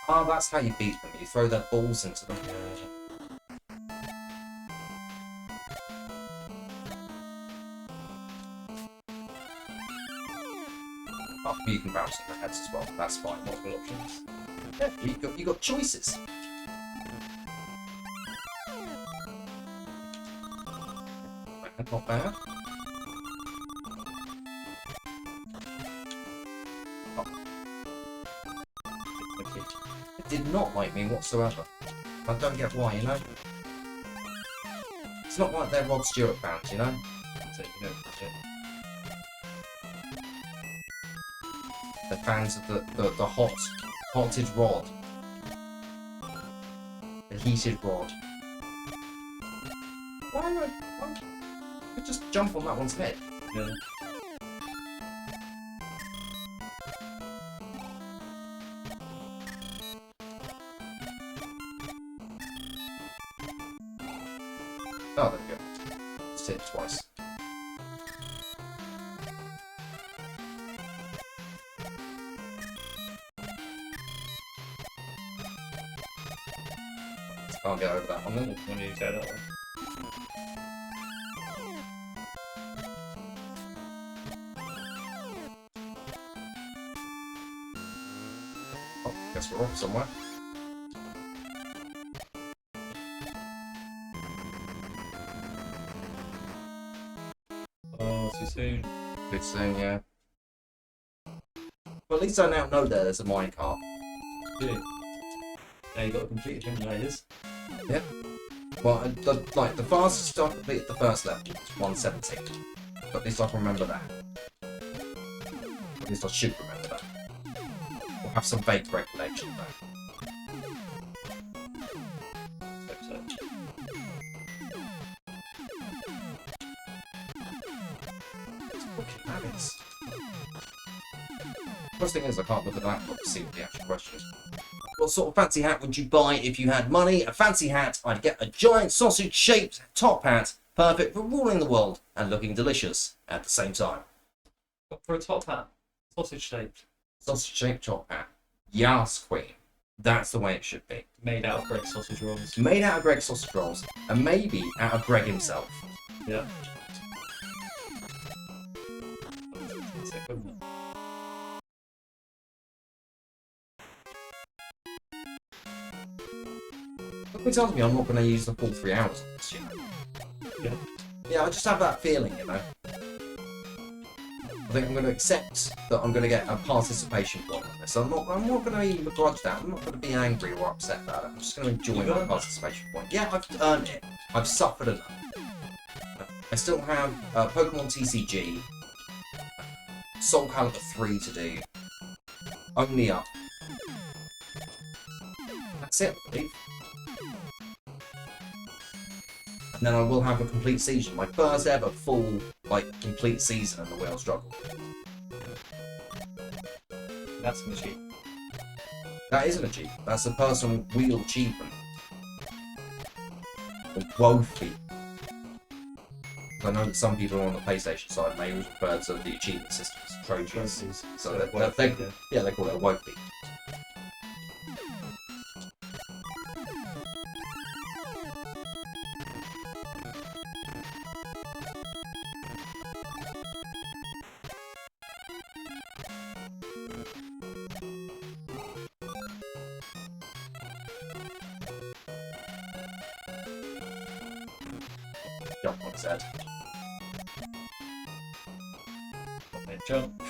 Oh, that's how you beat them. You throw their balls into them. Oh, you can bounce on their heads as well. That's fine. Multiple options. Yeah, you got choices. Not bad. It did not like me whatsoever. I don't get why, you know? It's not like they're Rod Stewart fans, you know? So you know it. They're fans of the hotted rod. The heated rod. Why would I just jump on that one's head? Yeah. Can't get over that one then. When you go that way. Oh, guess we're off somewhere. Oh, too soon. Good soon, yeah. Well, at least I now know there's a minecart. Yeah. Now you got to complete your layers. Yep. Well, the fastest I completed the first level was 117. But at least I can remember that. At least I should remember that. Or have some vague recollection of that. So. Fucking habits. First thing is, I can't look at that book to see what the actual question is. What sort of fancy hat would you buy if you had money? A fancy hat, I'd get a giant sausage-shaped top hat, perfect for ruling the world and looking delicious at the same time. But for a top hat, sausage shaped, Sausage-shaped top hat. Yes, queen. That's the way it should be. made out of Greg's sausage rolls. Made out of Greg's sausage rolls, and maybe out of Greg himself. Yeah. That's equivalent. Something tells me I'm not going to use the full 3 hours on this, you know. Yeah. Yeah, I just have that feeling, you know. I think I'm going to accept that I'm going to get a participation point on this. I'm not going to even begrudge that. I'm not going to be angry or upset about it. I'm just going to enjoy my participation point. Yeah, I've earned it. I've suffered enough. I still have Pokemon TCG, Soul Calibur 3 to do. Only up. That's it, I believe. And then I will have a complete season. My first ever full, complete season in the Wheel Struggle. That's an achievement. That isn't a achievement. That's a personal wheel achievement. Or woefully. I know that some people on the PlayStation side may refer to the achievement system as trophies. So they call it a woefully. Jump on his head. Okay, jump.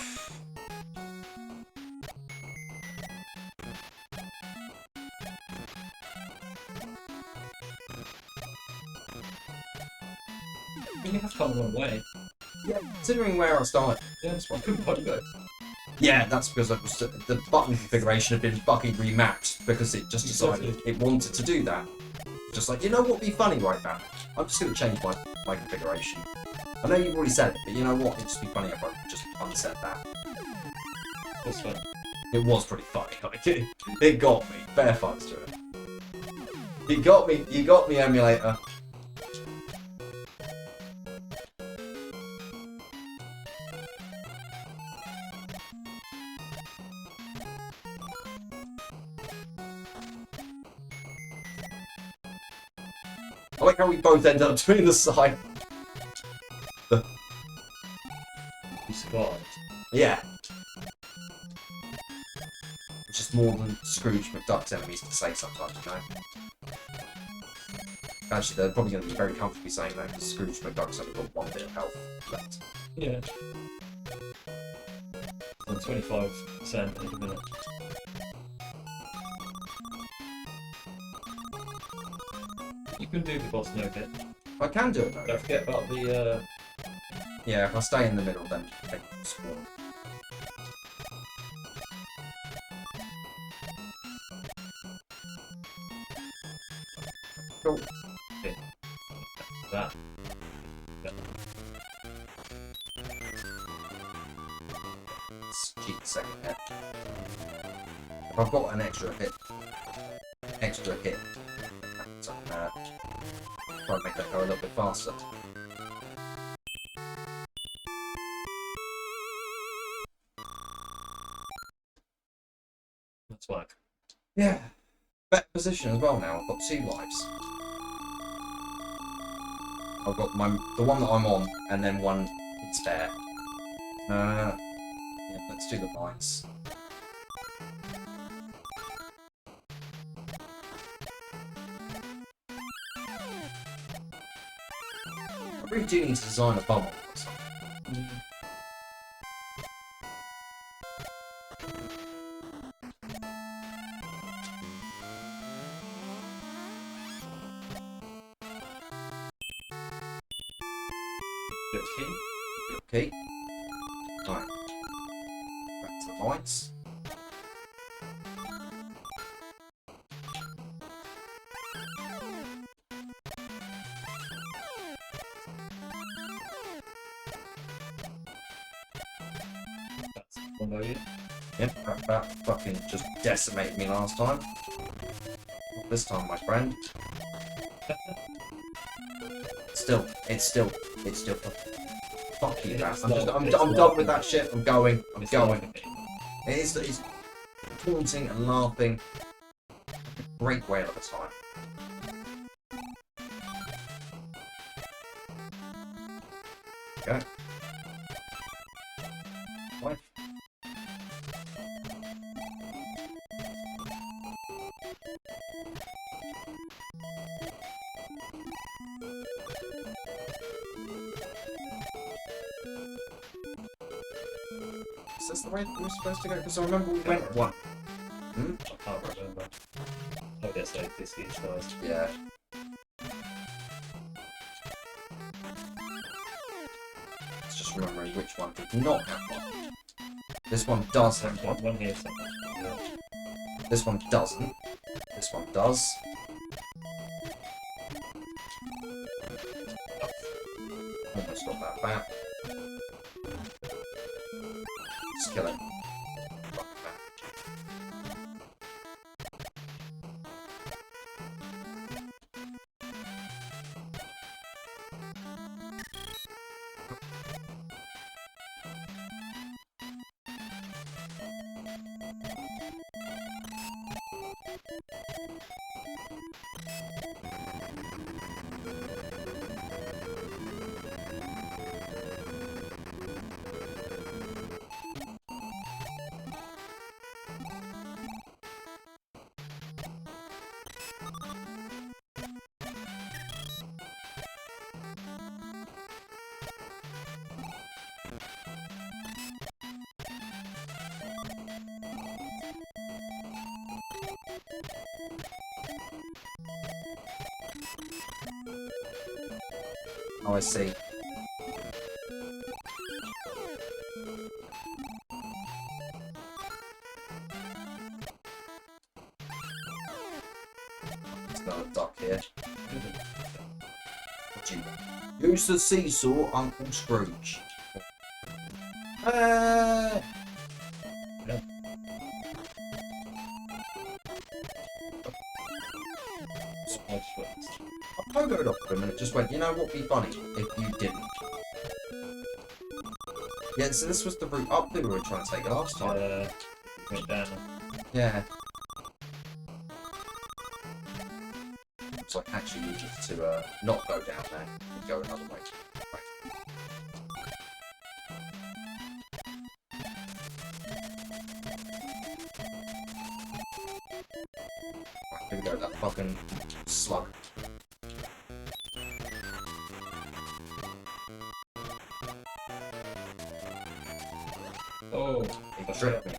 You have to come a long way. Yeah, considering where I started. Yeah, that's why I couldn't quite go. Yeah, that's because the button configuration had been fucking remapped because it just decided it wanted to do that. Just like, you know what would be funny right now? I'm just going to change my configuration. I know you've already said it, but you know what? It'd just be funny if I just unset that. What's fun? It was pretty funny. Like, it got me. Fair fucks to it. You got me, emulator. I like how we both end up doing the side. You survived. Yeah. Which is more than Scrooge McDuck's enemies to say sometimes, you know? Actually, they're probably going to be very comfortably saying that because Scrooge McDuck's only got 1 bit of health left. Yeah. And 25% in a minute. You can do the boss no hit. I can do it though. Don't forget about the Yeah, if I stay in the middle, then I can spawn. Cool. that. Yeah. Let's cheat the second hit. If I've got an extra hit, so try and make that go a little bit faster. That's whack. Yeah. better position as well now. I've got 2 lives. I've got the one that I'm on, and then one spare. Yeah, let's do the mines. I really do need to design a bubble or something. Okay. Right. Back to the lights. That's one over here. Yep, that fucking just decimated me last time. Not this time, my friend. It's still. Fuck you, man. I'm done with that shit. I'm going. It's going. It's taunting and laughing. Great whale of a time. Okay. Life. Is this the way we're supposed to go? Because I remember we went one. Hmm? I can't remember. I guess like this is nice. Yeah. It's just remembering which one did not have one. This one does have one. One here somewhere. No. This one doesn't. This one does. Almost got that back. Just kill it. Fuck that. Oh, I see. There's another duck here. What do you want? Use the seesaw, Uncle Scrooge. Yeah. I pogoed off for him and it just went, you know what would be funny if you didn't. Yeah, so this was the route up that we were trying to take last time. Went down. Yeah. So I actually needed to not go down there and go another way. Right. Right, here we go, that fucking slug. Oh, He tripped me.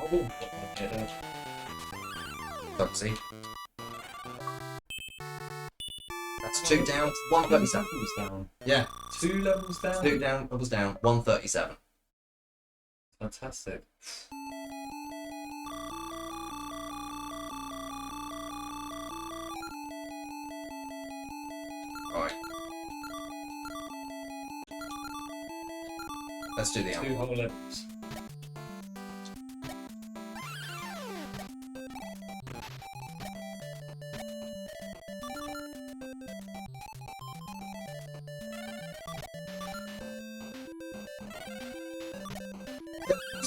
oh, okay, Don't see. That's 2 down, 137. levels down. Yeah, 2 levels down. 2 down, levels down, 137. Fantastic. Right. Let's do the 2 album. whole levels.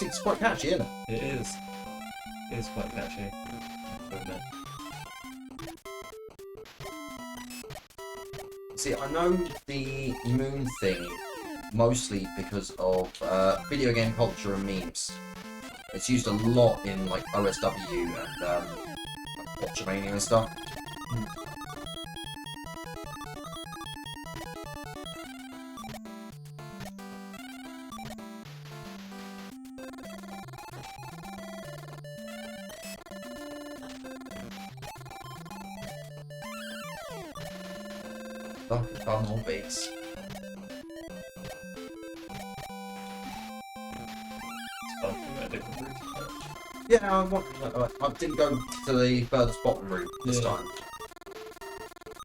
It's quite catchy, isn't it? It is. It is quite catchy. See, I know the moon thing mostly because of video game culture and memes. It's used a lot in like OSW and like Watchamania and stuff. Fucking fun more beats. Yeah, I didn't go to the furthest bottom route this time.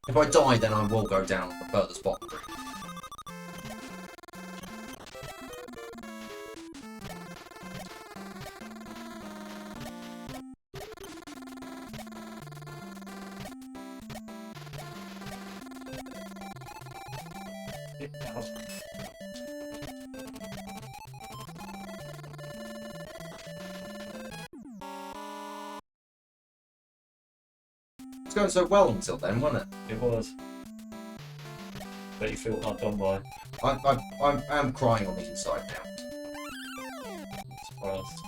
If I die, then I will go down the furthest bottom route. It's going so well until then, wasn't it? It was. But you feel hard done by. I am crying on the inside now. Surprised.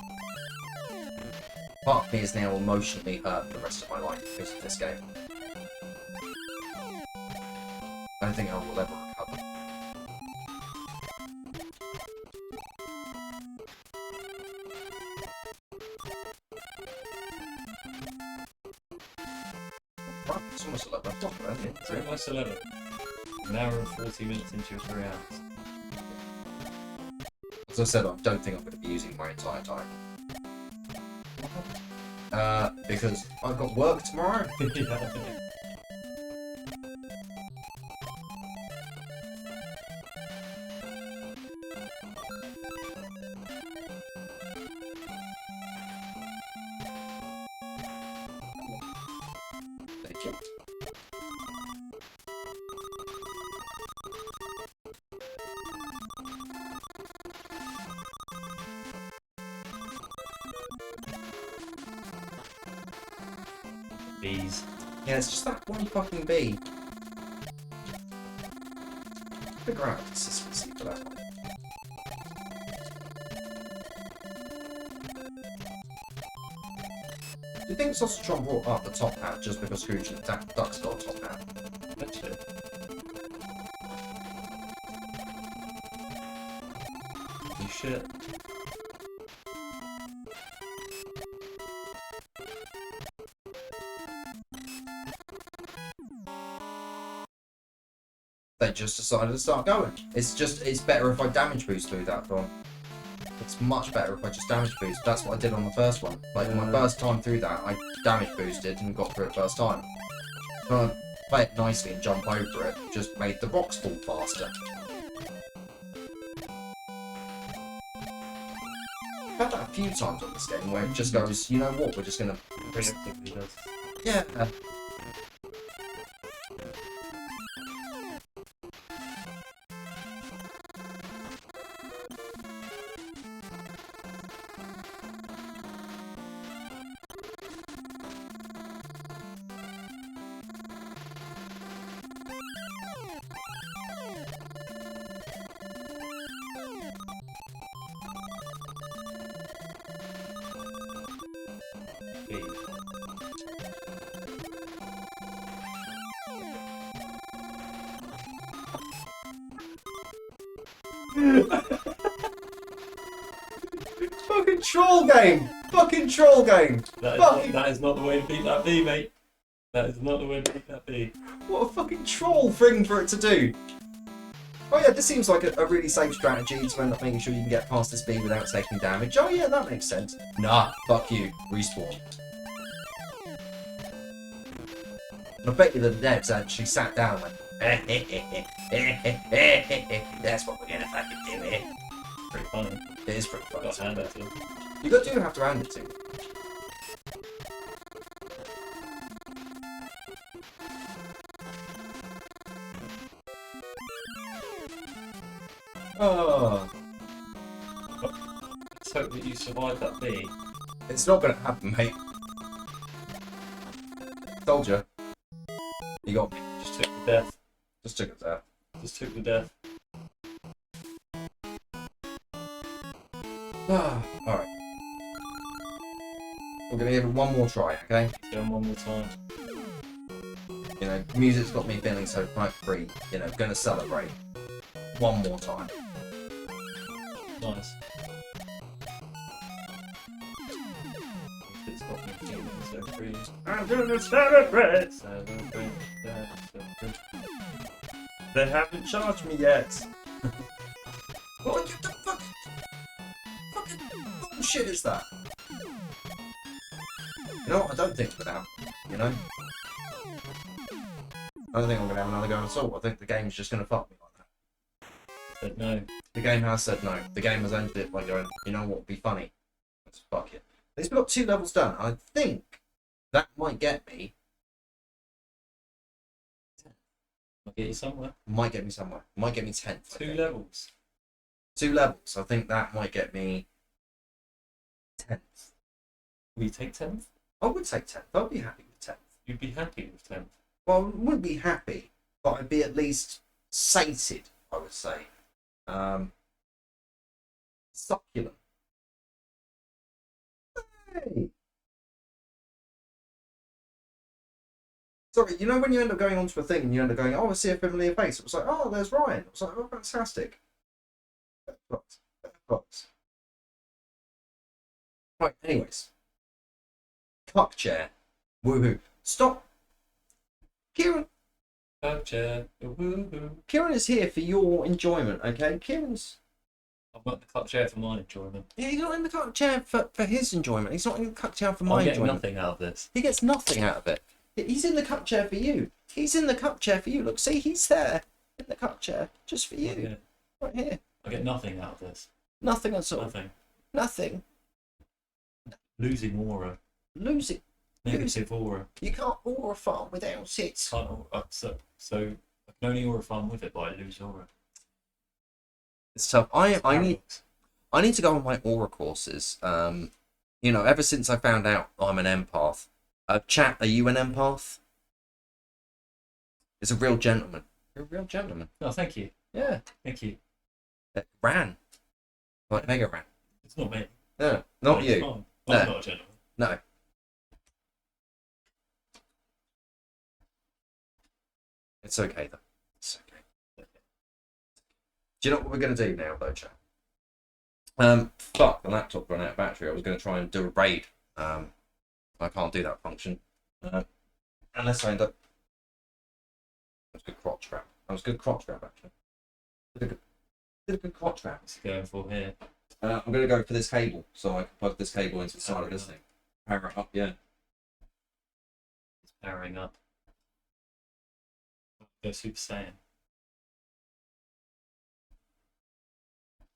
Part of me is now emotionally hurt for the rest of my life because of this game. I don't think I will ever recover. Right, it's almost 11 o'clock, isn't it? It's almost 11. An hour and 40 minutes into your 3 hours. As I said, I don't think I'm going to be using my entire time. Because I've got work tomorrow. Yeah. Thank you. Bees. Yeah, it's just that one fucking bee. Figure out consistency for that one. Do you think Sausage Tron brought up the top hat just because Scrooge and Duck's got a top hat? Actually. You shit. They just decided to start going. It's better if I damage boost through that one. It's much better if I just damage boost. That's what I did on the first one. Like my first time through that, I damage boosted and got through it first time. But play it nicely and jump over it just made the rocks fall faster. I've had that a few times on this game where it just goes, you know what, we're just gonna... Preemptively does. Yeah. Bee. Fucking troll game! Fucking troll game! That is not the way to beat that bee, mate. That is not the way to beat that bee. What a fucking troll thing for it to do! Oh yeah, this seems like a really safe strategy to end up making sure you can get past this bee without taking damage. Oh yeah, that makes sense. Nah, fuck you. Respawn. I bet you the devs actually sat down and went, that's what we're gonna fucking do here. Pretty funny. It is pretty Got fun. hand at him. You do have to hand it to him. Oh. Let's hope that you survive that bee. It's not gonna happen, mate. Told you. You got me. Just took the death. Just took it there. Just took the death. Alright. We're gonna give it one more try, okay? Go one more time. You know, music's got me feeling so quite free. You know, gonna celebrate. One more time. Nice. It's got me feeling so free. I'm gonna celebrate! Celebrate. They haven't charged me yet. What the fuck? Fucking bullshit is that? You know what? I don't think it's gonna happen. You know? I don't think I'm gonna have another go at all. I think the game's just gonna fuck me like that. Said no. The game has said no. The game has ended it by going, you know what would be funny? Let's fuck it. At least we've got 2 levels done. I think that might get me. I'll get you somewhere. Might get me somewhere. Might get me 10th. 2 levels. 2 levels. I think that might get me 10th. Will you take 10th? I would say 10th. I'd be happy with 10th. You'd be happy with 10th. Well, I wouldn't be happy, but I'd be at least sated, I would say. Succulent. Hey! Sorry, you know when you end up going onto a thing and you end up going, oh, I see a familiar face. It was like, oh, there's Ryan. It was like, oh, fantastic. Right, anyways. Cup chair. Woohoo. Stop. Kieron. Cup chair. Woohoo. Kieron is here for your enjoyment, okay? Kieron's... I've got the cup chair for my enjoyment. Yeah, he's not in the cup chair for his enjoyment. He's not in the cup chair for my I'm getting enjoyment. nothing out of this. He gets nothing out of it. He's in the cup chair for you. He's in the cup chair for you. Look, see, he's there in the cup chair just for you. Yeah. Right here. I get nothing out of this. Nothing at all. Nothing. Nothing. Losing aura. Losing. Negative aura. You can't aura farm without it. So I can only aura farm with it, but I lose aura. It's tough. I need to go on my aura courses. You know, ever since I found out I'm an empath. Chat, are you an empath? It's a real gentleman. You're a real gentleman. No, thank you. Yeah. Thank you. Ran. Like Mega Ran. It's not me. No, not you. I'm No. not a gentleman. No. It's okay though. It's okay. Do you know what we're gonna do now though, chat? Fuck, the laptop ran out of battery. I was gonna try and do a raid. I can't do that function. Unless I end up. That was a good crotch wrap. That was a good crotch wrap actually. Did a good crotch wrap. What's he going for here? I'm gonna go for this cable, so I can plug this cable into the side of this thing. Power it up, yeah. It's powering up. Go Super Saiyan.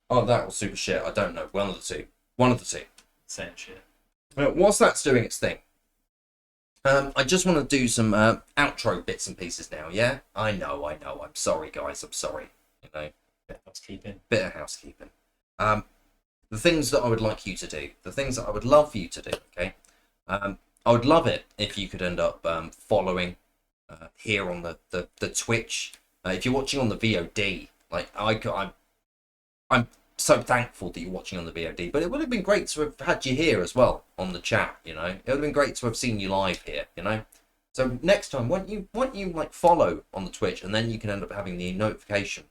Oh, that was super shit. I don't know. One of the two. One of the two. Saiyan shit. Whilst that's doing its thing, I just want to do some outro bits and pieces now, yeah? I know. I'm sorry, guys. I'm sorry. You know, Bit of housekeeping. bit of housekeeping. The things that I would like you to do, the things that I would love you to do, okay? I would love it if you could end up following here on the Twitch. If you're watching on the VOD, like I'm so thankful that you're watching on the VOD, but it would have been great to have had you here as well on the chat, you know? It would have been great to have seen you live here, you know? So next time, why don't you like follow on the Twitch, and then you can end up having the notification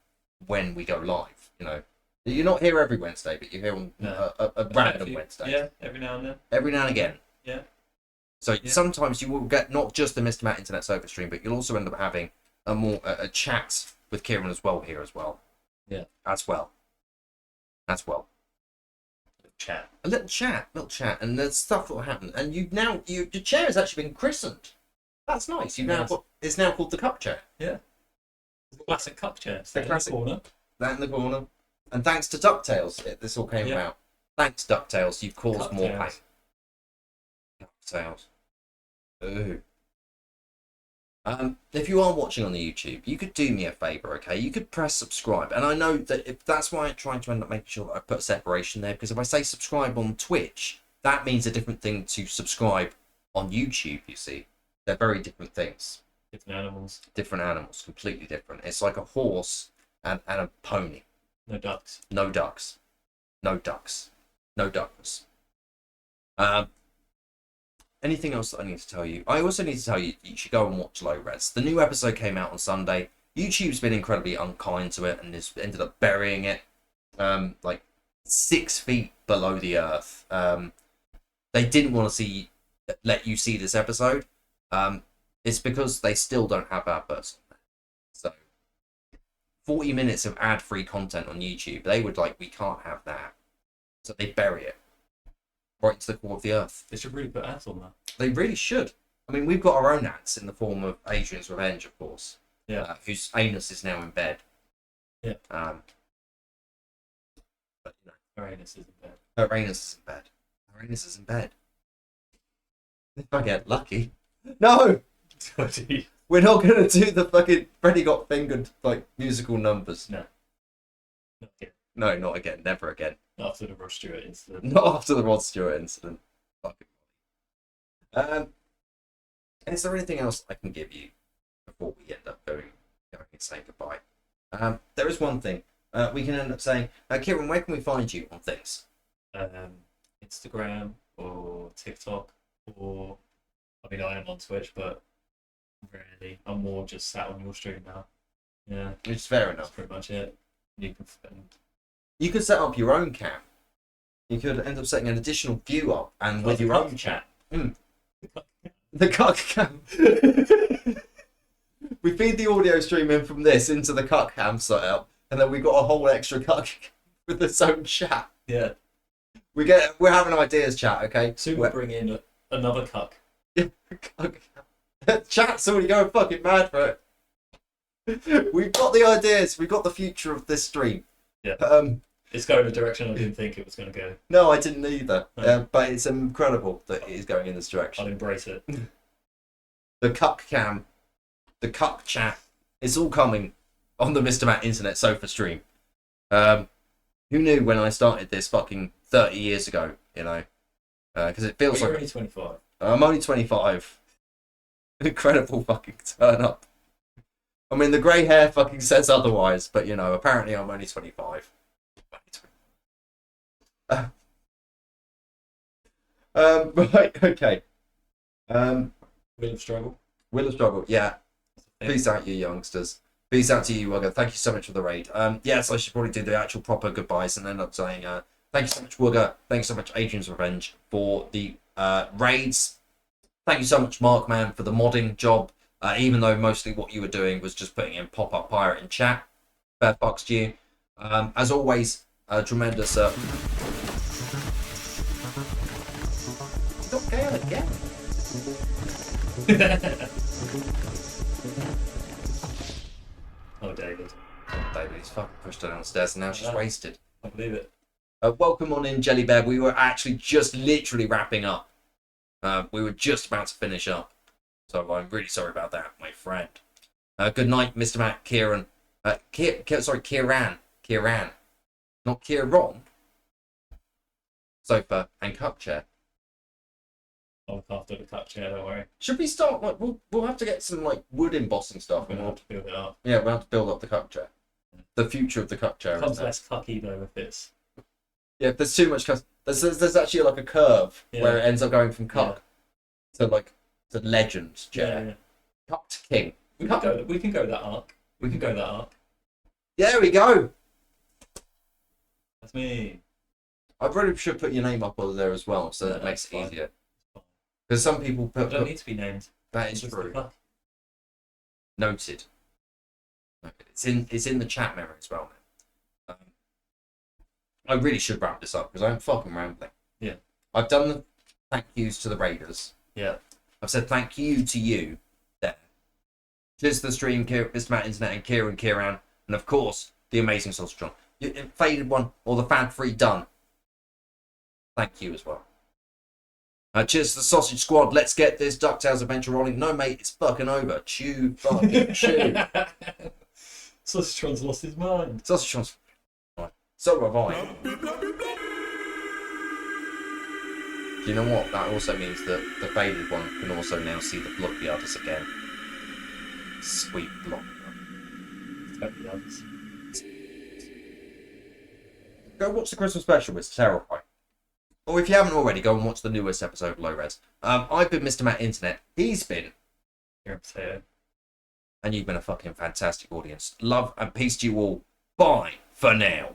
when we go live, you know? You're not here every Wednesday, but you're here on a random Wednesday. Yeah, every now and then. Every now and again. Yeah. So sometimes you will get not just the Mr. Matt Internet Sofa stream, but you'll also end up having a chat with Kieron as well here as well. Yeah. As well. Chat. A little chat, and there's stuff that will happen. And your chair has actually been christened. That's nice. It's now called the cup chair. Yeah. The classic cup chair. The classic corner. That in the corner. And thanks to DuckTales, this all came about. Thanks, DuckTales, you've caused more pain. DuckTales. Ooh. If you are watching on the YouTube, you could do me a favor, okay? You could press subscribe, and I know that if that's why I try to end up making sure that I put a separation there, because if I say subscribe on Twitch, that means a different thing to subscribe on YouTube. You see, they're very different things. Different animals. Different animals, completely different. It's like a horse and a pony. No ducks. No ducks. No ducks. No ducks. Anything else that I need to tell you? I also need to tell you, you should go and watch Low Res. The new episode came out on Sunday. YouTube's been incredibly unkind to it and has ended up burying it like 6 feet below the earth. They didn't want to let you see this episode. It's because they still don't have adverts on there. So 40 minutes of ad-free content on YouTube, they would like, we can't have that. So they bury it right to the core of the earth. They should really put ads on that. They really should. I mean, we've got our own ads in the form of Adrian's Revenge, of course. Yeah. Whose anus is now in bed. Yeah. But you know, Her anus is in bed. her anus is in bed. Her anus is in bed. If I get lucky. No! We're not gonna do the fucking Freddy Got Fingered like musical numbers. No. Not again. No, not again. Never again. After the Rod Stewart incident. Not after the Rod Stewart incident. Fucking. Is there anything else I can give you before we end up going and saying goodbye? There is one thing. We can end up saying, Kieran, where can we find you on things? Instagram or TikTok, or I mean, I am on Twitch, but rarely. I'm more just sat on your stream now. Yeah, Which is fair that's enough. pretty much it. You can spend. You could set up your own cam. You could end up setting an additional view up and with the your cuck own chat. The cuck cam. We feed the audio stream in from this into the cuck cam setup, and then we got a whole extra cuck with its own chat. Yeah. We're having ideas, chat. Okay. Soon we'll bring in another cuck. Chat's already going fucking mad for it. We've got the ideas. We've got the future of this stream. Yeah. It's going in a direction I didn't think it was going to go. No, I didn't either. No. But it's incredible that it is going in this direction. I'll embrace it. The cuck cam, the cuck chat, it's all coming on the Mr. Matt Internet Sofa stream. Who knew when I started this fucking 30 years ago, you know? Because it feels You're like... only 25. I'm only 25. Incredible fucking turn up. I mean, the grey hair fucking says otherwise, but you know, apparently I'm only 25. Right, okay. Wheel of Struggle. Wheel of Struggle, yeah. Peace out, you youngsters. Peace out to you, Wugger. Thank you so much for the raid. Yes, I should probably do the actual proper goodbyes and end up saying, thank you so much, Wugger. Thank you so much, Adrian's Revenge, for the raids. Thank you so much, Markman, for the modding job. Even though mostly what you were doing was just putting in pop-up pirate in chat. Fair fucks to you. As always, tremendous... Got Gale again. Oh, David. David, he's fucking pushed her downstairs and now she's wasted. I believe it. Welcome on in, Jelly Bear. We were actually just literally wrapping up. We were just about to finish up. So I'm really sorry about that, my friend. Good night, Mr. Matt, Kieran. Kieran. Kieran. Not Kieron. Sofa and cup chair. I'll look after the cup chair, don't worry. Should we start, like, we'll have to get some, like, wood embossing stuff. We're And going to have to build it up. yeah, we'll have to build up the cup chair. The future of the cup chair. It becomes isn't it? less cucky, though, if it's... Yeah, if there's too much there's actually like a curve where it ends up going from cuck to like to legend chair. Yeah. Cuck to king. We can go that arc. We can go that arc. There we go. That's me. I really should put your name up on there as well, so that makes it fine. easier. Because some people I put don't need to be named. that It's is just true. the cuck. Noted. It's in the chat memory as well, man. I really should wrap this up because I'm fucking rambling. Yeah. I've done the thank yous to the Raiders. Yeah. I've said thank you to you there. Cheers to the stream, Mr. Matt Internet and Kieran, and of course, the amazing Sausage Faded one or the fad free done. Thank you as well. Cheers to the Sausage Squad. Let's get this DuckTales adventure rolling. No, mate, it's fucking over. Chew, fucking chew. Sausage lost his mind. Sausage. Right. So have I. Do you know what? That also means that the faded one can also now see the blood the others again. Sweet blood. The others. Go watch the Christmas special. It's terrifying. Or if you haven't already, go and watch the newest episode of Low Res. I've been Mr. Matt Internet. He's been. KieronPotato. And you've been a fucking fantastic audience. Love and peace to you all. Bye for now.